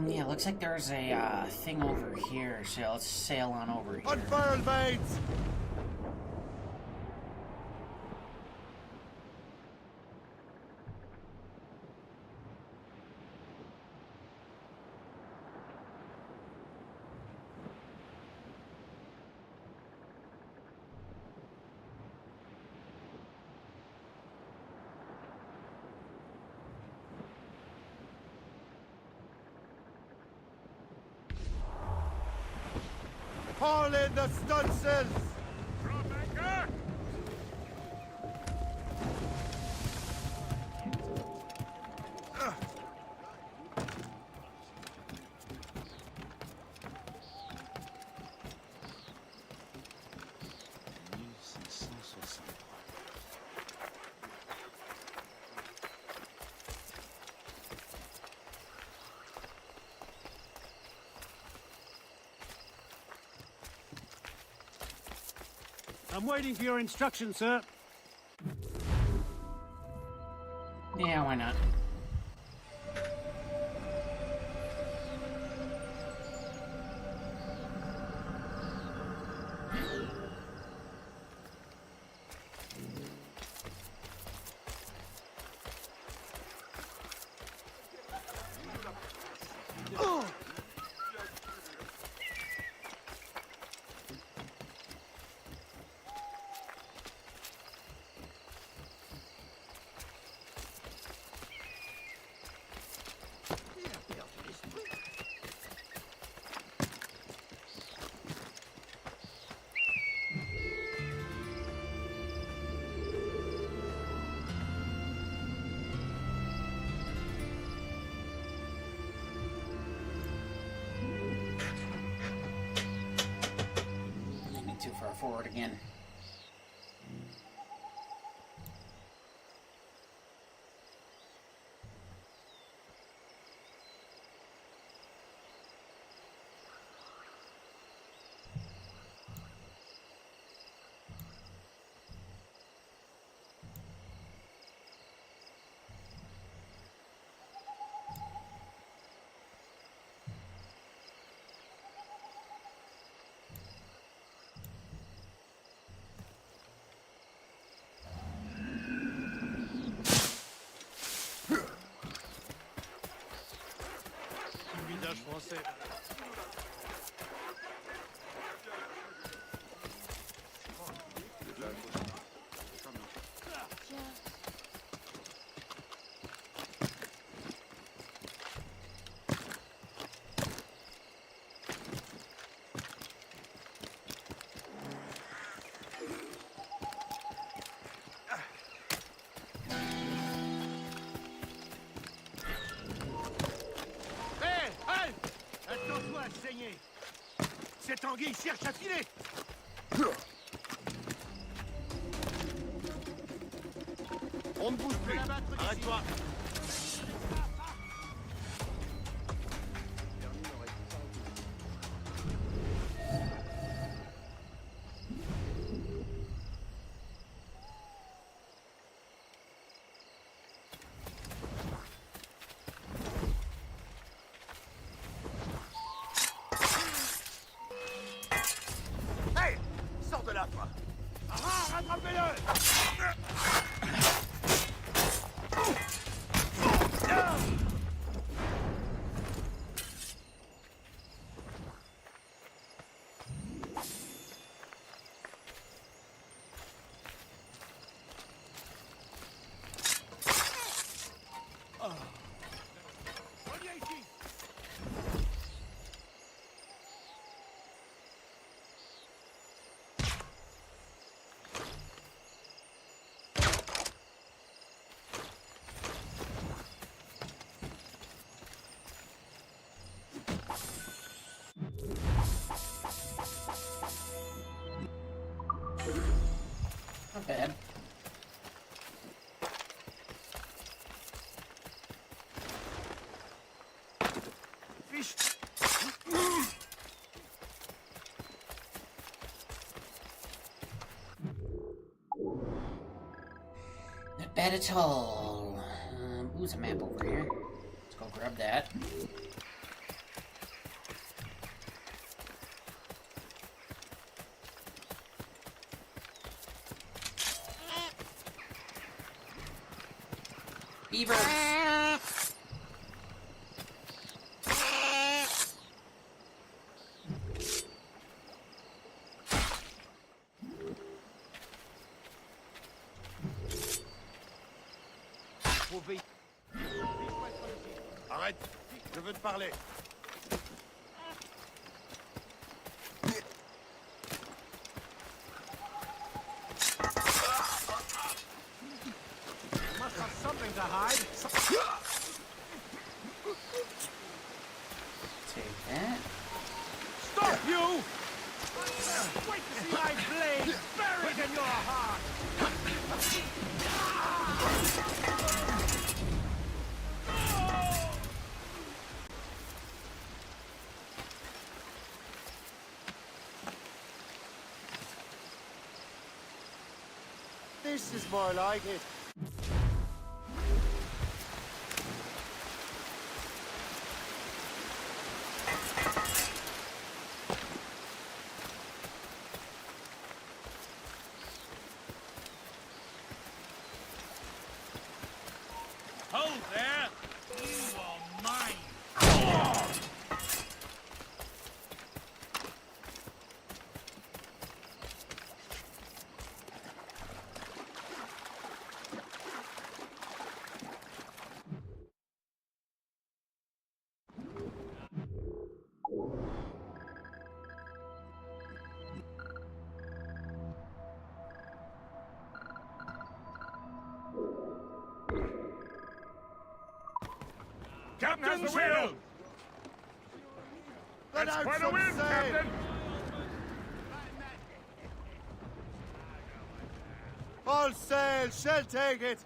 Yeah, looks like there's a thing over here, so let's sail on over here. Unfurl mates! Haul in the stunsails! Drop anchor! I'm waiting for your instructions, sir. Yeah, why not? Too far forward again. Village français. Saigner. Cette anguille cherche à filer. On ne bouge plus. Arrête-toi. Rattrapez-le! Not bad at all. Ooh, there's a map over here. Let's go grab that. Beavers! Arrête! Je veux te parler. Must have something to hide. Take that. Stop, you! Wait to see my blade buried in your heart! This is more like it. Hold there! You are mine! Captain has the wheel! That's quite a win, Captain! All sail, shall take it.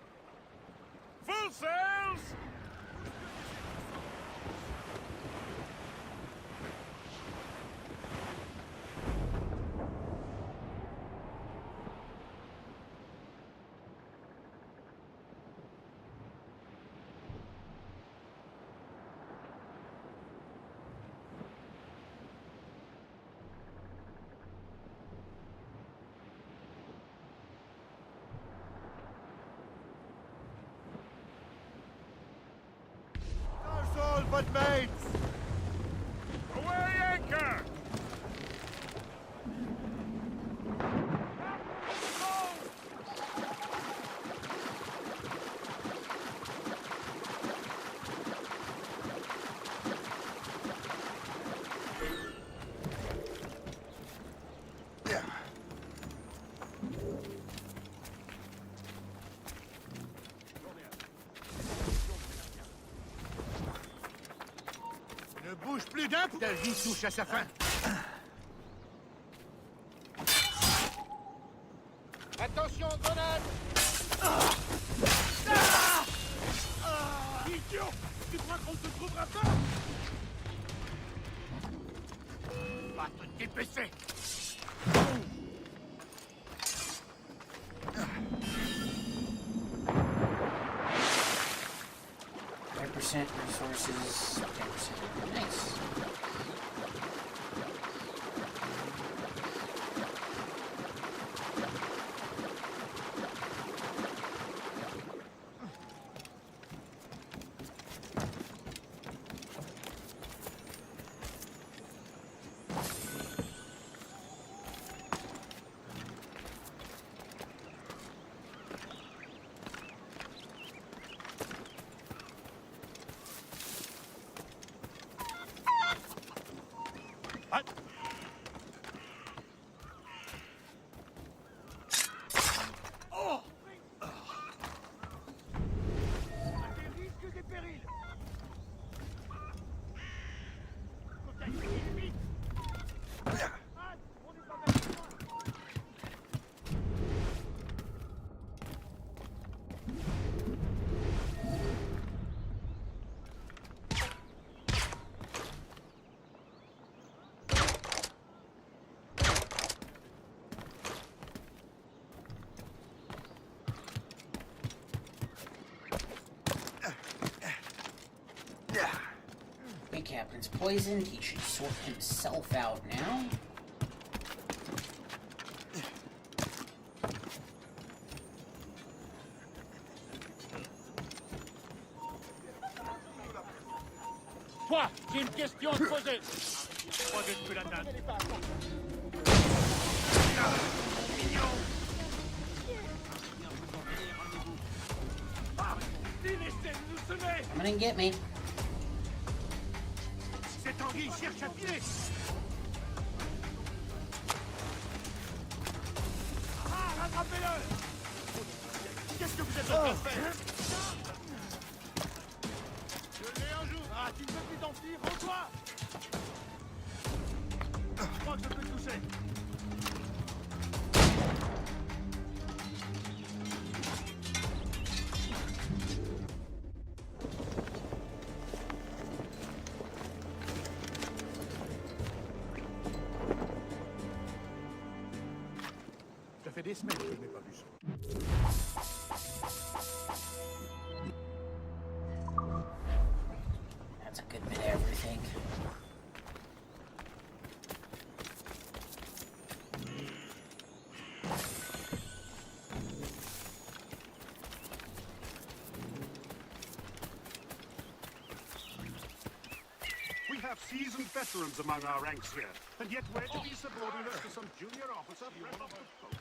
Full sails! That's all but mates. Away anchor! Ne bouge plus d'un coup. Ta vie touche à sa fin. Attention, grenade! Idiot! Tu crois qu'on ne te trouvera pas? Va te dépêcher! 5% resources, 10%. Nice. captain's poisoned. He should sort himself out now. Toi, j'ai une question à te poser. Pas de plus la table. Come and get me. Cette anguille cherche à filer. Ah, rattrapez-le. Qu'est-ce que vous êtes en train de faire? Je l'ai un jour. Ah, tu ne peux plus t'enfuir, rends-toi. Je crois que je peux te toucher. Ça fait des semaines que je n'ai pas vu ça. That's a good bit of everything. We have seasoned veterans among our ranks here, and yet we're to be subordinate to some junior officer fresh off the boat.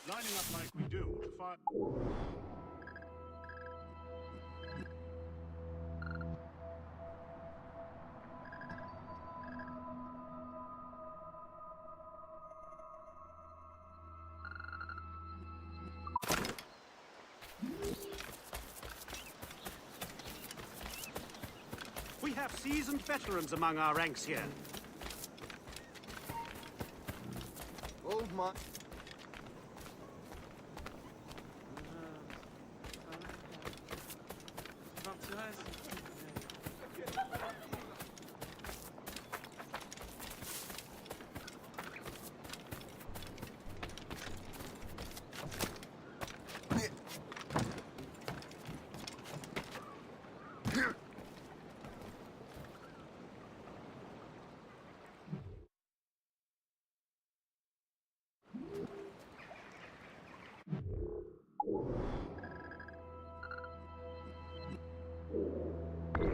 Lining up like we do to fire. We have seasoned veterans among our ranks here. Old man.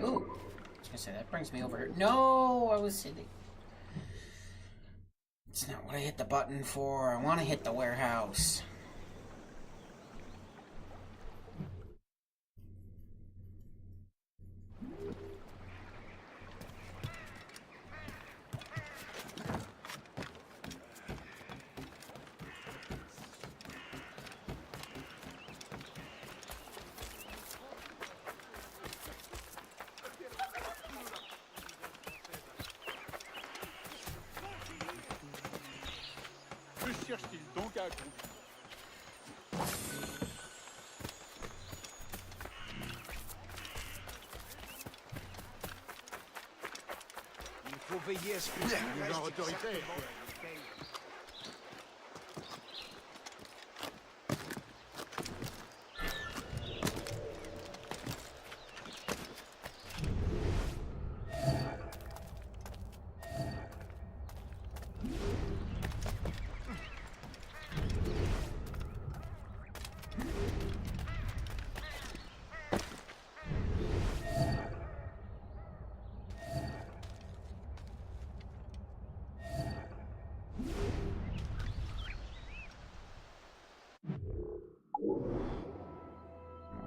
Ooh, I was gonna say that brings me over here. No, I was sitting. It's not what I hit the button for. I want to hit the warehouse. Que cherche-t-il donc à accomplir? Il faut veiller à ce qu'il y ait un genre autoritaire.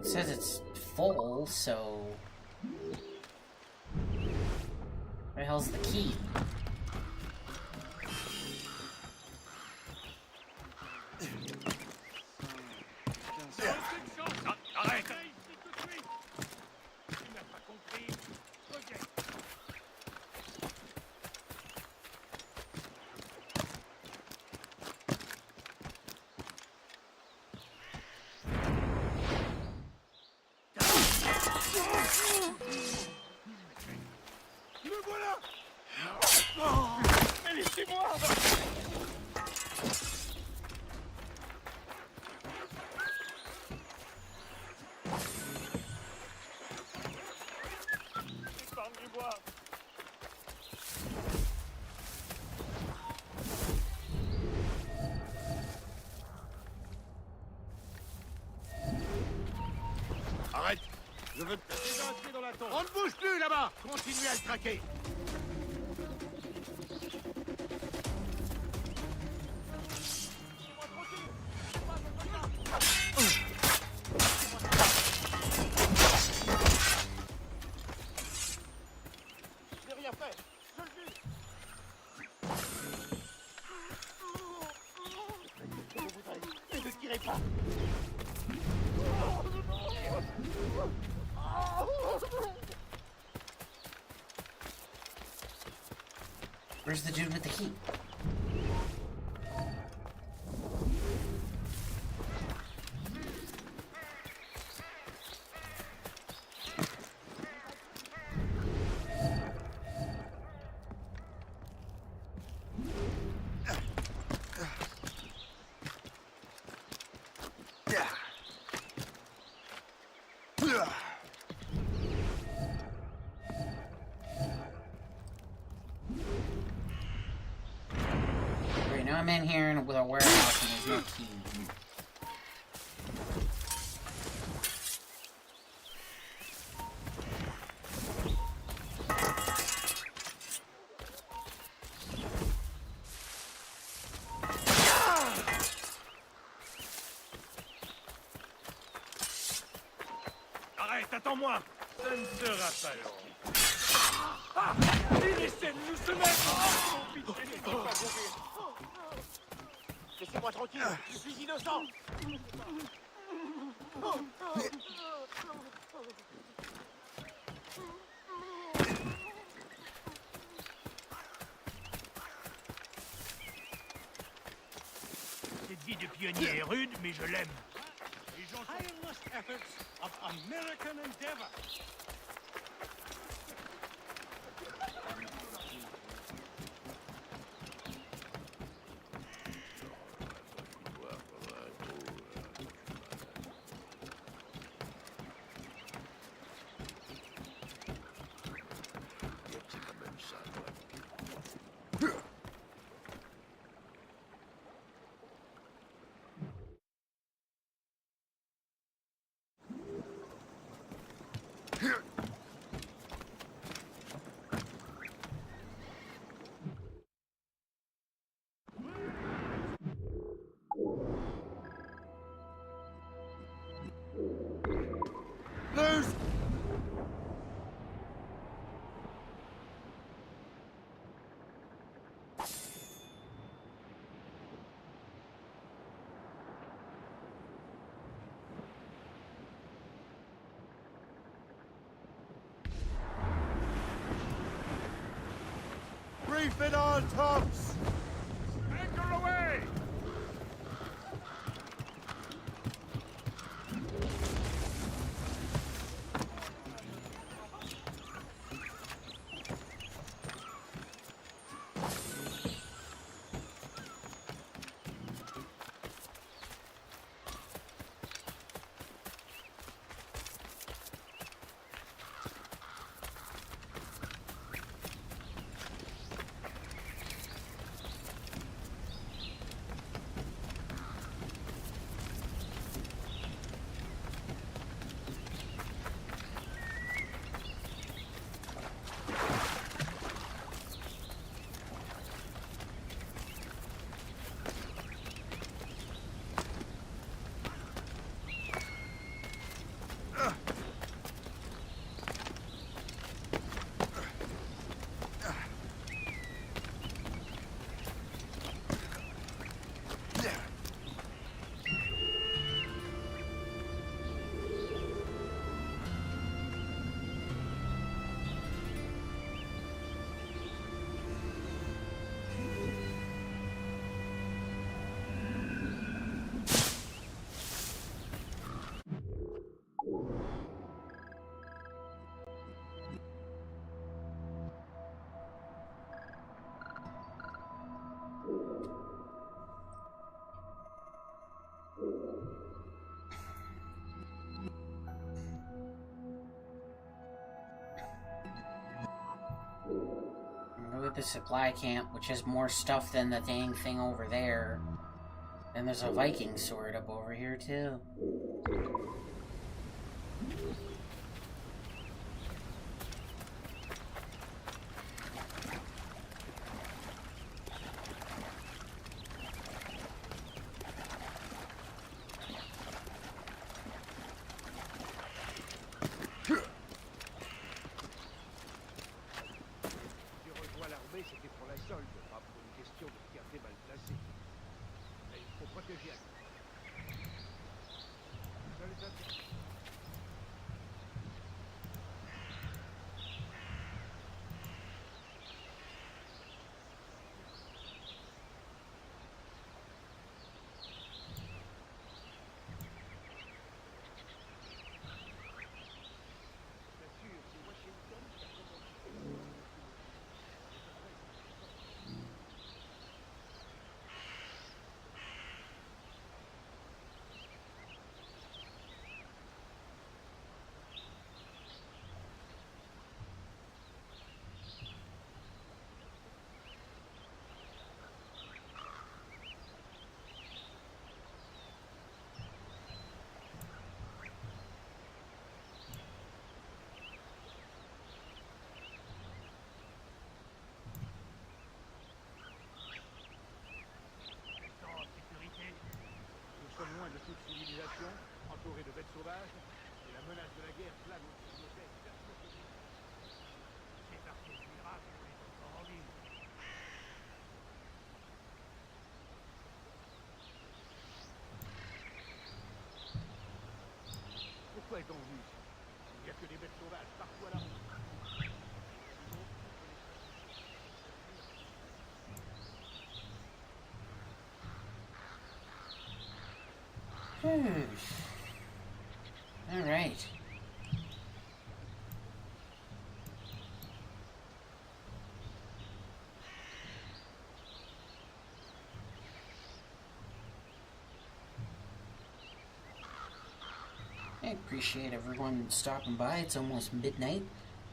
It says it's full, so... Where the hell's the key? Arrête! Le voilà. Mais laissez-moi. Épargnez-moi. Arrête. Je veux... Dans la tombe. On ne bouge plus là-bas. Continuez à le traquer. J'ai rien fait. Je le dis. Je voudrais... Mais ne tirez pas. Where's the dude with the key? Right, now I'm in here with a warehouse and there's no key. Arrête, attends-moi. Ça ne sera pas long. Ah, il essaie de nous se mettre. Oh, pitié, laissez pas mourir. Laissez-moi tranquille, je suis innocent. Cette vie de pionnier est rude, mais je l'aime. Les gens tireless efforts of American endeavor. Loose! Reef it on, tops! Anchor away! to the supply camp, which has more stuff than the dang thing over there. And there's a Viking sword up over here, too. Loin de toute civilisation, entouré de bêtes sauvages, et la menace de la guerre plane au-dessus de nos têtes. C'est par quel miracle qu'on est encore en vie. Pourquoi est-on venu ici? Il n'y a que des bêtes sauvages partout à la route. All right. I appreciate everyone stopping by. It's almost midnight.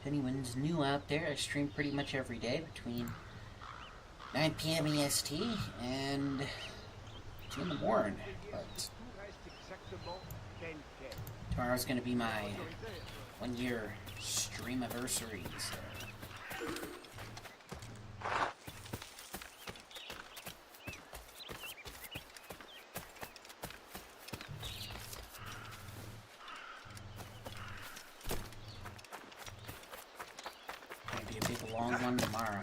If anyone's new out there, I stream pretty much every day between 9 p.m. EST and 2 in the morning. But tomorrow's going to be my 1-year stream anniversary, so... Maybe a big long one tomorrow.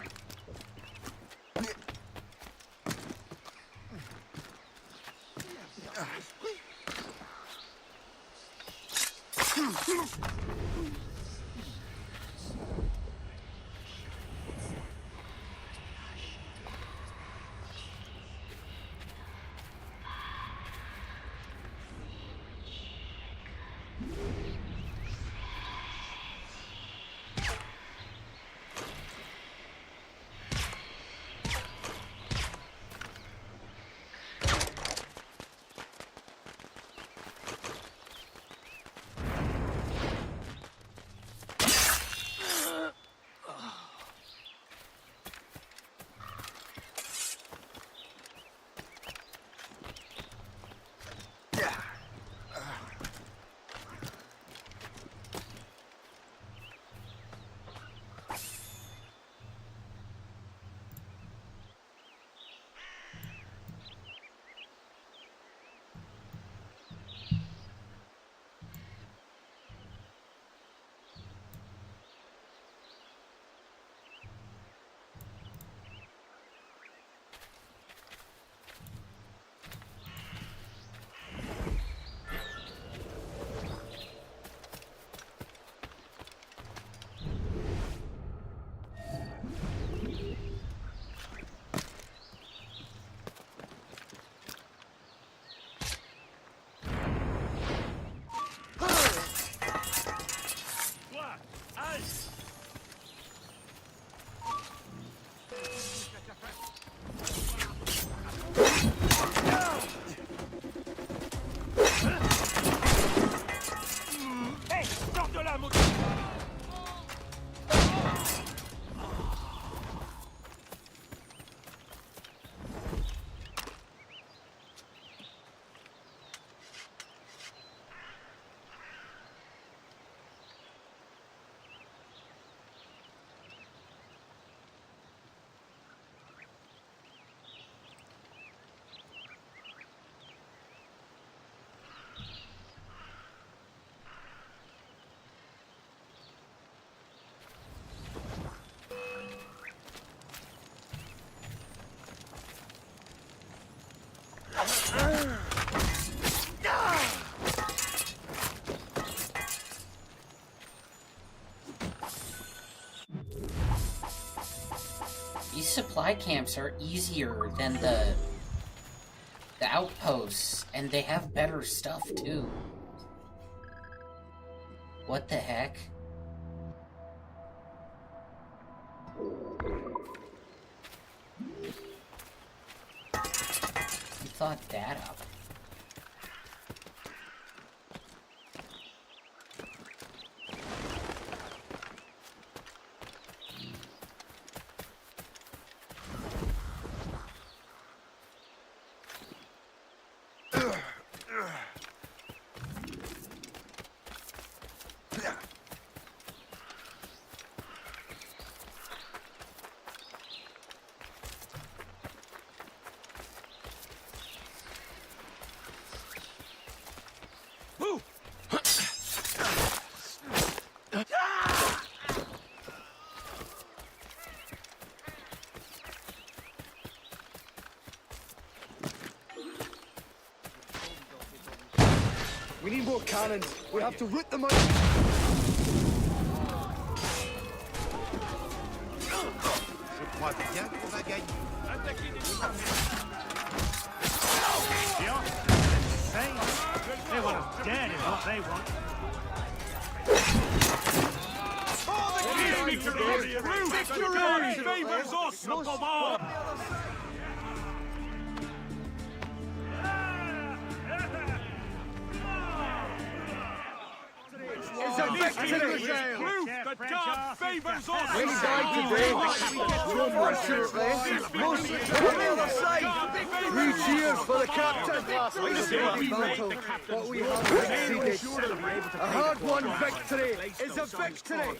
supply camps are easier than the outposts, and they have better stuff too. What the heck? You thought that up. We need more cannons. We have to root them out. Je crois bien qu'on va gagner. They want us dead is what they want. Victory favors us above all. It's a victory! Proof that God favors us! We died today. Drum marchers, most on the other side. 3 cheers for the captain. But we have succeeded. A hard-won victory is a victory.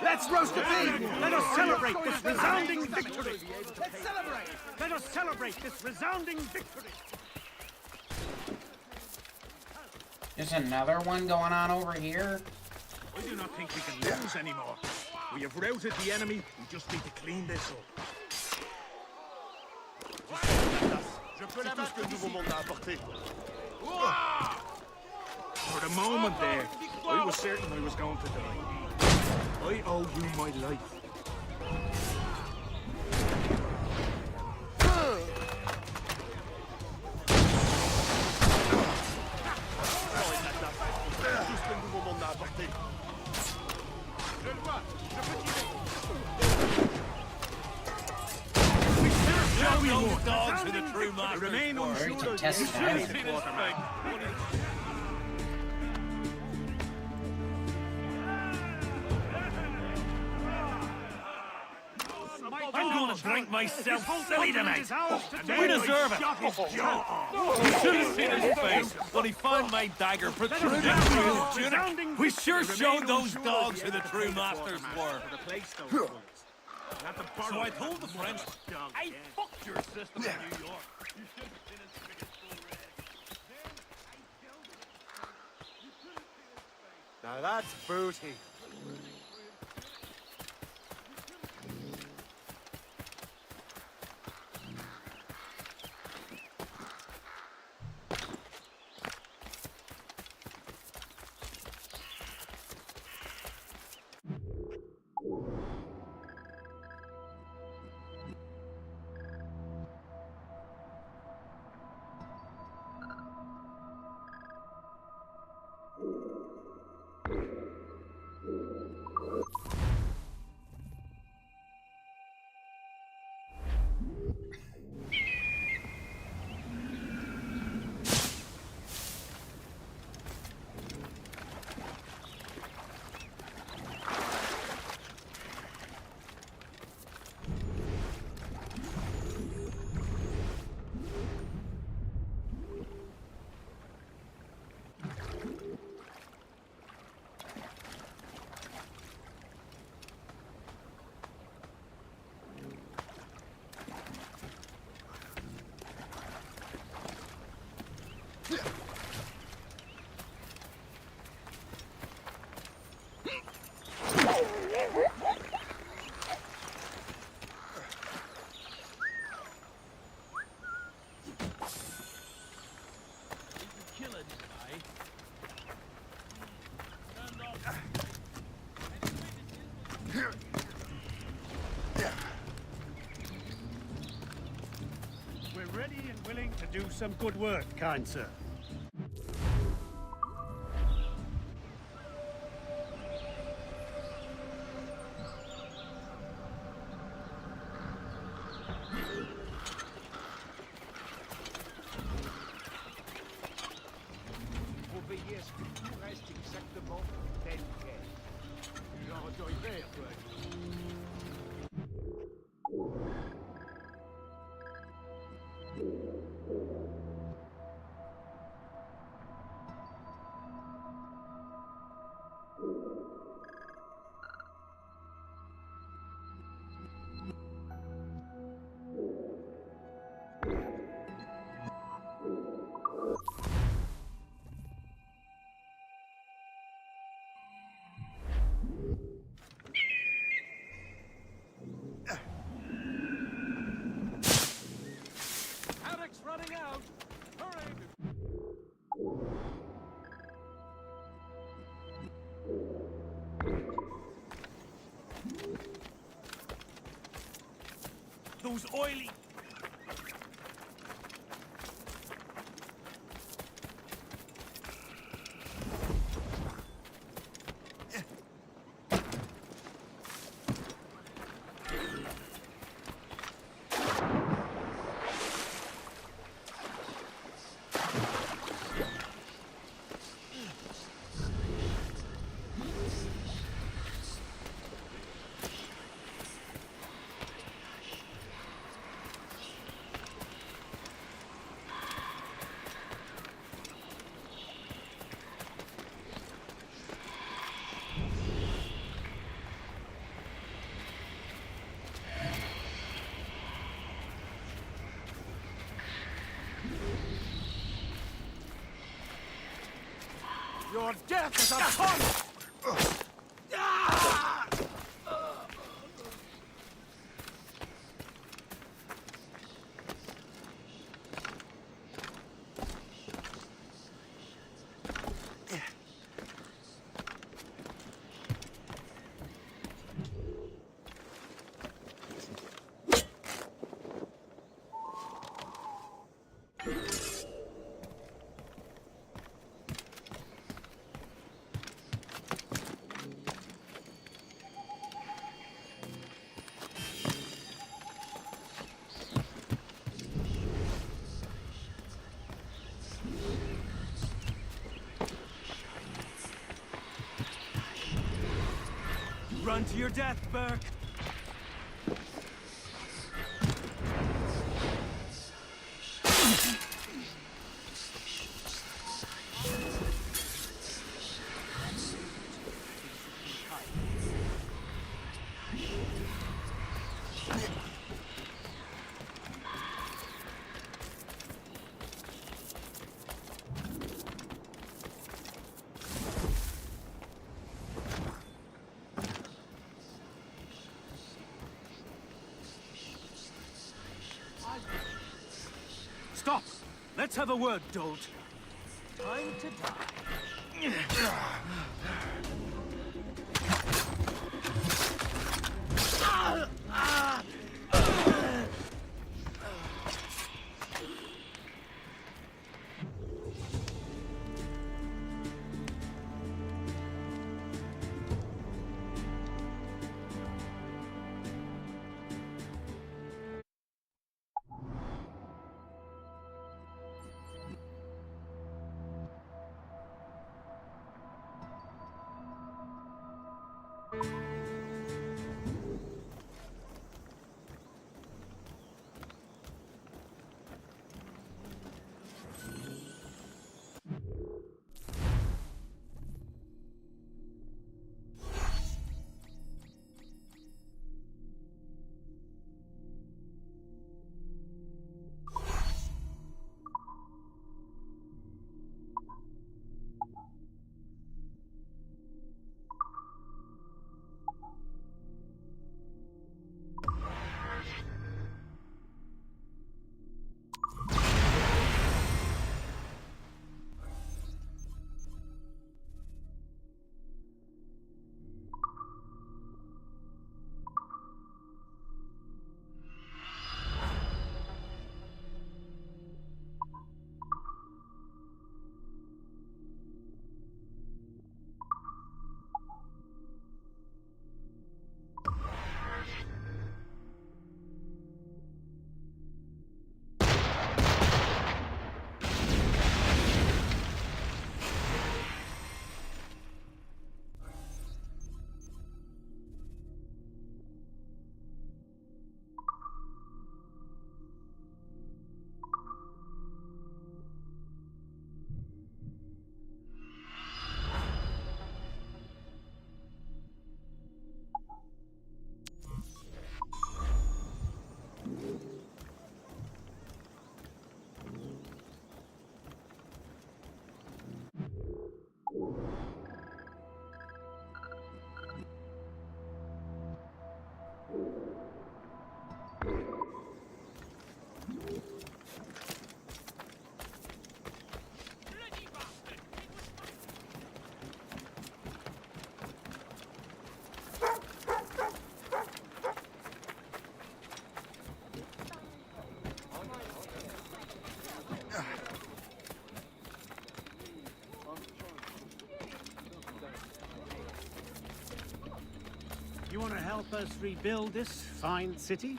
Let's roast a pig! Let us celebrate this resounding victory! Let's celebrate! Let us celebrate this resounding victory! There's another one going on over here. I do not think we can lose anymore. We have routed the enemy. We just need to clean this up. C'est tout ce que le nouveau monde a apporté. For the moment there, I was certain I was going to die. I owe you my life. Tout ce que le nouveau monde a apporté. Show me more dogs with a true master. Remain unsure I'm going to drink myself silly tonight. We deserve it. You should have seen his face when he found my dagger protruding through his tunic. We sure showed those dogs who the true masters were. So I told the French, I fucked your system in New York. Now that's booty. do some good work, kind sir. Faut veiller à ce que tout reste exactement tel quel. Genre autoritaire, quoi. Haddock's running out! Hurry! Those oily... Your death is upon us! Run to your death, Burke! Stop! Let's have a word, Dolt. Time to die. want to help us rebuild this fine city?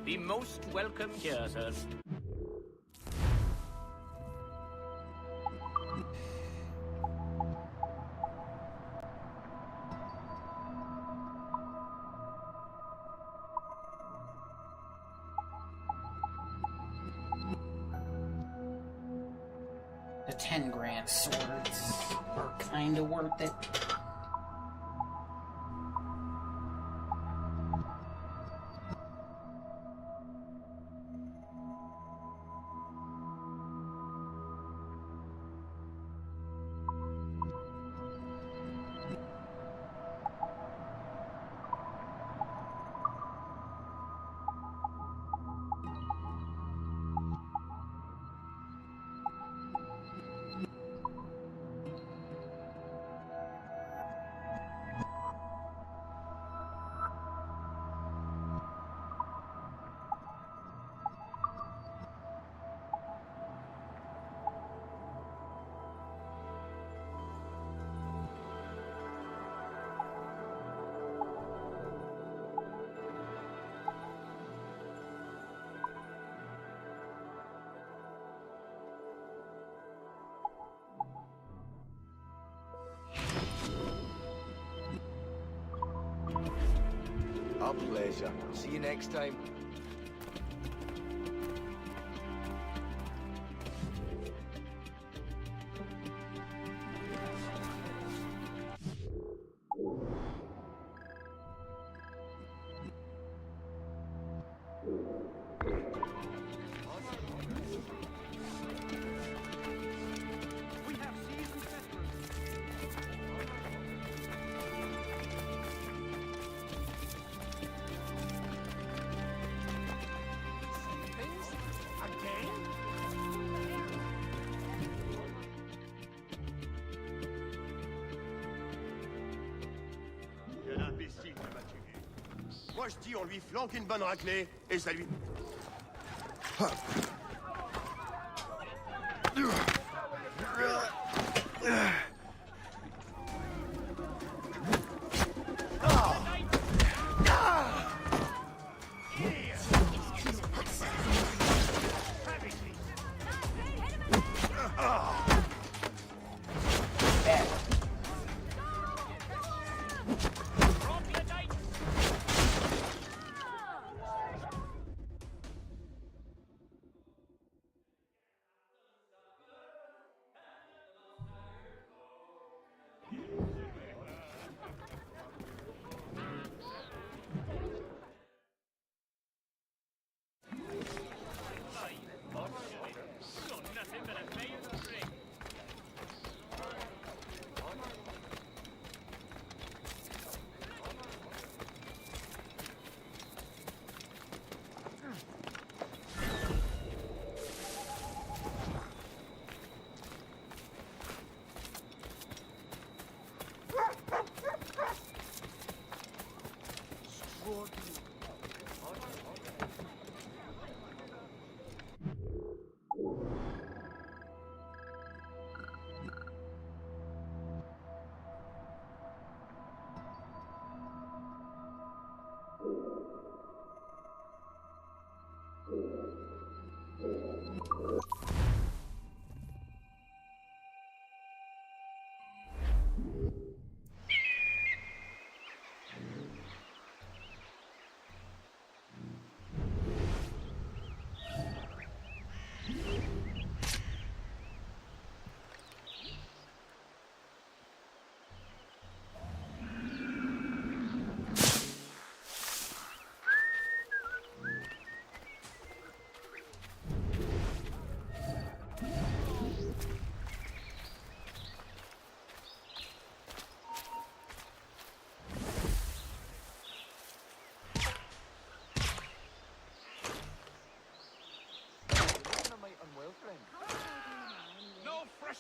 Be most welcome here, sir. The 10 grand swords are kinda worth it. Our pleasure. See you next time. Moi je dis on lui flanque une bonne raclée et ça lui...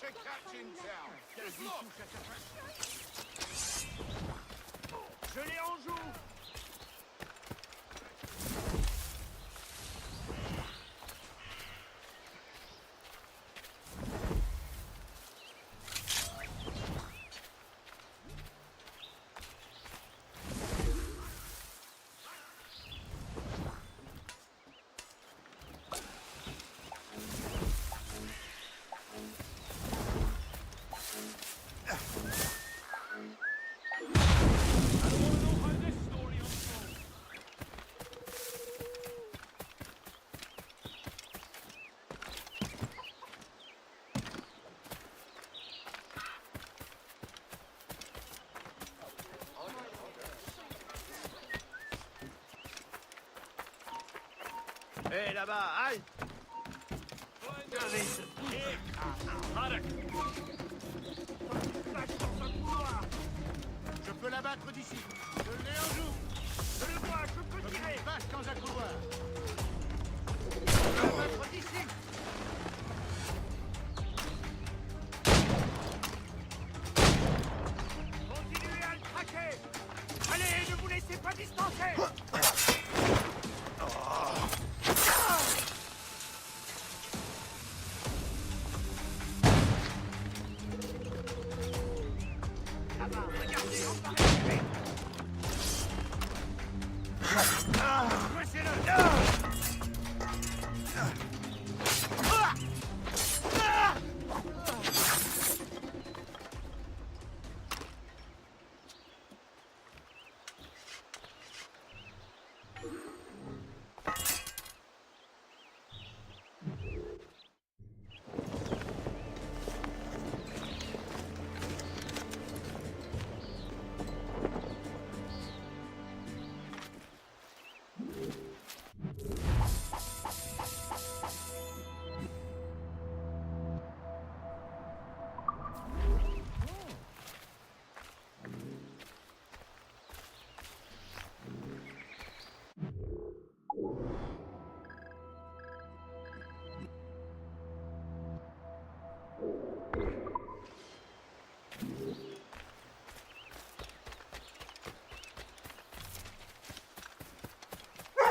to catch in town. Look! Je l'ai en joue! Hé, là-bas, halte! Je peux l'abattre d'ici. Je l'ai en joue. Je le vois, je peux tirer. Une vache dans un couloir. Je peux l'abattre d'ici. Continuez à le traquer. Allez, ne vous laissez pas distancer.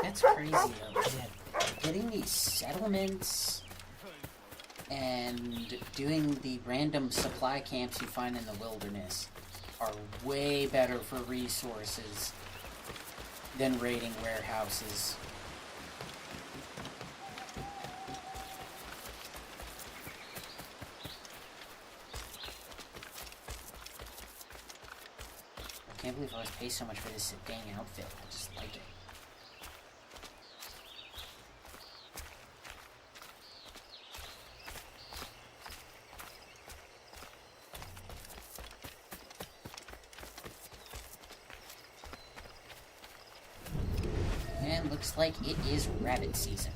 That's crazy though. Getting these settlements and doing the random supply camps you find in the wilderness are way better for resources than raiding warehouses. I can't believe I was paid so much for this dang outfit. I just like it. And looks like it is rabbit season.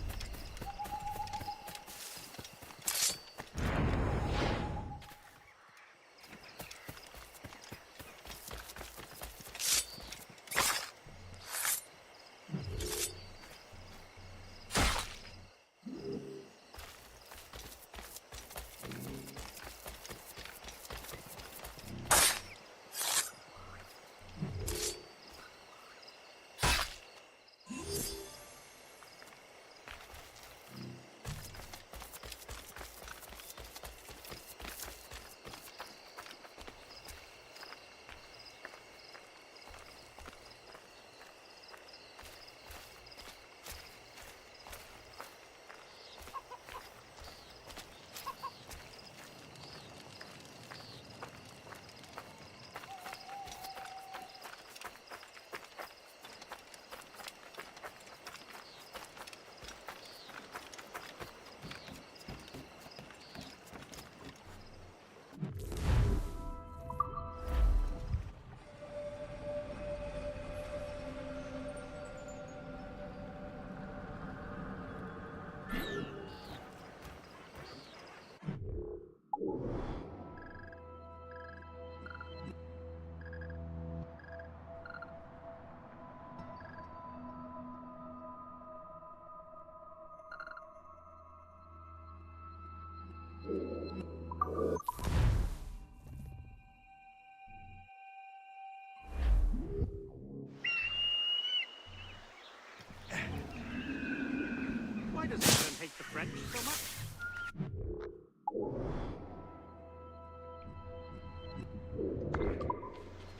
French so much?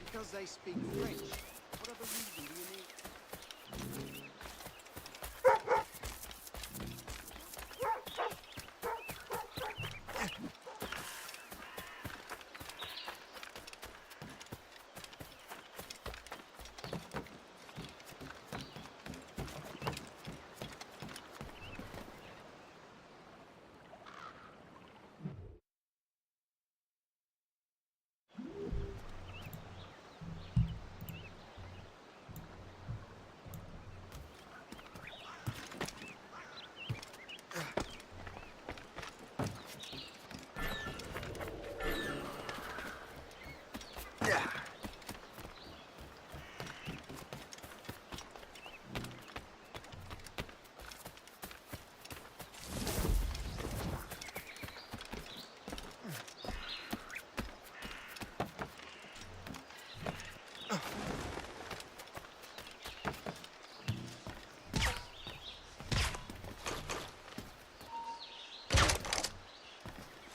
Because they speak French. What other reason do you need?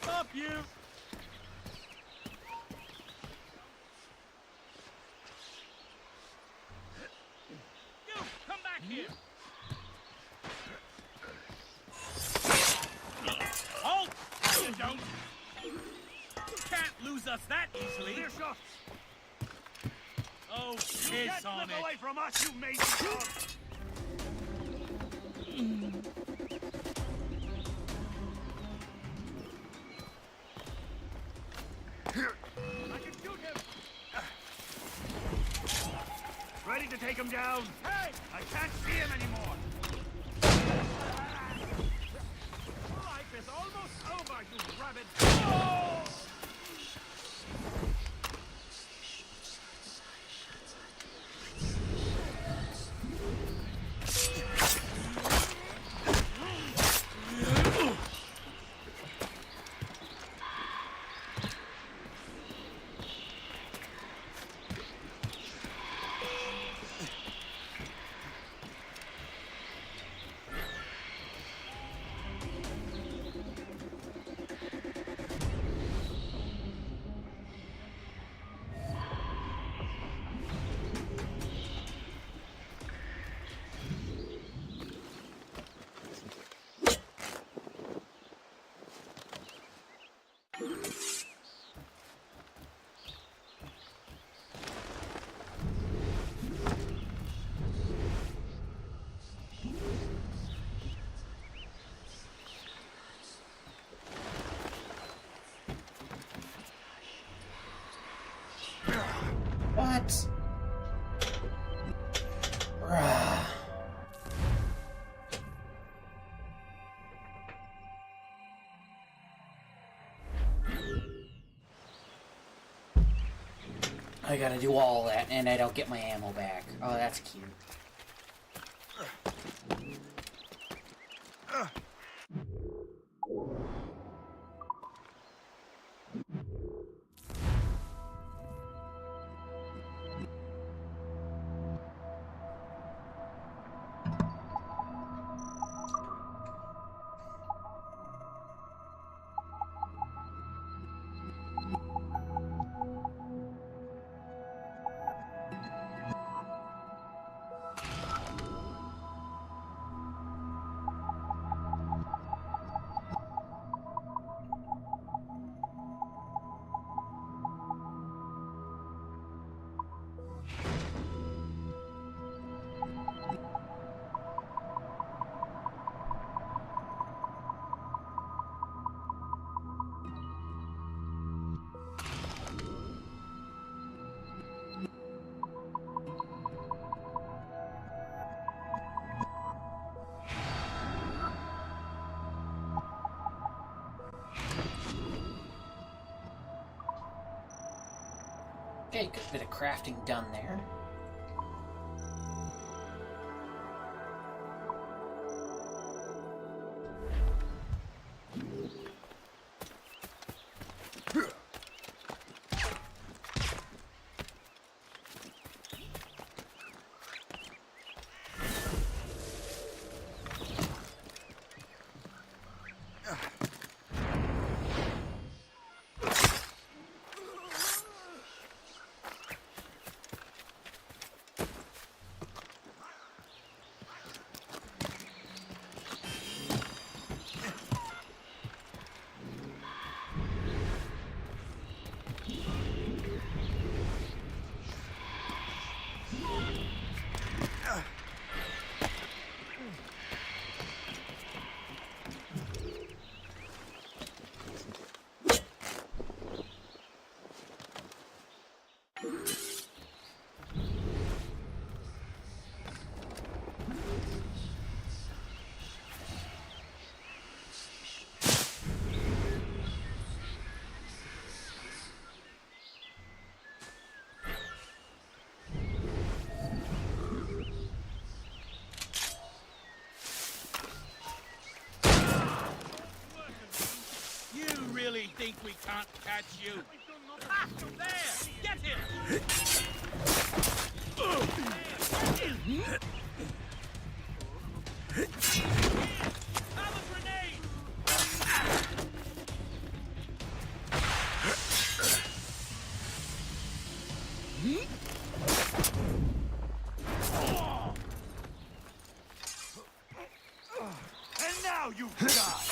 Stop you! You, come back here! Halt! You don't! You can't lose us that easily! Clear shots! Oh, You piss on get it! away from us, you mazy dog! I can shoot him! Ready to take him down? Hey! I can't see him anymore! Life is almost over, you rabid... Oh! What? Bruh. I gotta do all that, and I don't get my ammo back. Oh, that's cute. Okay, good bit of crafting done there. You really think we can't catch you? Ah, there! Get him! Have a grenade! And now you die!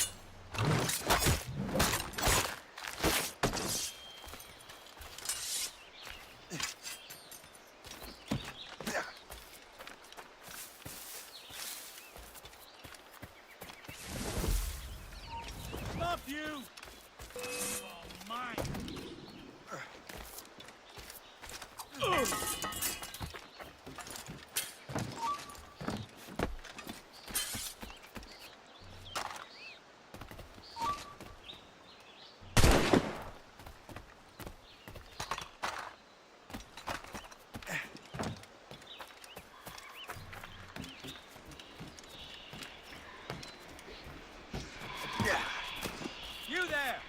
Stop you! Oh, mine! You there!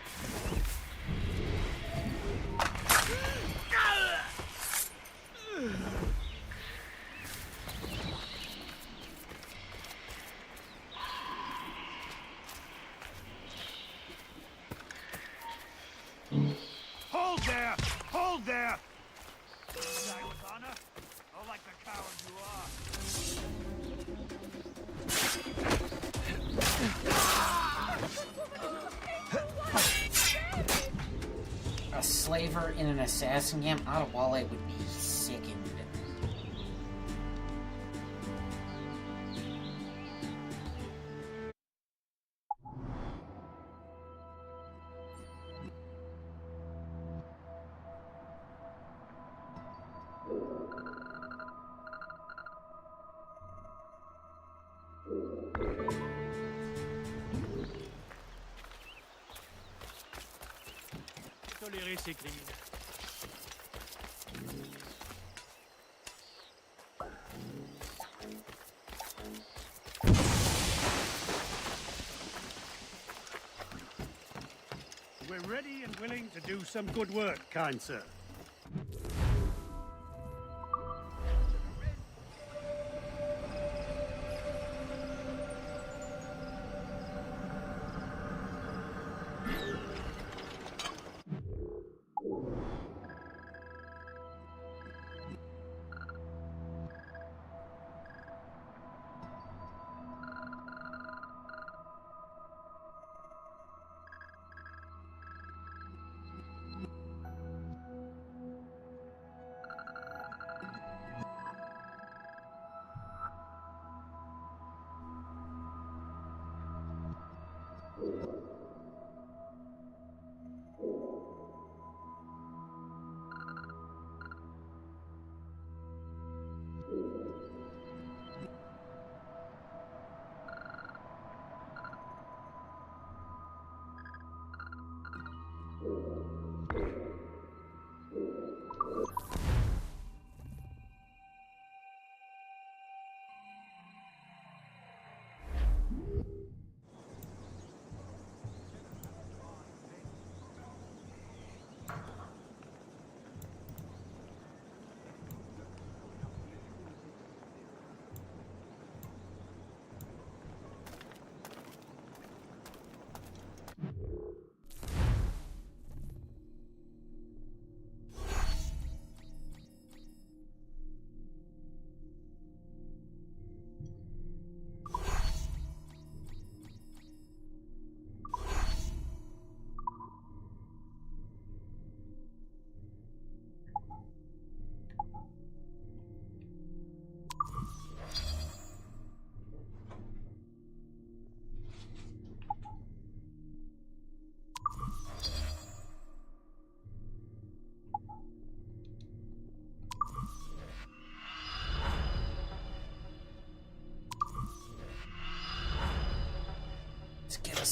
Hold there! Hold there! Die with honor? Or like the coward you are? A slaver in an assassin camp? Adewale would be sickened. Tolérer ces criminels. We're ready and willing to do some good work, kind sir.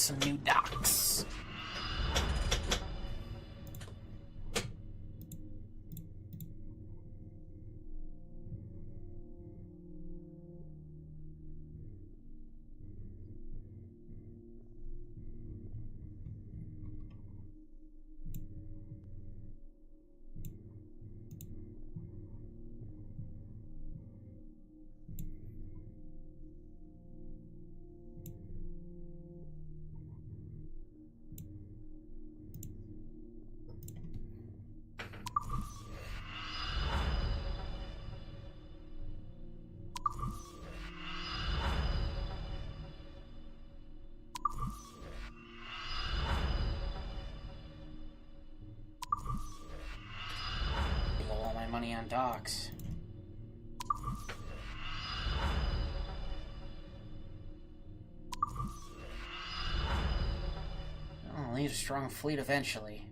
some new docks. All my money on docks. I'll need a strong fleet eventually.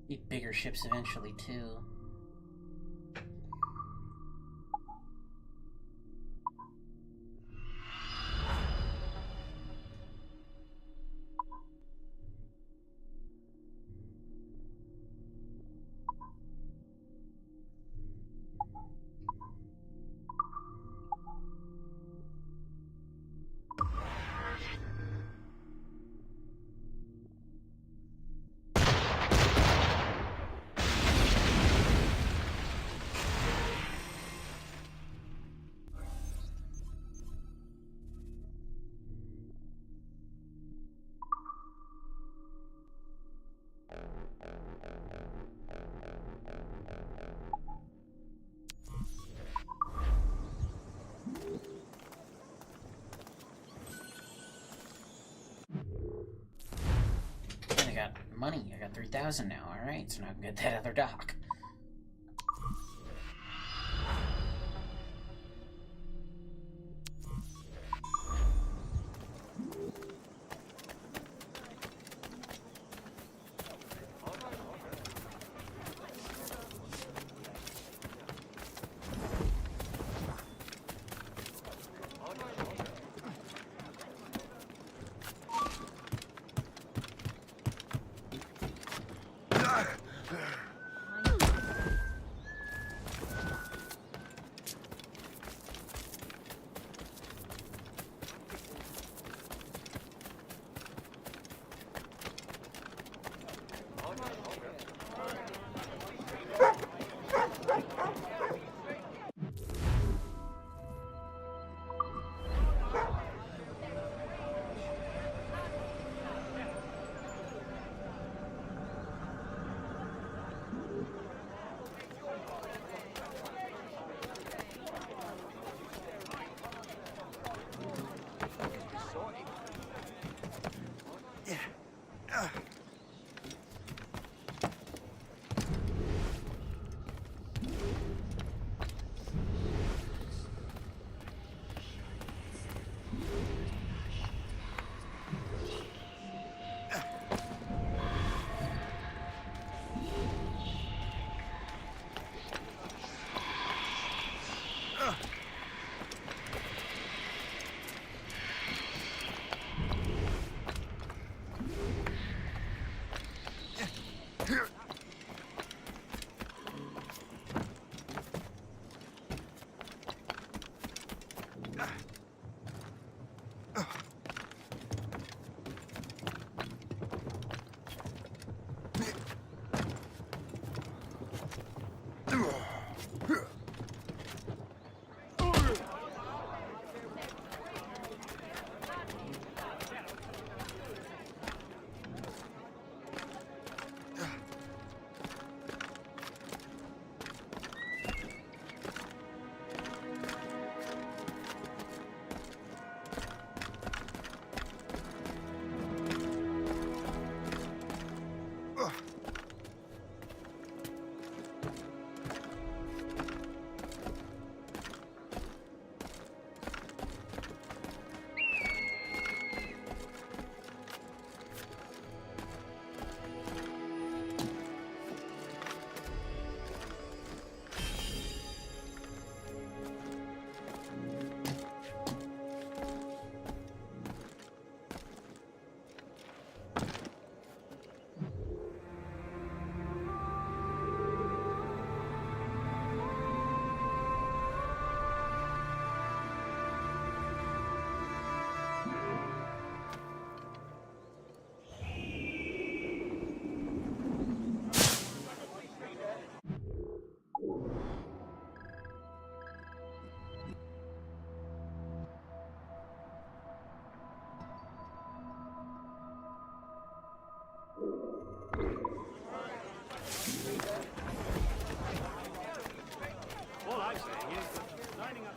Need bigger ships eventually, too. I got money. I got 3,000 now. Alright, so now I can get that other dock. All I'm saying is that lining up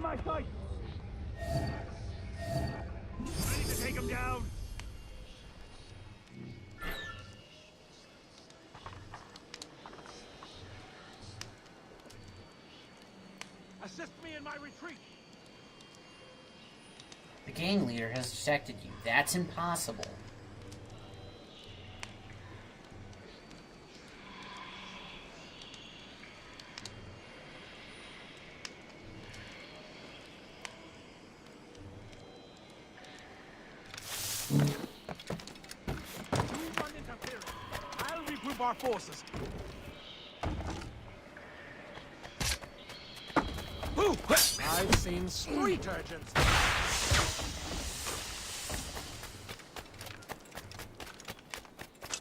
my sight! Ready to take him down! Assist me in my retreat! The gang leader has detected you. That's impossible. I'll regroup our forces. I've seen street urchins.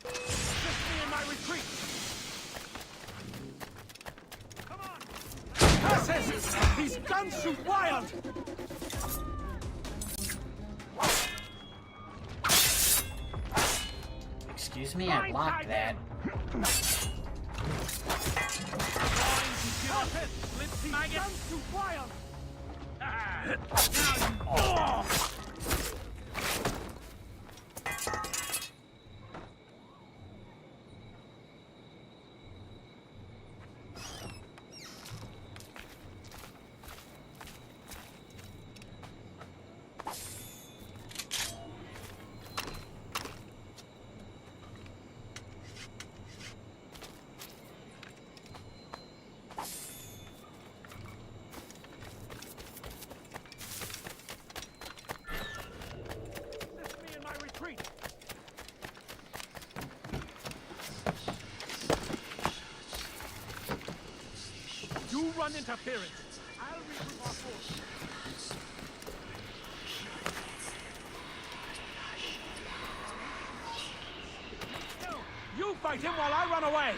Assist me in my retreat. Come on! Curses! These guns shoot wild! Excuse me, I blocked that. You run interference. I'll regroup our forces. No, you fight him while I run away.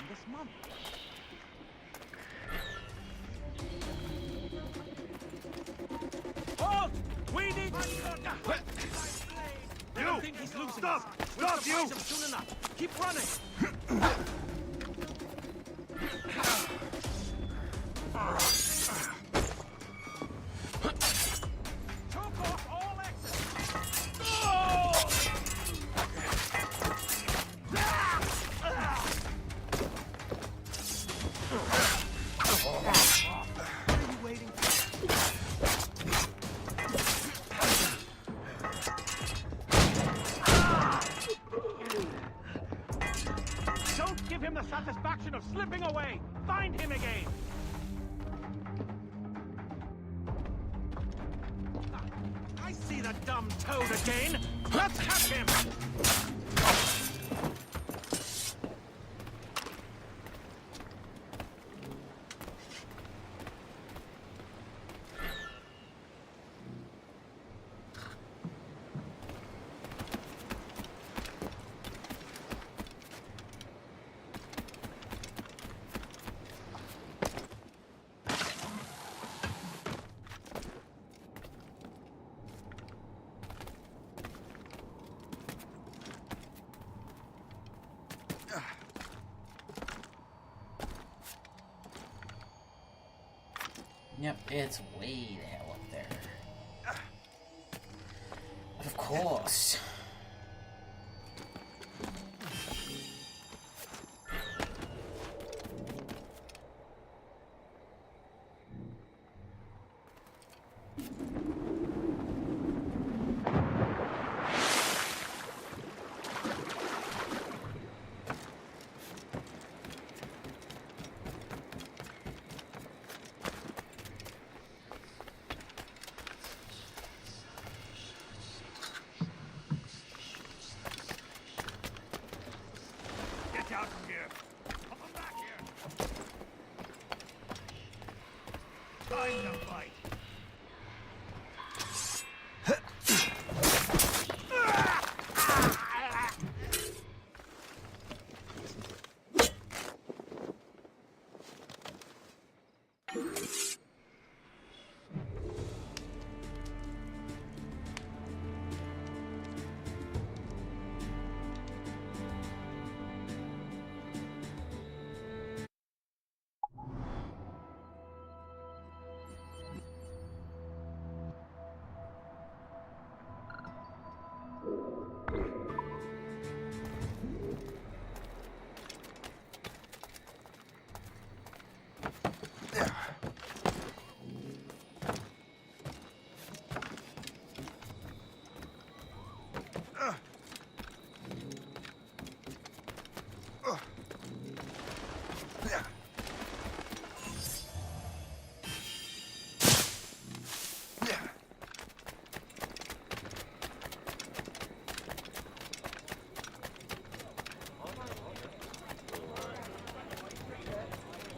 This month. Halt! We need. I don't think he's losing. Stop! Stop you! Soon enough. Keep running. Choke off all exits. Don't give him the satisfaction of slipping away! Find him again! I see the dumb toad again! Let's catch him! Yep, it's way the hell up there. Of course. out from here. Come on back here. Time to fight.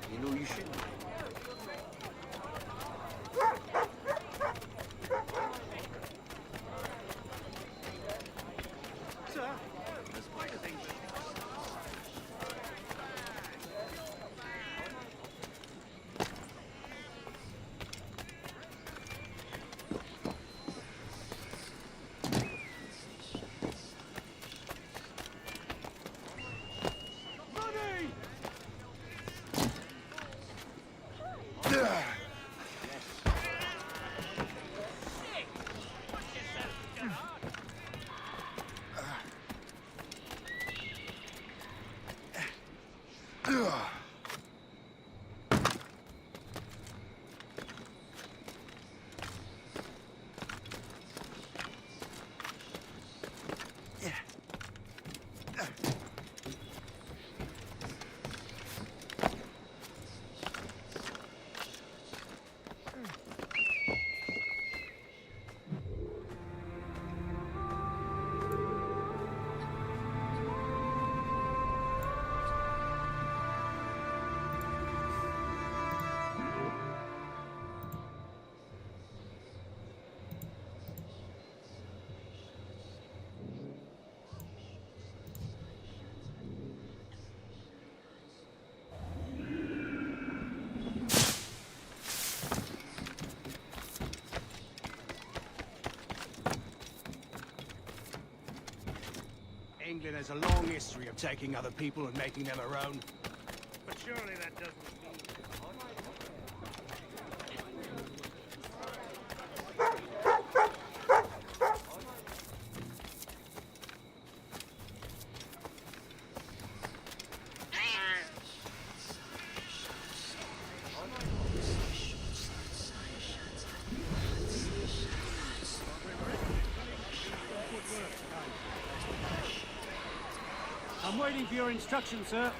You know you shouldn't. Sir, there's quite a thing that... England has a long history of taking other people and making them her own. But surely that doesn't mean... I'm waiting for your instructions, sir.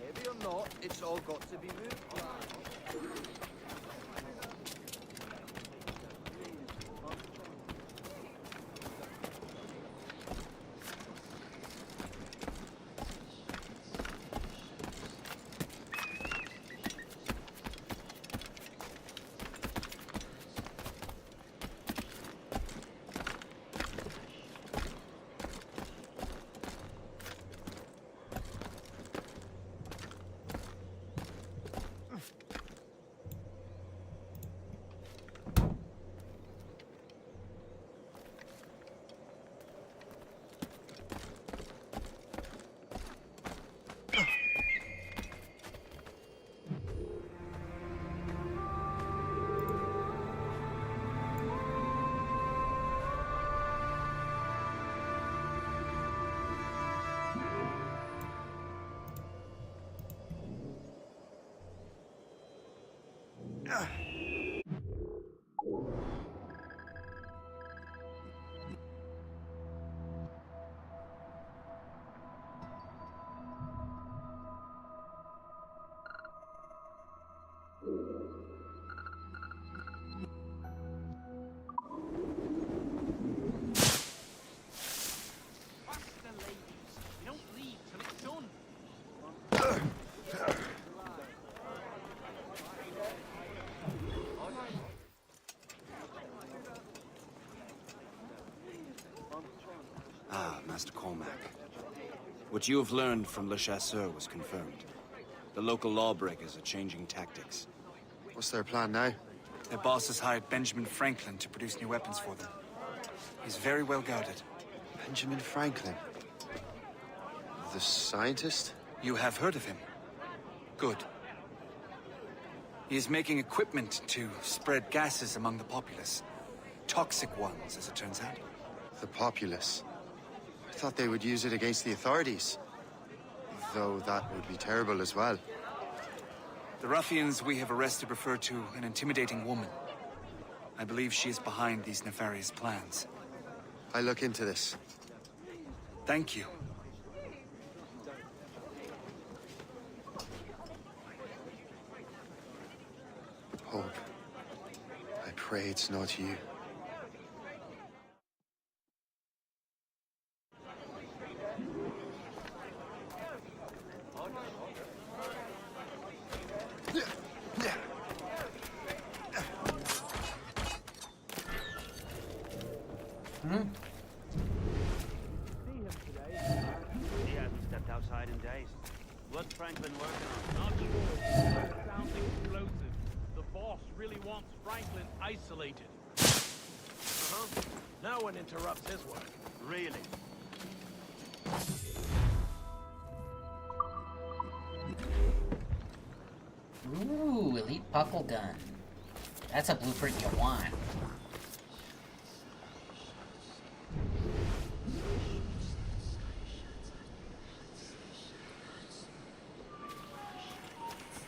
Heavy or not, it's all got to be moved. Ah, Master Cormac. What you have learned from Le Chasseur was confirmed. The local lawbreakers are changing tactics. What's their plan now? Their boss has hired Benjamin Franklin to produce new weapons for them. He's very well guarded. Benjamin Franklin? The scientist? You have heard of him? Good. He is making equipment to spread gases among the populace. Toxic ones, as it turns out. The populace? I thought they would use it against the authorities. Though that would be terrible as well. The ruffians we have arrested refer to an intimidating woman. I believe she is behind these nefarious plans. I'll look into this. Thank you. Hope. I pray it's not you. He hasn't stepped outside in days. What's Franklin working on? Not sure. Sounds explosive. The boss really wants Franklin isolated. No one interrupts his work. Really? Ooh, elite buckle gun. That's a blueprint you want.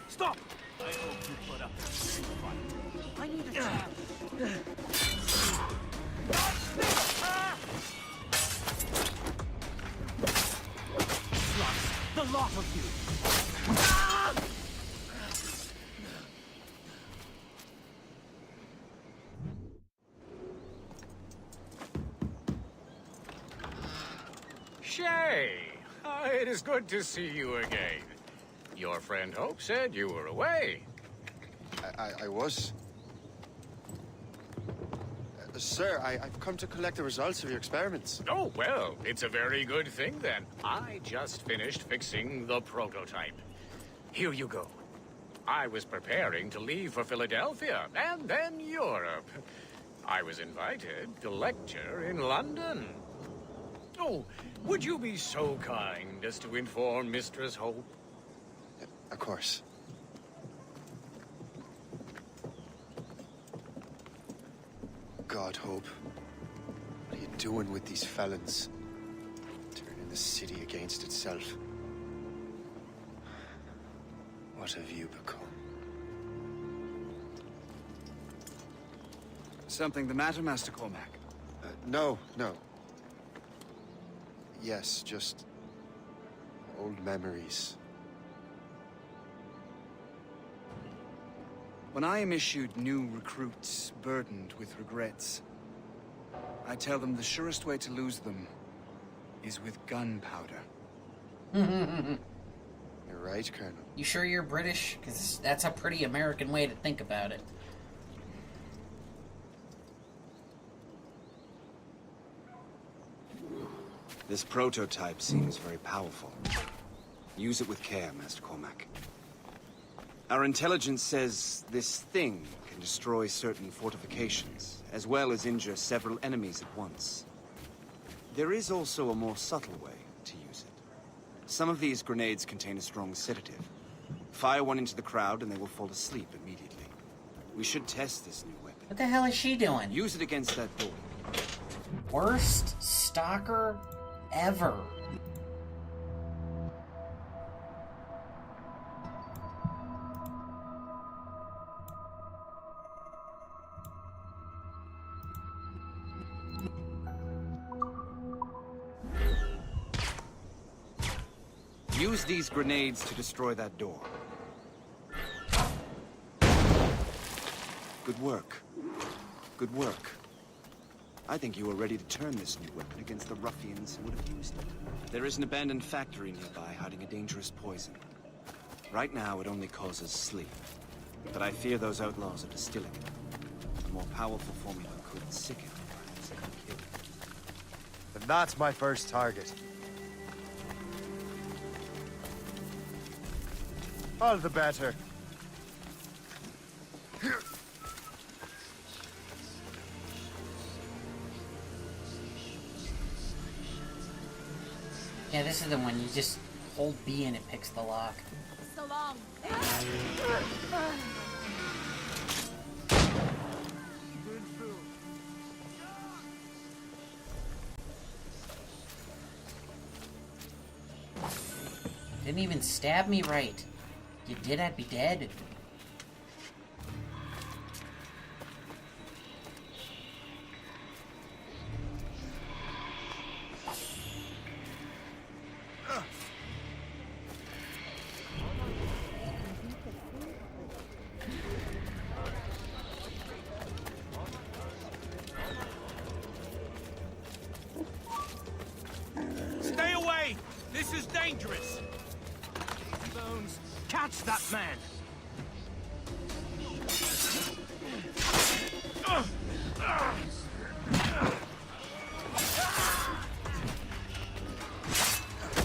Stop! I hope you put up a fight. I need a chance. Sluts, the lot of you! Shay! It is good to see you again. Your friend Hope said you were away. I was. Sir, I've come to collect the results of your experiments. Oh, well, it's a very good thing then. I just finished fixing the prototype. Here you go. I was preparing to leave for Philadelphia, and then Europe. I was invited to lecture in London. Oh, would you be so kind as to inform Mistress Hope? Of course. God, Hope. What are you doing with these felons? Turning the city against itself. What have you become? Something the matter, Master Cormac? No. Yes, just old memories. When I am issued new recruits burdened with regrets, I tell them the surest way to lose them is with gunpowder. You're right, Colonel. You sure you're British? Because that's a pretty American way to think about it. This prototype seems very powerful. Use it with care, Master Cormac. Our intelligence says this thing can destroy certain fortifications, as well as injure several enemies at once. There is also a more subtle way to use it. Some of these grenades contain a strong sedative. Fire one into the crowd and they will fall asleep immediately. We should test this new weapon. What the hell is she doing? Use it against that door. Worst stalker ever. Use these grenades to destroy that door. Good work. Good work. I think you are ready to turn this new weapon against the ruffians who would have used it. There is an abandoned factory nearby hiding a dangerous poison. Right now, it only causes sleep. But I fear those outlaws are distilling it. A more powerful formula could sicken, perhaps even kill. The That's my first target. All the better. Yeah, this is the one. You just hold B and it picks the lock. So long. Didn't even stab me right. You did, I'd be dead. Stay away! This is dangerous! Bones, catch that man!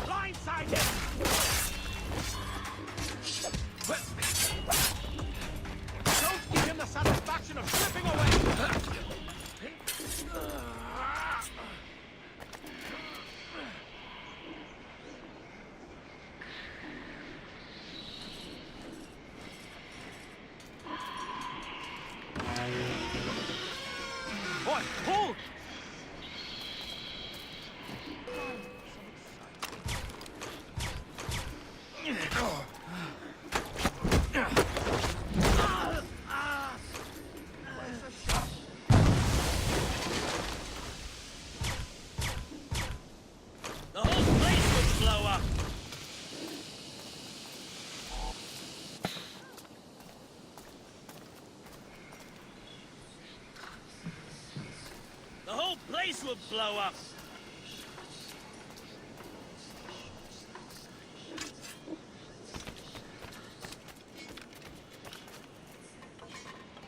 Blindside him! Don't give him the satisfaction of slipping away! Boy, hold! The whole place will blow up! The whole place will blow up!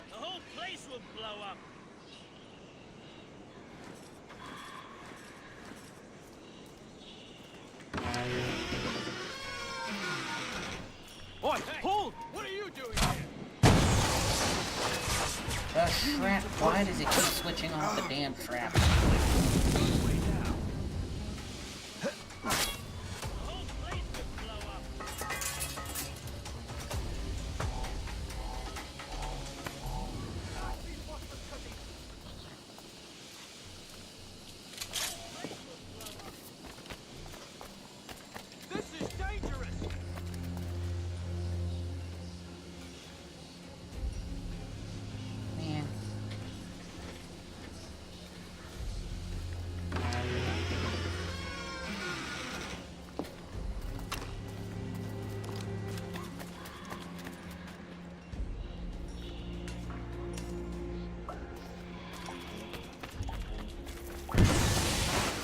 The whole place will blow up! Boy, hold! What are you doing here? The trap. Why does it keep switching off the damn trap? This is dangerous! Man.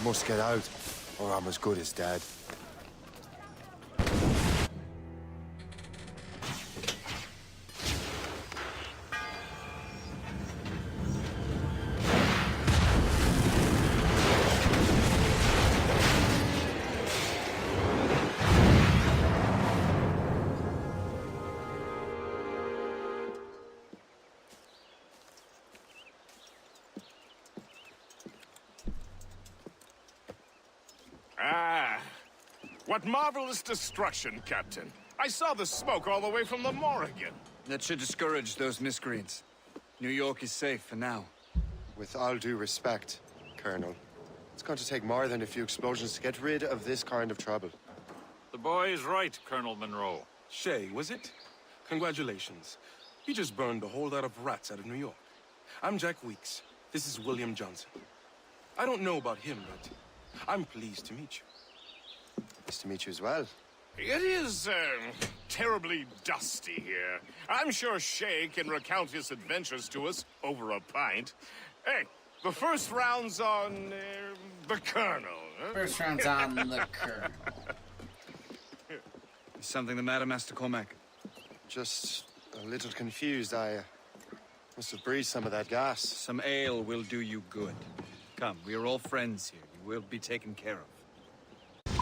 Must get out, or I'm as good as dead. Ah, what marvelous destruction, Captain. I saw the smoke all the way from the Morrigan. That should discourage those miscreants. New York is safe for now. With all due respect, Colonel, it's going to take more than a few explosions to get rid of this kind of trouble. The boy is right, Colonel Monroe. Shay, was it? Congratulations. You just burned a whole lot of rats out of New York. I'm Jack Weeks. This is William Johnson. I don't know about him, but I'm pleased to meet you. Nice to meet you as well. It is, terribly dusty here. I'm sure Shay can recount his adventures to us over a pint. Hey, the first round's on, the Colonel. Huh? First round's on the Colonel. Is something the matter, Master Cormac? Just a little confused. I must have breathed some of that gas. Some ale will do you good. Come, we are all friends here. You We'll be taken care of.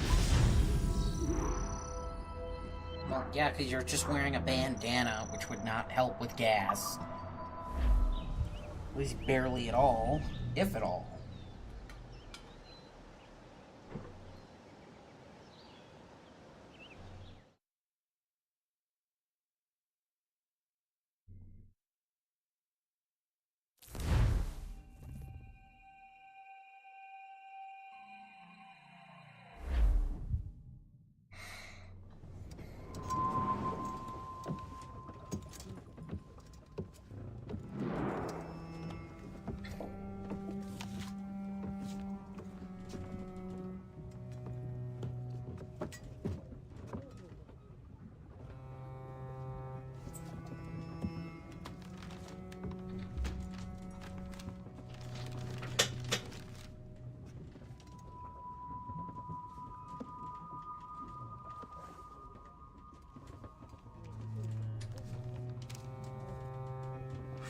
Well, yeah, because you're just wearing a bandana, which would not help with gas. At least barely at all, if at all.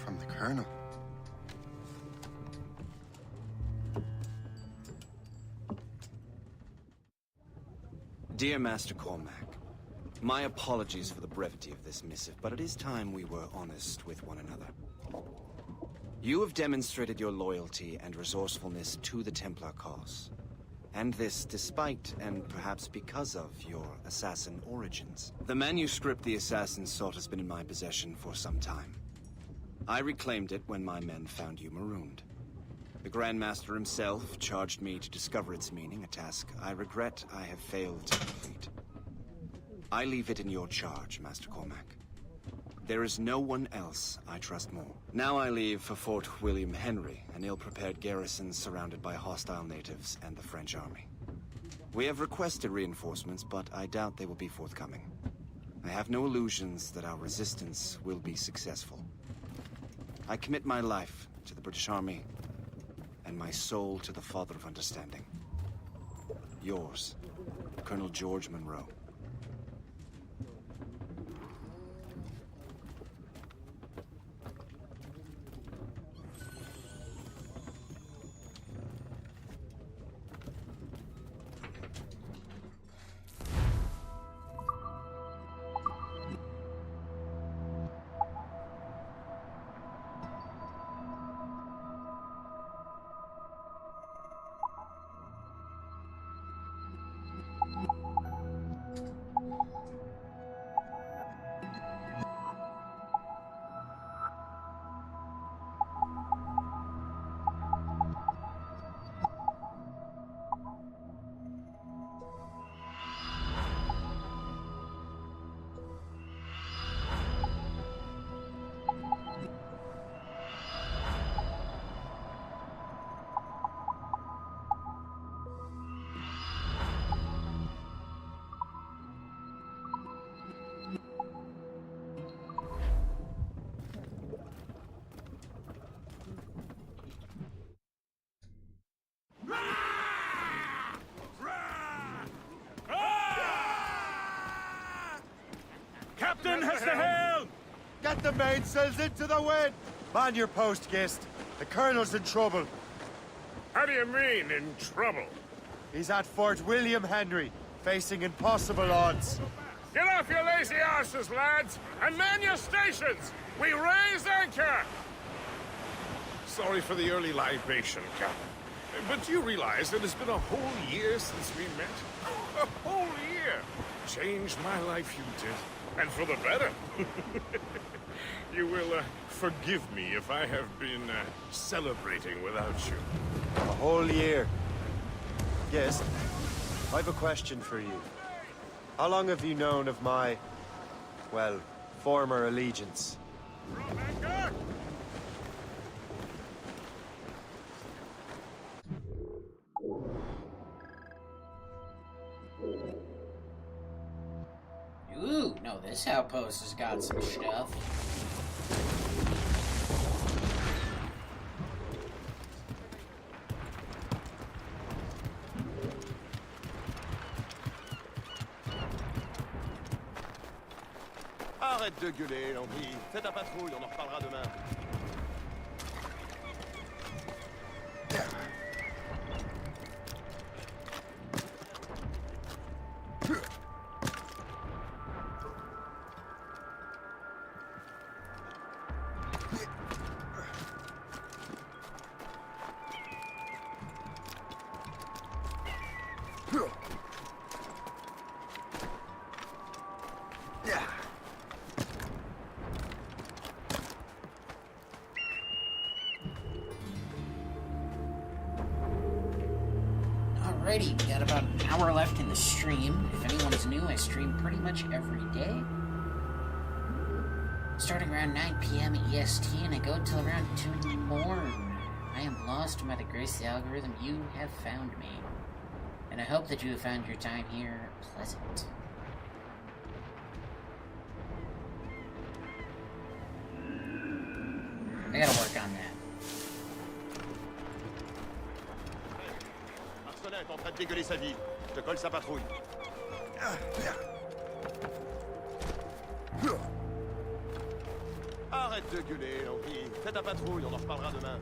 From the Colonel. Dear Master Cormac, my apologies for the brevity of this missive, but it is time we were honest with one another. You have demonstrated your loyalty and resourcefulness to the Templar cause. And this despite, and perhaps because of, your assassin origins. The manuscript the assassin sought has been in my possession for some time. I reclaimed it when my men found you marooned. The Grand Master himself charged me to discover its meaning, a task I regret I have failed to complete. I leave it in your charge, Master Cormac. There is no one else I trust more. Now I leave for Fort William Henry, an ill-prepared garrison surrounded by hostile natives and the French army. We have requested reinforcements, but I doubt they will be forthcoming. I have no illusions that our resistance will be successful. I commit my life to the British Army, and my soul to the Father of Understanding. Yours, Colonel George Monroe. Captain has the helm! Get the mainsails into the wind! Man your post, Gist. The Colonel's in trouble. How do you mean, in trouble? He's at Fort William Henry, facing impossible odds. Get off your lazy arses, lads, and man your stations! We raise anchor! Sorry for the early libation, Captain. But you realize that it's been a whole year since we met? A whole year! Changed my life, you did. And for the better. You will forgive me if I have been celebrating without you. A whole year. Yes, I've a question for you. How long have you known of my, well, former allegiance? Ooh, no, this outpost has got some stuff. Arrête de gueuler, Landry. Fais ta patrouille, on en reparlera demain. Alrighty, we got about an hour left in the stream. If anyone's new, I stream pretty much every day. Starting around 9 p.m. EST, and I go till around 2 in the morning. I am lost, and by the grace of the algorithm, you have found me. And I hope that you have found your time here pleasant. I gotta work on that. Arsenault est en train de dégueuler sa vie. Je te colle sa patrouille. Arrête de gueuler, Henri. Fais ta patrouille, on en reparlera demain.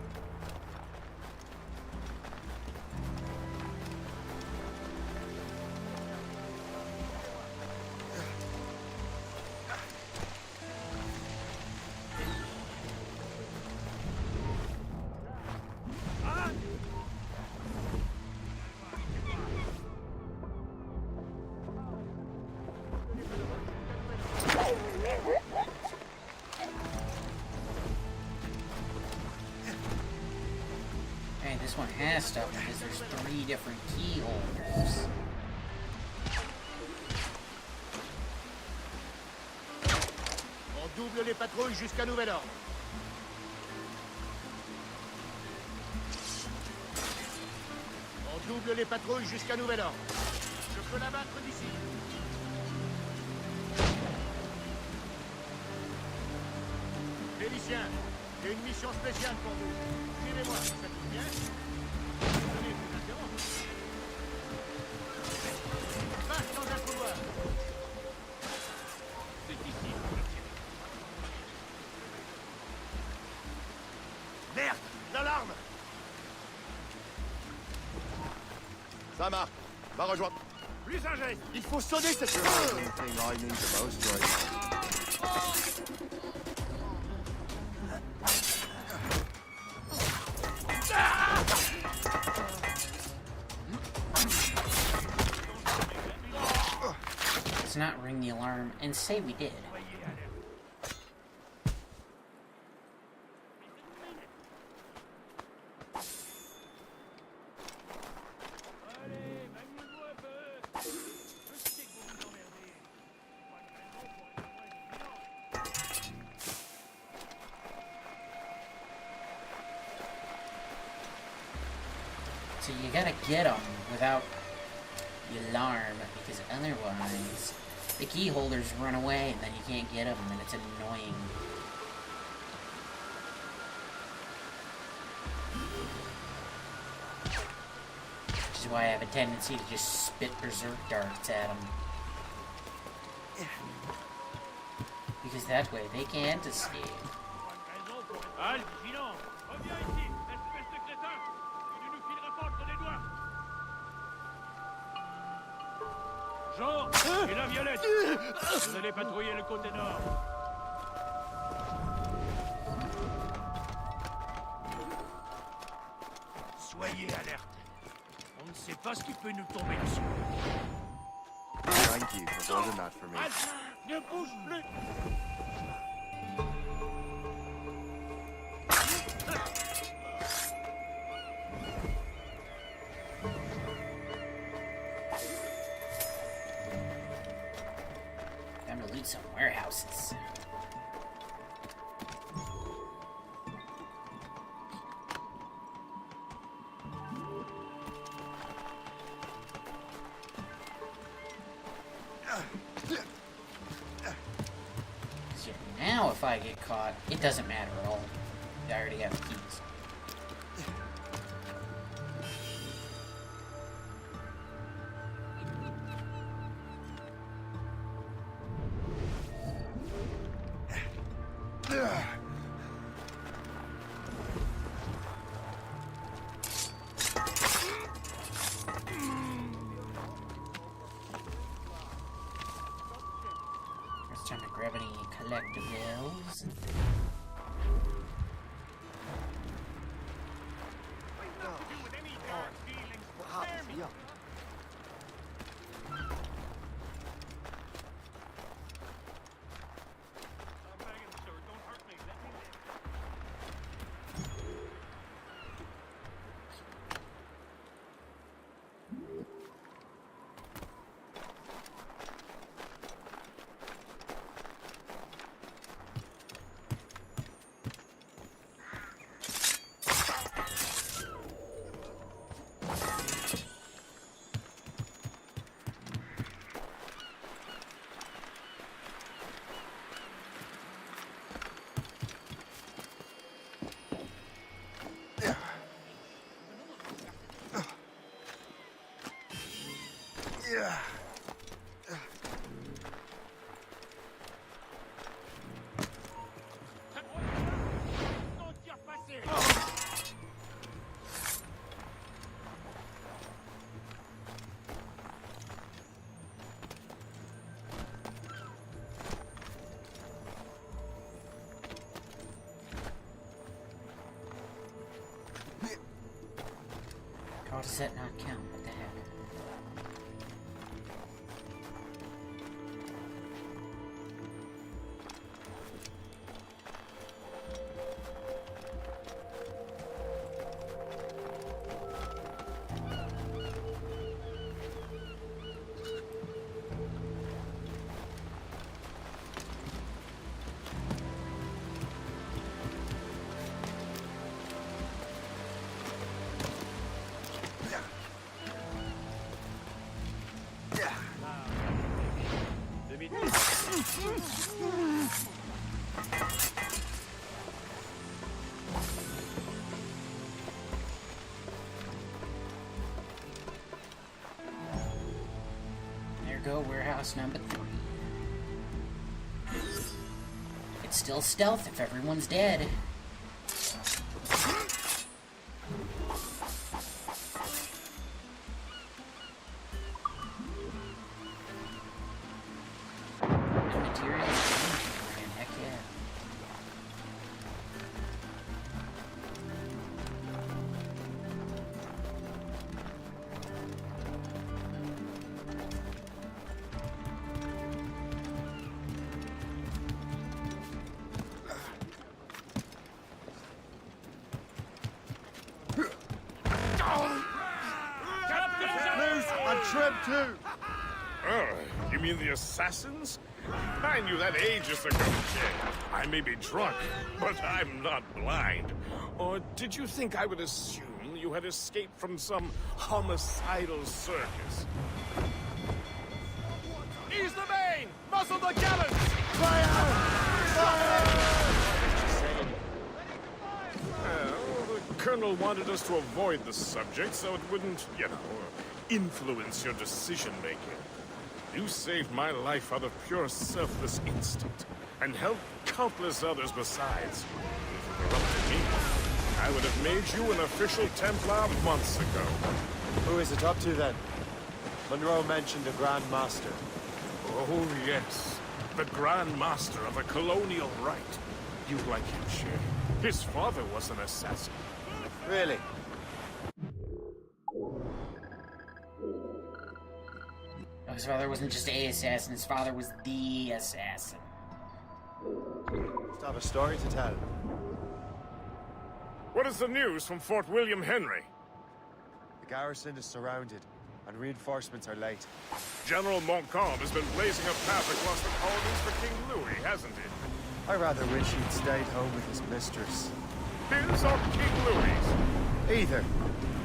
This one has stuff because there's 3 different key holders. On double les patrouilles jusqu'à nouvel ordre. On double les patrouilles jusqu'à nouvel ordre. Je peux l'abattre d'ici. Félicien, j'ai une mission spéciale pour vous. Suivez-moi, ça tombe bien. Donnez vos interrompes. Passe dans un couloir. C'est ici. Merde, l'alarme. Ça marche. Va rejoindre. Plus un geste. Il faut sonner cette Let's not ring the alarm and say we did. So you gotta get them without the alarm, because otherwise the key holders run away and then you can't get them and it's annoying. Which is why I have a tendency to just spit berserk darts at them. Because that way they can't escape. Jean et la Violette, vous allez patrouiller le côté nord. Soyez alerte. On ne sait pas ce qui peut nous tomber dessus. Thank you for holding that for me. Ne bouge plus. Time to loot some warehouses. So now if I get caught, it doesn't matter at all. I already have keys. It's time to grab any collectibles. How does that not count? What the heck? There go warehouse number 3. It's still stealth if everyone's dead. Too. Oh, you mean the assassins? I knew that ages ago, Jay. I may be drunk, but I'm not blind. Or did you think I would assume you had escaped from some homicidal circus? Ease the main! Muzzle the gallants! Fire! Well, the Colonel wanted us to avoid the subject so it wouldn't, you know, influence your decision-making. You saved my life out of pure selfless instinct, and helped countless others besides. If it were up to me, I would have made you an official Templar months ago. Who is it up to, then? Monroe mentioned a Grand Master. Oh, yes. The Grand Master of a colonial rite. You like him, Shay. His father was an assassin. Really? His father wasn't just a assassin, his father was the assassin. Must have a story to tell. What is the news from Fort William Henry? The garrison is surrounded, and reinforcements are late. General Montcalm has been blazing a path across the colonies for King Louis, hasn't he? I rather wish he'd stayed home with his mistress. His or King Louis? Either,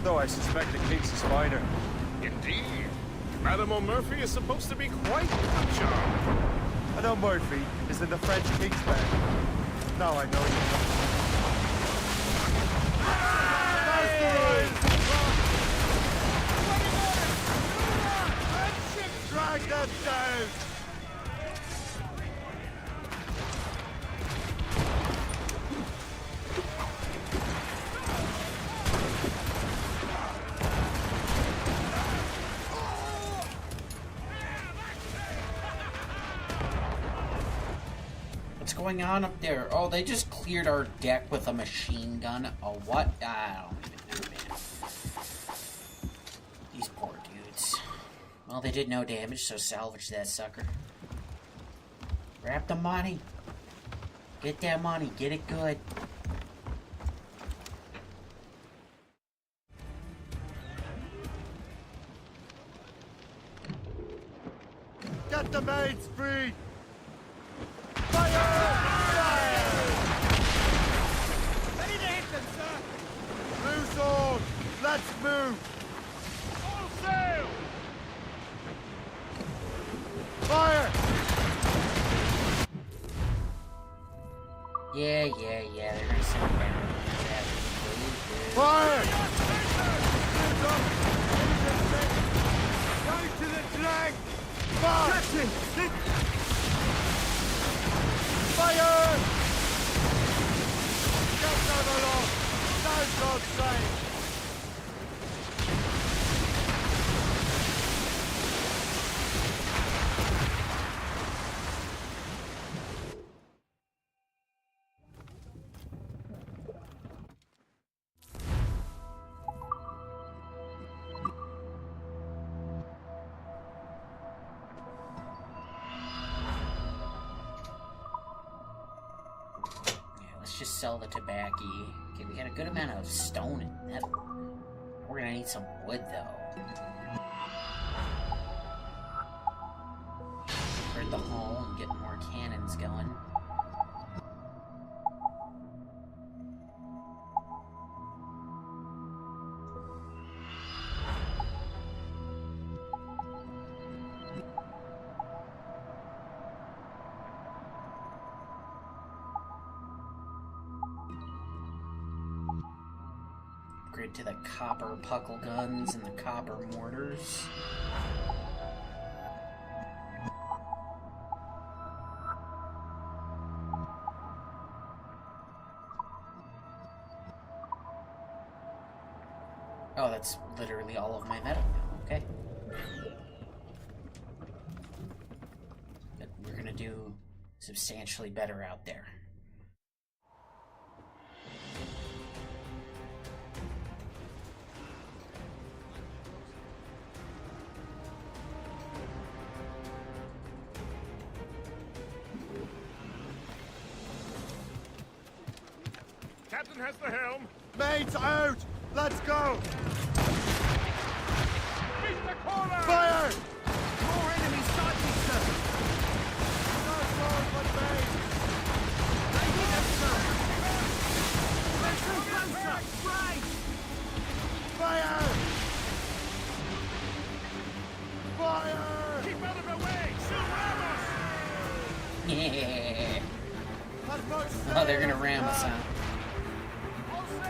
though I suspect the King's is finer. Indeed. Madame O'Murphy is supposed to be quite a charm. And O'Murphy is in the French King's bed. Now I know you know. Drag them down! What's going on up there? Oh, they just cleared our deck with a machine gun. Oh, what? I don't even know, man. These poor dudes. Well, they did no damage, so salvage that sucker. Grab the money. Get that money. Get it good. Get the maids free! Ready to hit them, sir! Loose all! Let's move! All sail! Fire! Yeah, they're gonna send it down. Go to the let's just sell the tobacco. Okay, we got a good amount of stone and metal. We're gonna need some wood, though. We're at the hall and getting more cannons going. Upgrade to the copper puckle guns and the copper mortars. Oh, that's literally all of my metal now, okay. But we're gonna do substantially better out there. Captain has the helm. Mates out! Let's go! Beat the corner! Fire! More enemies sighted, sir! Not wrong, but mate! They hit us, sir! Vessel closer! Right! Fire! Fire! Keep out of the way! She'll ram us! Yeah. As much Oh, they're gonna as ram us, can. huh?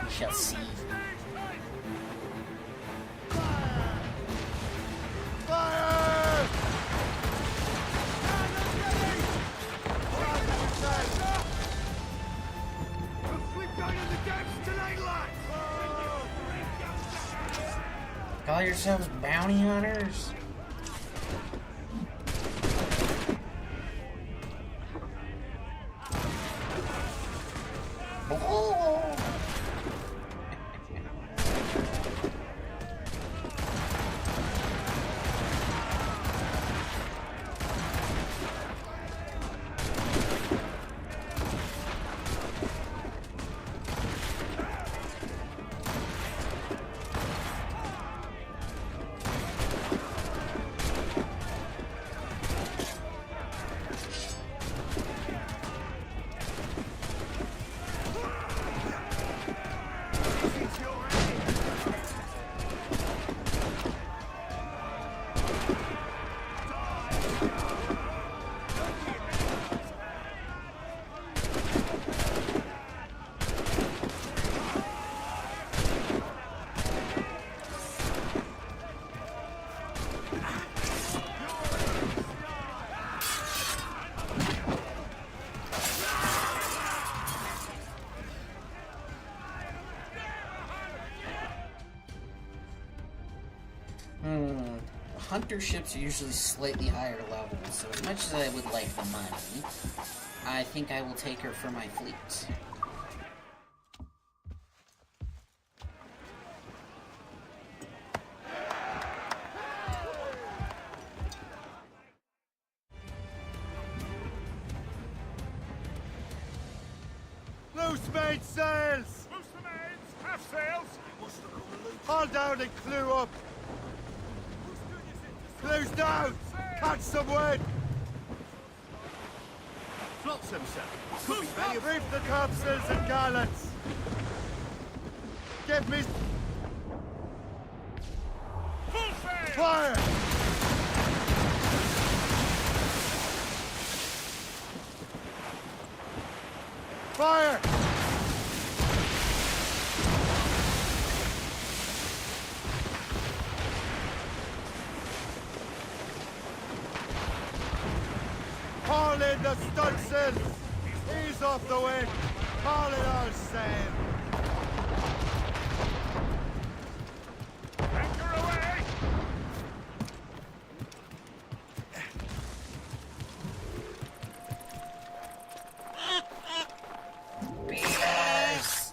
We shall see. Fire! We're going in the depths tonight, lads! Call yourselves bounty hunters? Oh! Hunter ships are usually slightly higher level, so as much as I would like the money, I think I will take her for my fleet. Loose main sails! Loose the mains! Half sails! Haul down and clew up! Close down! Catch some wind! Flotsam, sir. Could be valuable. Reef the topsails and gallants! Give me... Full sail! Fire! Fire! Haul in the stunsails! Ease off the wind! Haul in our sail! Anchor away! Beaters!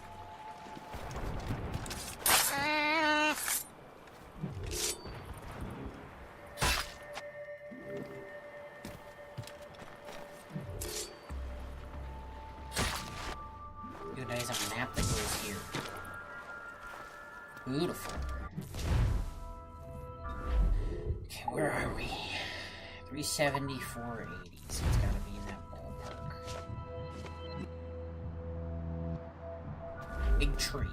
where are we? 370, 480, so it's gotta be in that ballpark. Big tree.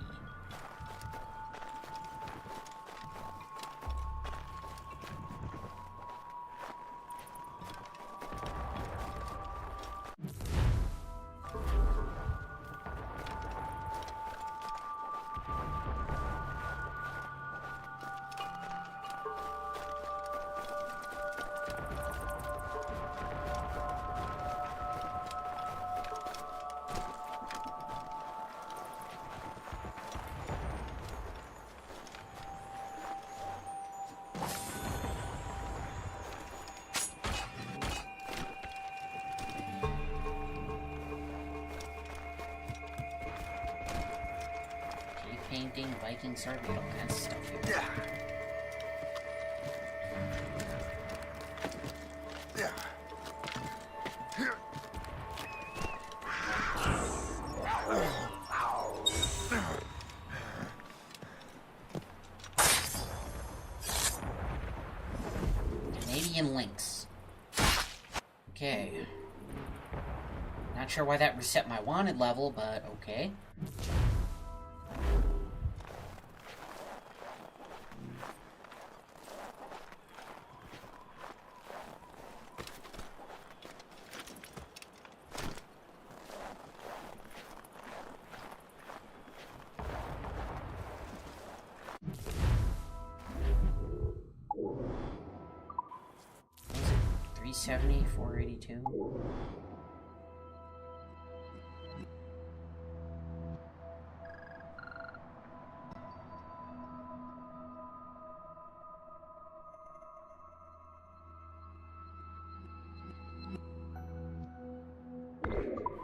Painting, Viking sword, all kinds of stuff here. Canadian Lynx. Okay. Not sure why that reset my wanted level, but okay. What is it? 370, 482?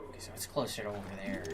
Okay, so it's closer to over there.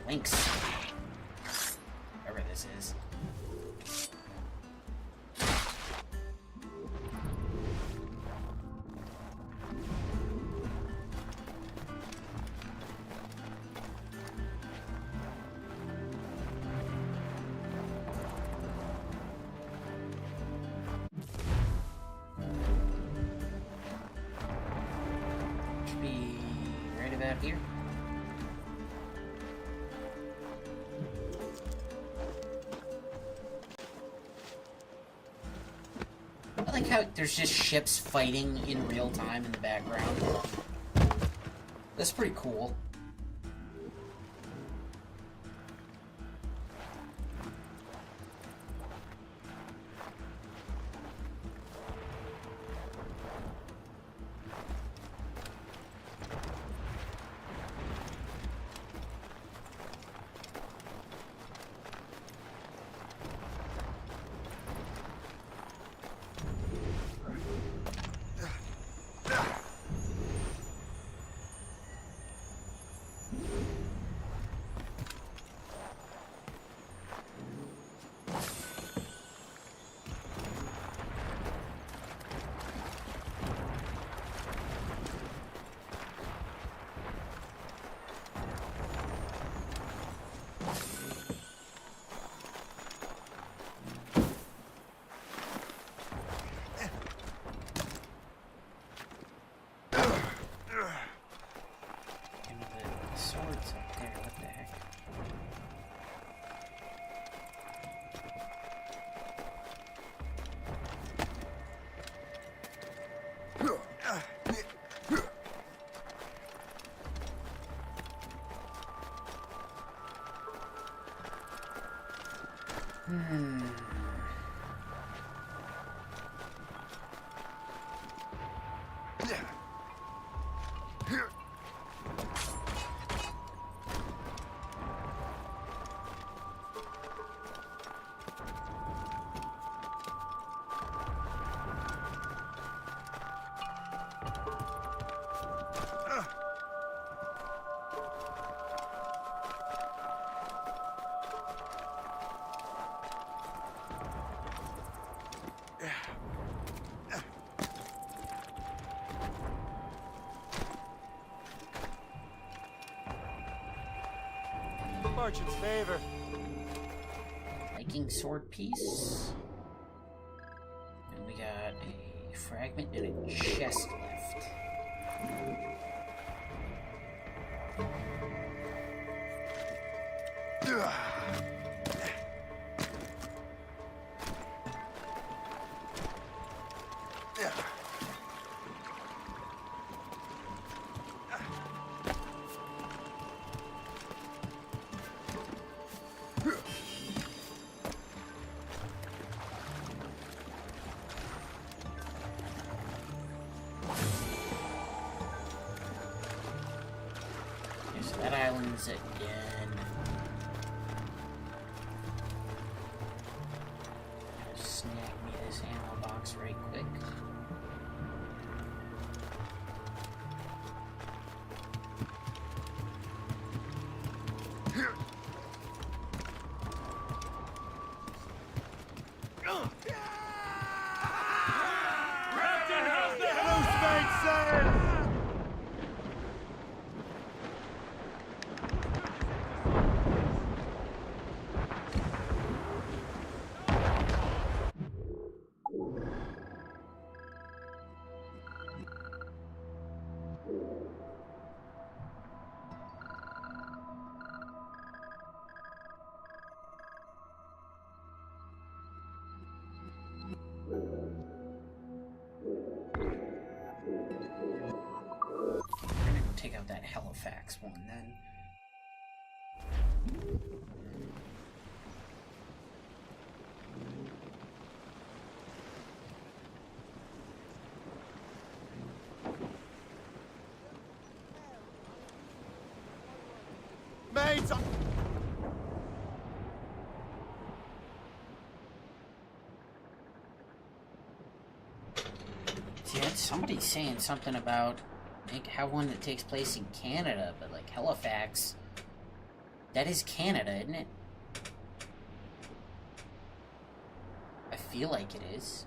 Lynx. Whatever this is. Should be right about here. I like how there's just ships fighting in real time in the background. That's pretty cool. fortune's favor. Viking sword piece. And we got a fragment and a chest left. That island's again. Just snag me this ammo box right quick. Take out that Halifax one then. Mates! See, somebody's saying something about have one that takes place in Canada, but like Halifax, that is Canada, isn't it? I feel like it is.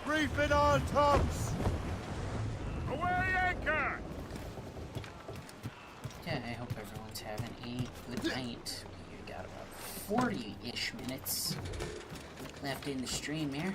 Reef it on, tops! Away anchor! Yeah, I hope everyone's having a good night. We got about 40-ish minutes left in the stream here.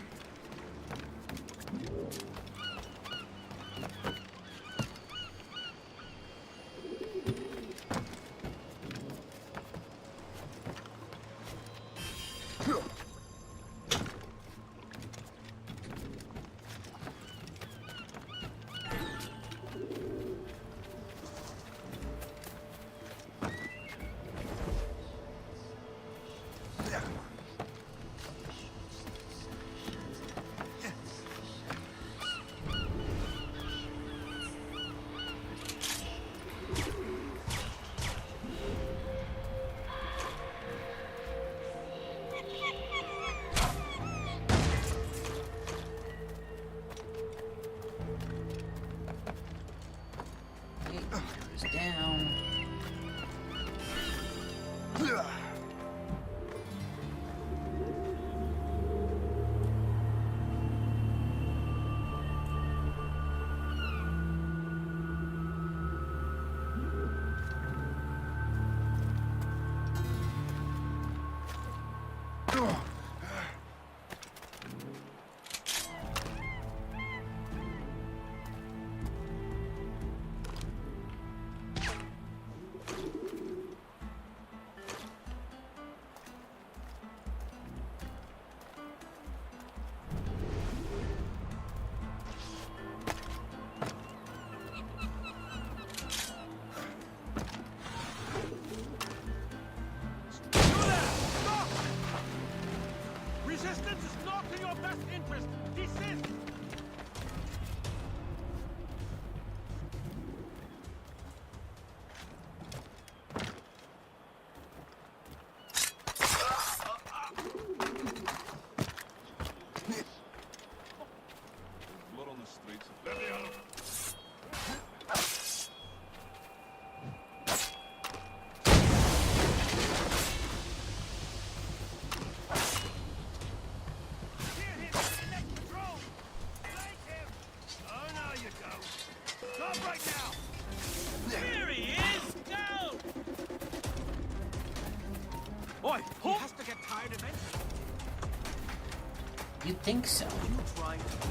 You'd think so,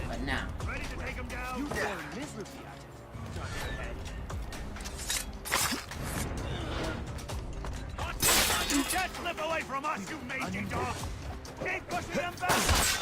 but now. Ready to take him down? You fail miserably at it. Duck your head. You can't slip away from us, you mangy dog! Keep pushing them back!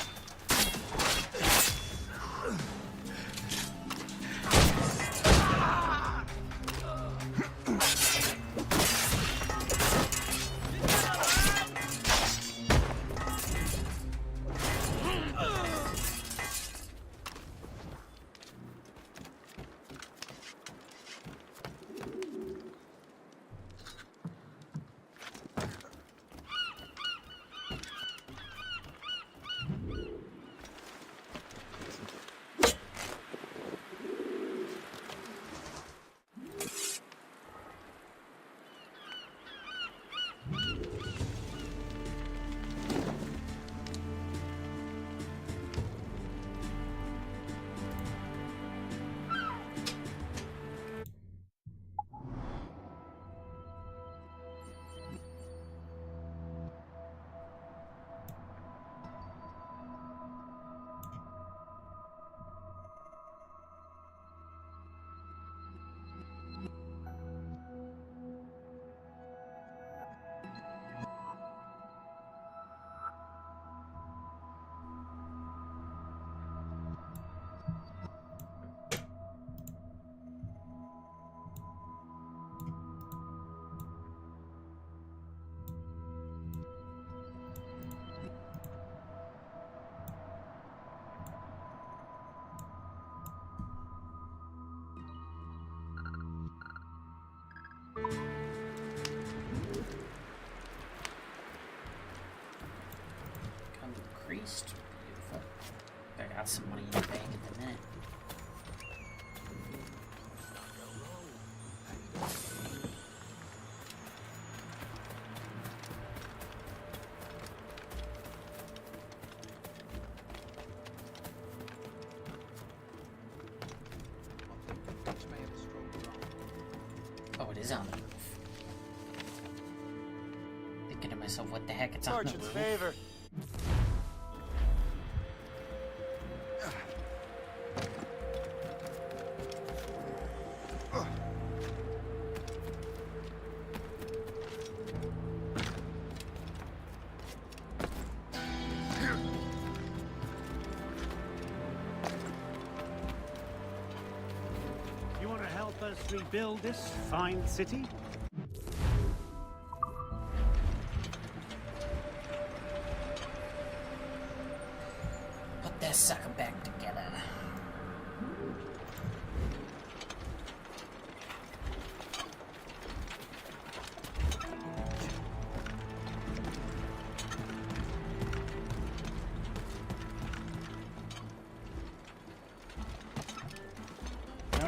Increased. Beautiful. I got some money in the bank at the minute. Oh, it is on the roof. Thinking to myself, what the heck? It's on the roof. Favor. You want to help us rebuild this fine city? Put that sucker back together.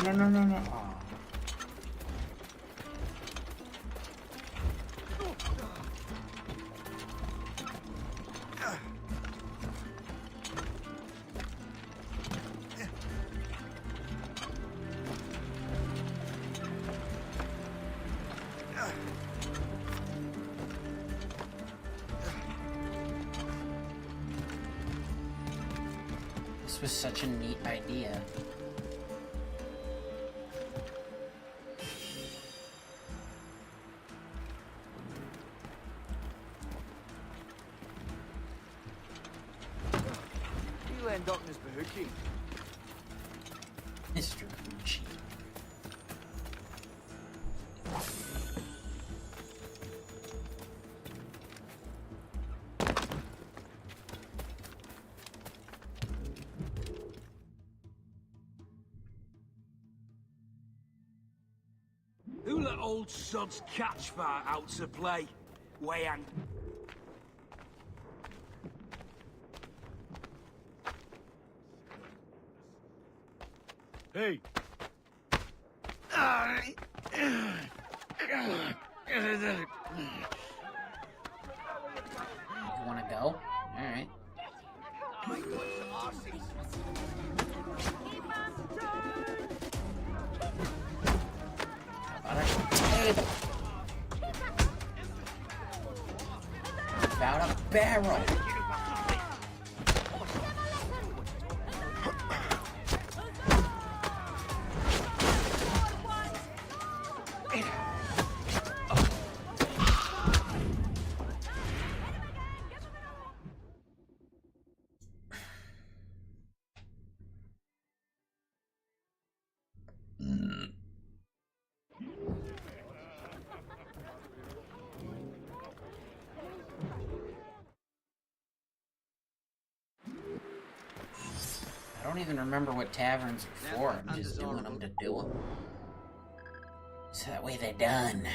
No. Oh. This was such a neat idea. You end up in his bahookie. Mr. Gucci. Who let old sod's catch fire out to play? Wayang. Hey! You wanna go? Alright. About a barrel. I don't even remember what taverns are for. I'm just doing them to do them. So that way they're done.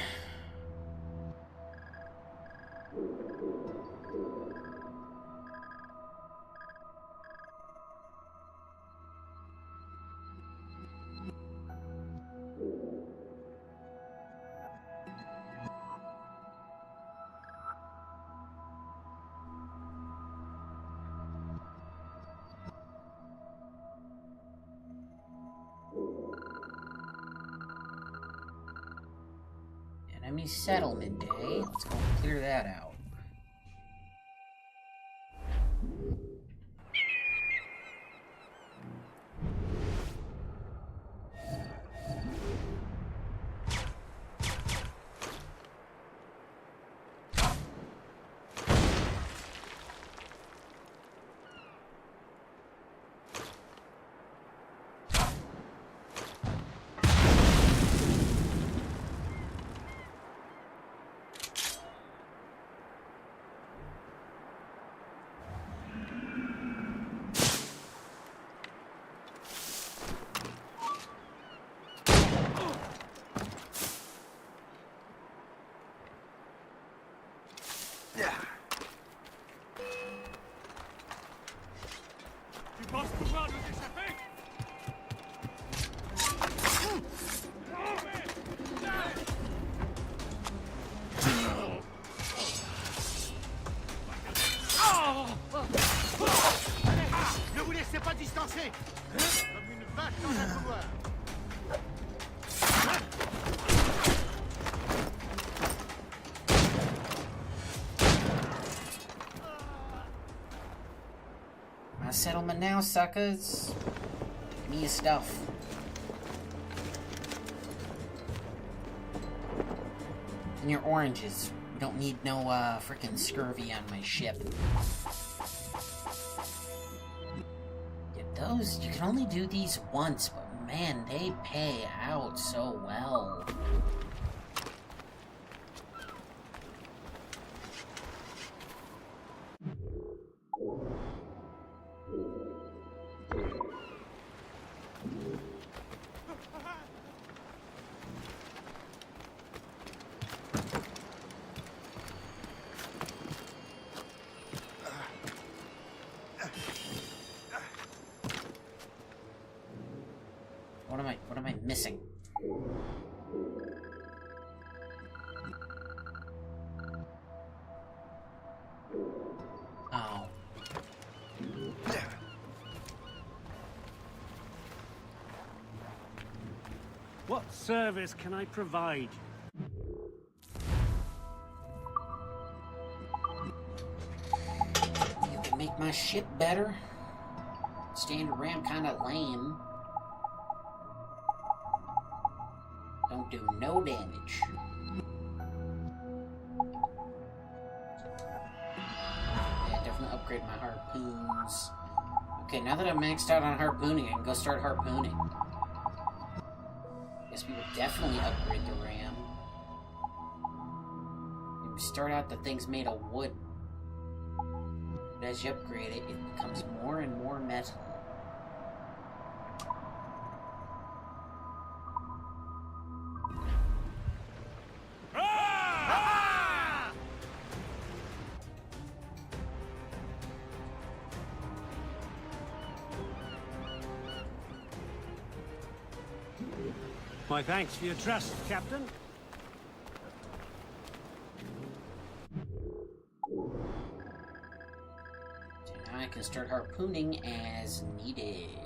Enemy settlement day. Let's go clear that out. Tu penses pouvoir nous échapper? Ne vous laissez pas distancer! Comme une vache dans un couloir! My settlement now, suckers. Give me your stuff. And your oranges. We don't need no freaking scurvy on my ship. Yeah, those, you can only do these once, but man, they pay out so well. What am I missing? Oh. What service can I provide? You can make my ship better. Standard ram kinda lame. Don't do no damage. Yeah, definitely upgrade my harpoons. Okay, now that I'm maxed out on harpooning, I can go start harpooning. Guess we would definitely upgrade the ram. We start out the thing's made of wood. But as you upgrade it, it becomes more and more metal. My thanks for your trust, Captain. So now I can start harpooning as needed.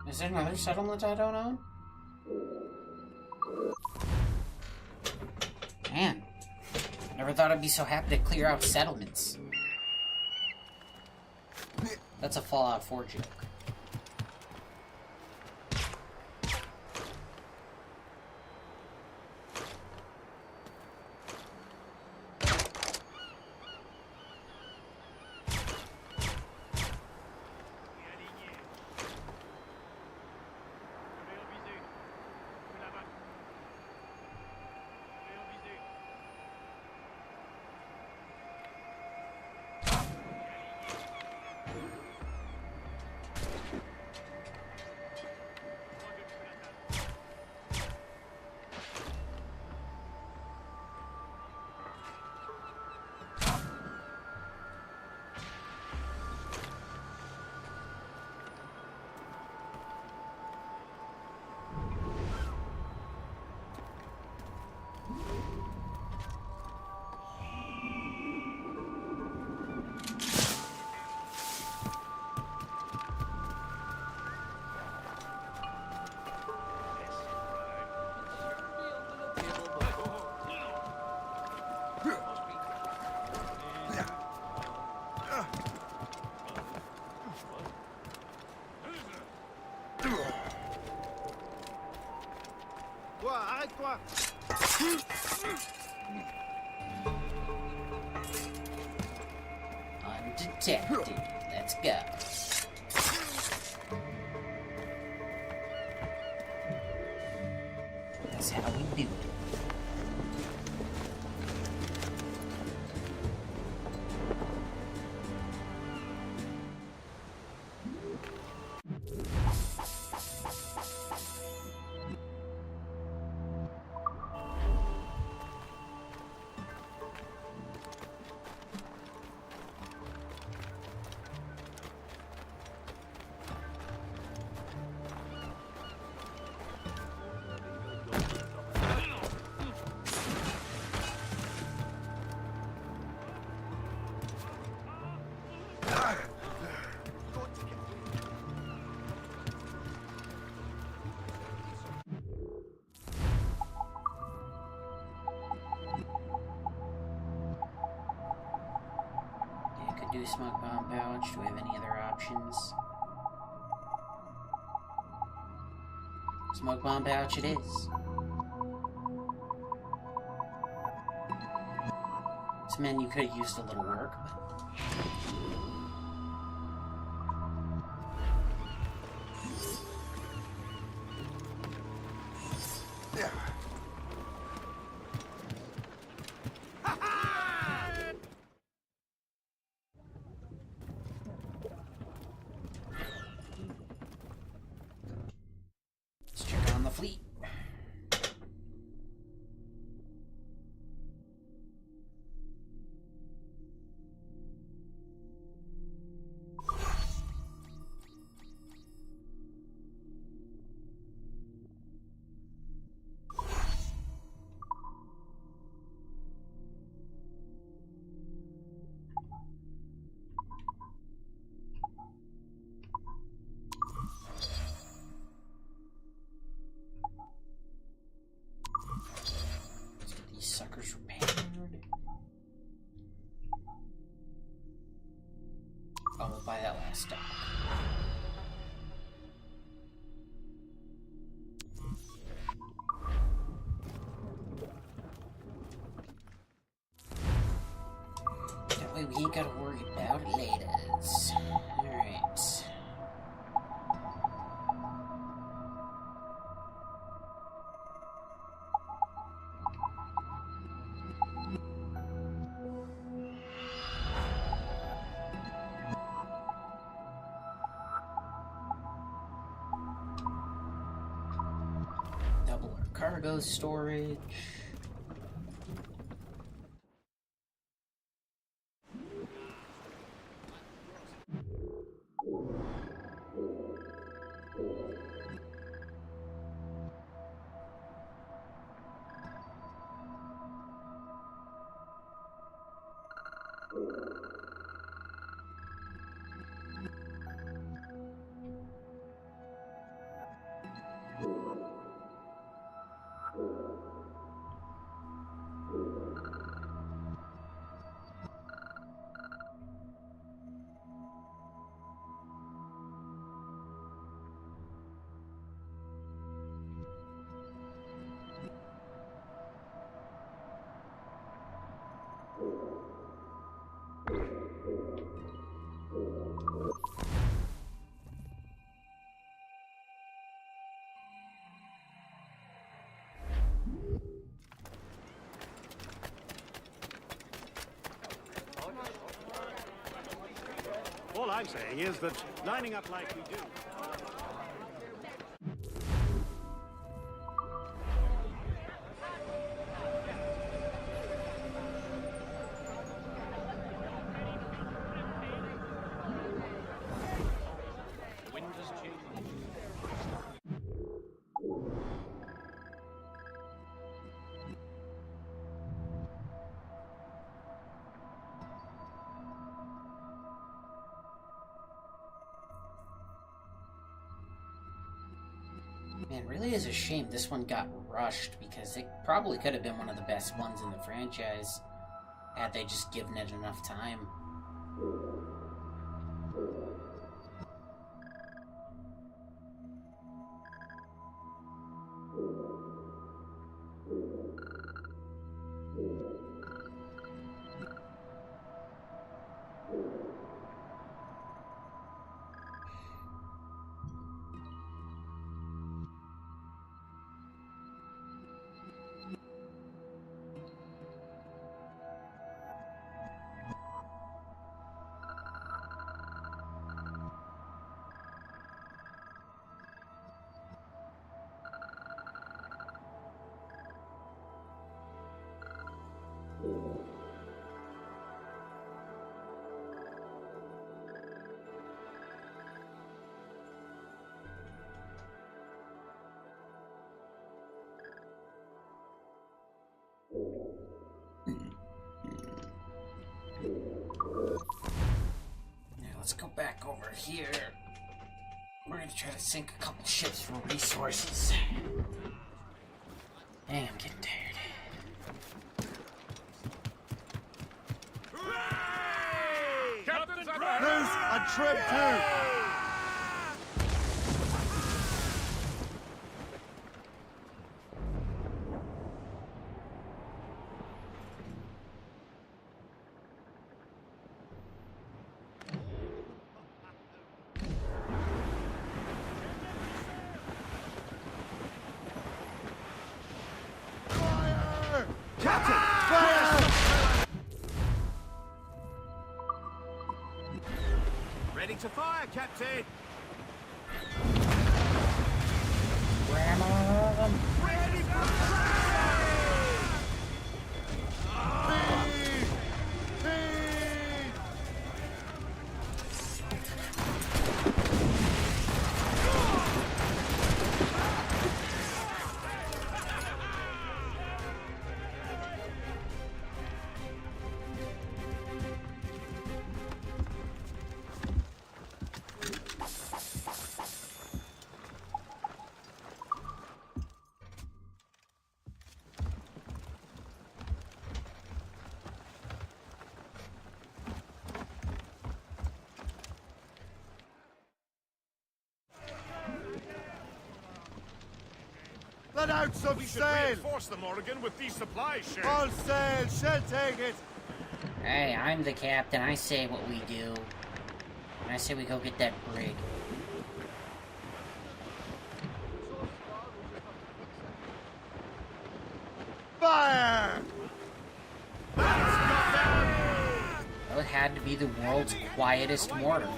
Is there another settlement I don't own? Man, never thought I'd be so happy to clear out settlements. That's a Fallout 4 joke. Toi, arrête-toi! Undetected. Let's go. That's how we do it. Do a smoke bomb pouch. Do we have any other options? Smoke bomb pouch it is. This menu could have used a little work, but... fleet. Suckers repaired. Oh, we'll buy that last stock. That way we ain't gotta worry about it later. Alright. Double our cargo storage. All I'm saying is that lining up like we do... The wind has changed. Man, it really is a shame this one got rushed, because it probably could have been one of the best ones in the franchise had they just given it enough time. Now let's go back over here. We're gonna try to sink a couple ships for resources. Hey, I'm getting tired. Captain's up Loose and trim too! Ready to fire, Captain! Ready for Let out some We should sail! reinforce the Morrigan with these supplies, Shay. All sail, she'll take it! Hey, I'm the captain. I say what we do. And I say we go get that brig. Fire! Well, it had to be the world's quietest mortar.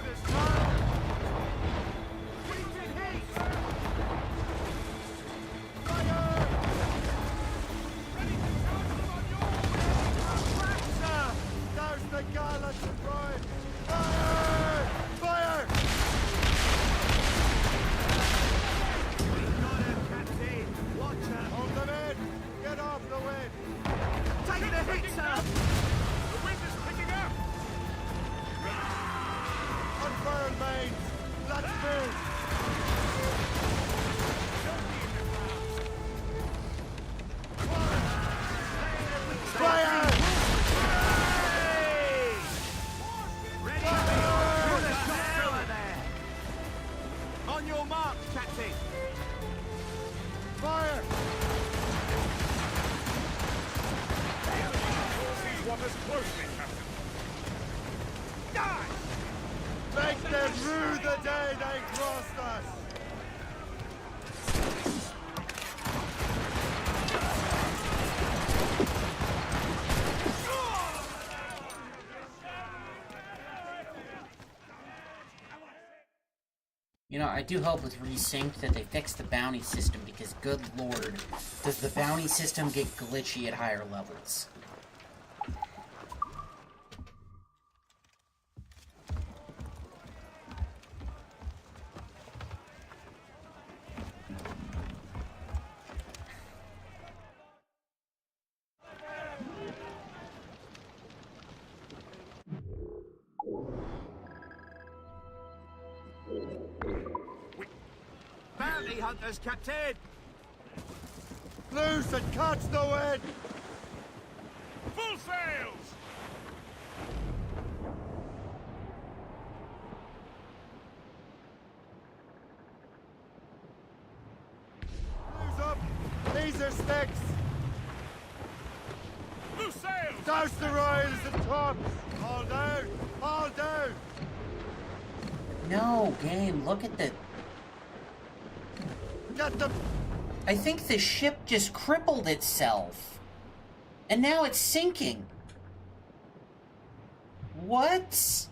There's the gallant surprise! Fire! Fire! Hold them in! Get off the wind! Taking a hit, sir! The wind is picking up! Unfurl mains! Let's move! Fire! On your mark, Captain! Fire! These waters closely, Captain. Die! Make them rue the day they crossed us! You know, I do hope with Resynced that they fix the bounty system, because good lord, does the bounty system get glitchy at higher levels. Bounty hunters, Captain! Loose and catch the wind! Full sails! Loose up! These are sticks! Loose sails! Douse the royals and tops! All down! All down! No, game, look at the... Get them! I think the ship just crippled itself. And now it's sinking. What?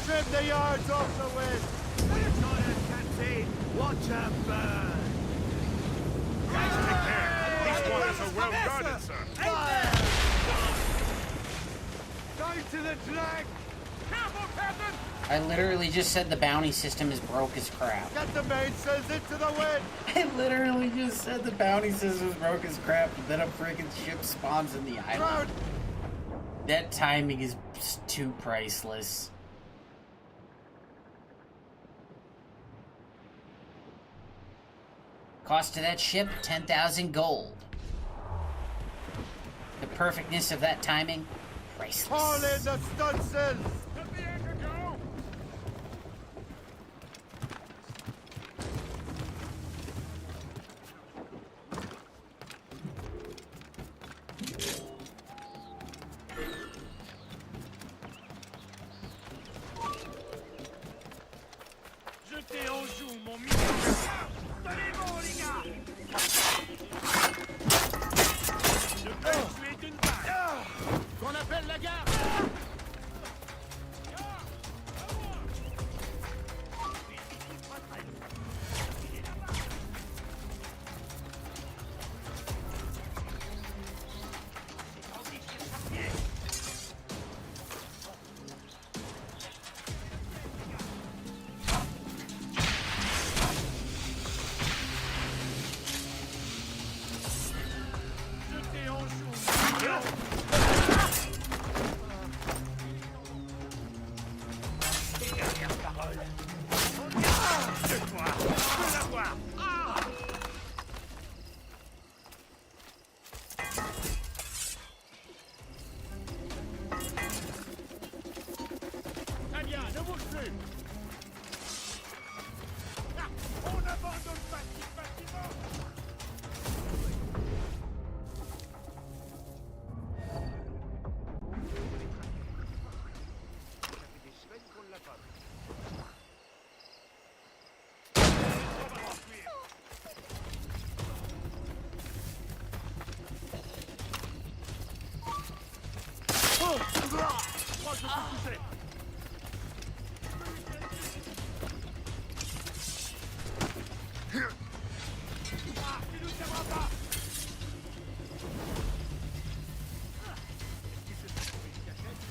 Trim the yards off the wind! It's on us, Captain! Watch her burn! Guys, take care! These quarters are well guarded, sir. Fire! Down to the drag! Careful, Captain! I literally just said the bounty system is broke as crap. Get the mainsails into the wind! I literally just said the bounty system is broke as crap, and then a freaking ship spawns in the island. That timing is just too priceless. Cost of that ship, 10,000 gold. The perfectness of that timing, priceless. Haul in the stunsails! Let the anchor go! Jetez en joue, mon mignon! Tenez bon, les gars! Je peux tuer d'une balle! Qu'on appelle la garde! Jetez en joue! Dernière parole. De quoi? Je veux la voir! Très bien, ne bouge plus! Ah, on abandonne pas si facilement! Ça fait des semaines qu'on ne l'a pas vu. On va s'enfuir. Oh! Je crois que je suis touché. Ah, tu nous tiendras pas! Est-ce qu'il se fait trouver une cachette?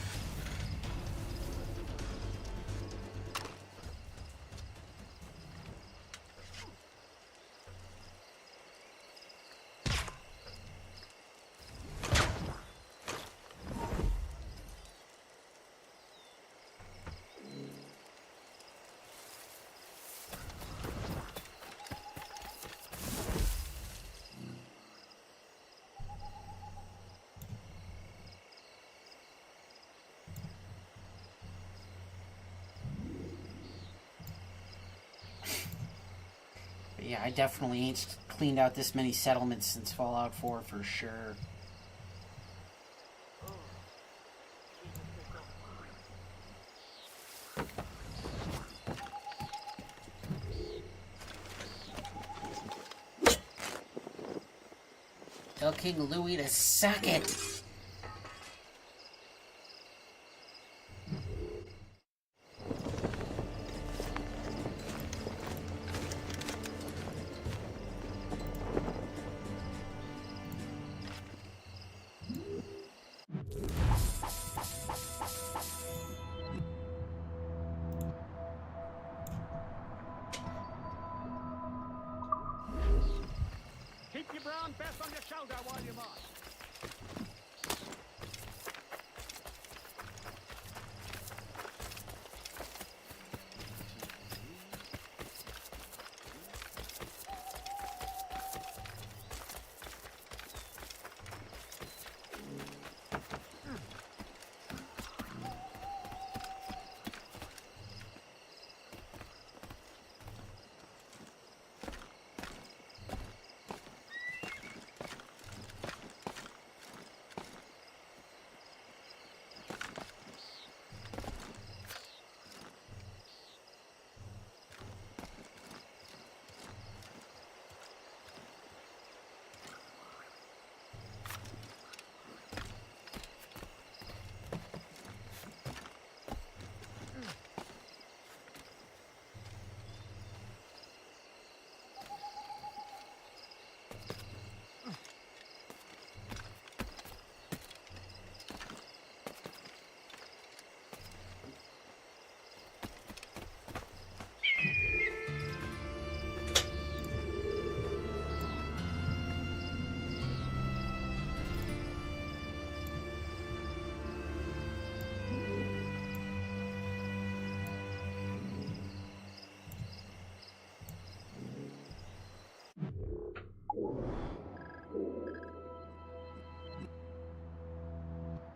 But yeah, I definitely ain't cleaned out this many settlements since Fallout 4 for sure. Tell King Louis to suck it. Keep your brown vest on your shoulder while you march.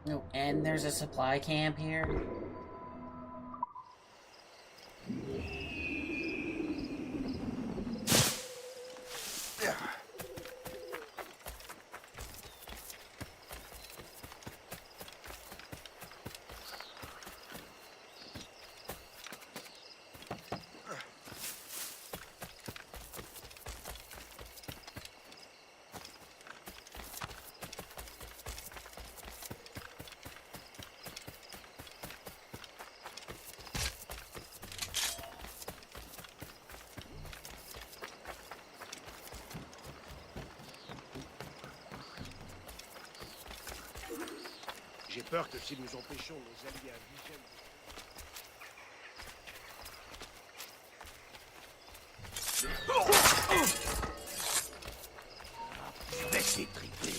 Oh, and there's a supply camp here. J'ai peur que si nous empêchons nos alliés indigènes... Je vais t'étriper.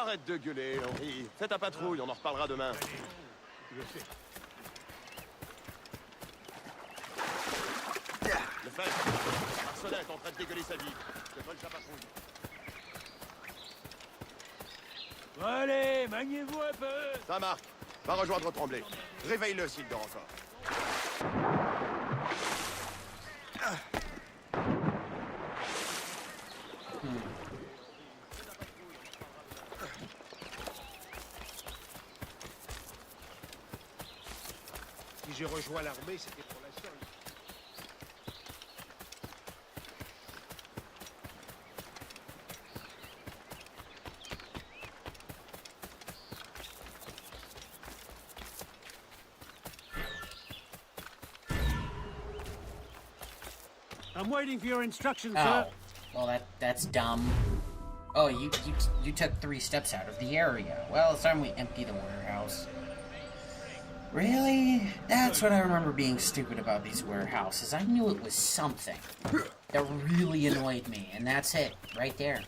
Arrête de gueuler, Henri. Fais ta patrouille, on en reparlera demain. Le fait, Marcelin est en train de dégueuler sa vie. Je vole sa patrouille. Allez, maniez-vous un peu. Ça marque. Va rejoindre Tremblay. Réveille-le s'il dort encore. Si j'ai rejoint l'armée, c'était pour la seule. I'm waiting for your instructions, Oh, sir. well that's dumb. Oh, you took 3 steps out of the area. Well, it's time we empty the warehouse. Really? That's what I remember being stupid about these warehouses. I knew it was something that really annoyed me, and that's it, right there.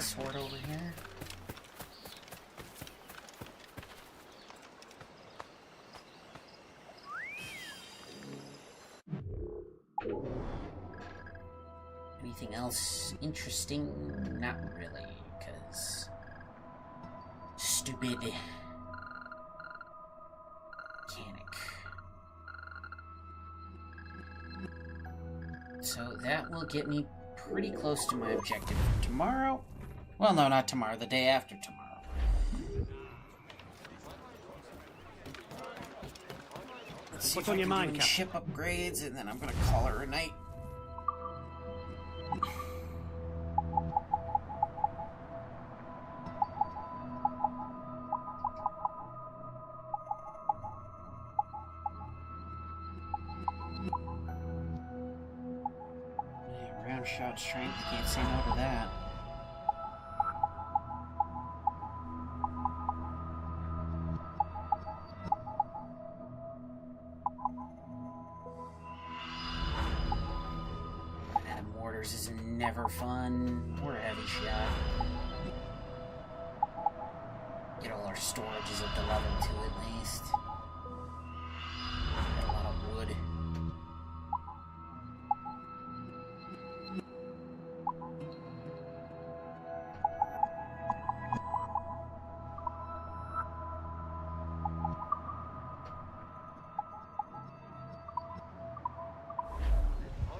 Sword over here. Anything else interesting? Not really, because stupid mechanic. So that will get me pretty close to my objective for tomorrow. Well, no, not tomorrow, the day after tomorrow. Let's see What's if on I your can mind, do Captain? ship upgrades, and then I'm gonna call her a night. Yeah, round shot strength, you can't say no to that. Mortars is never fun. We're a heavy shot. Get all our storages at the level 2 at least. Got a lot of wood.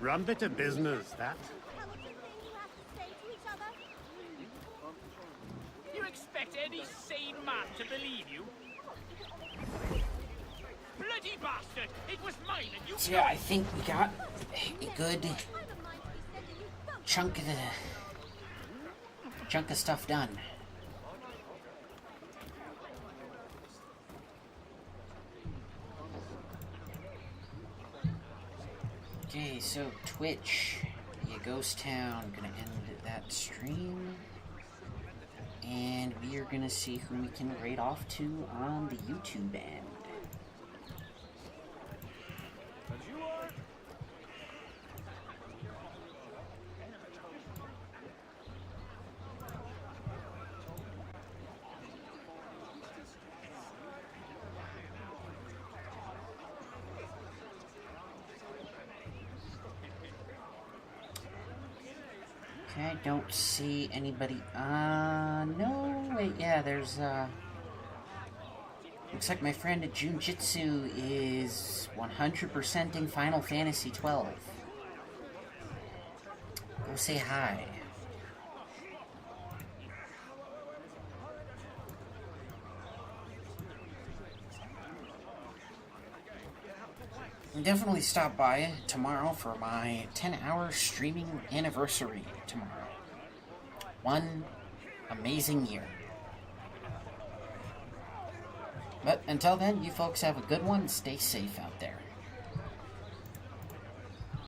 Rum bit of business, that. You expect any sane man to believe you? Bloody bastard! It was mine and you... So yeah, I think we got a good chunk of stuff done. Okay, so Twitch, yeah, Ghost Town, gonna end that stream, and we are gonna see who we can raid off to on the YouTube end. Okay, I don't see anybody. No, wait, yeah, there's, looks like my friend at Junjitsu is 100%ing Final Fantasy 12. Go say hi. Definitely stop by tomorrow for my 10-hour streaming anniversary tomorrow. One amazing year. But until then, you folks have a good one. Stay safe out there.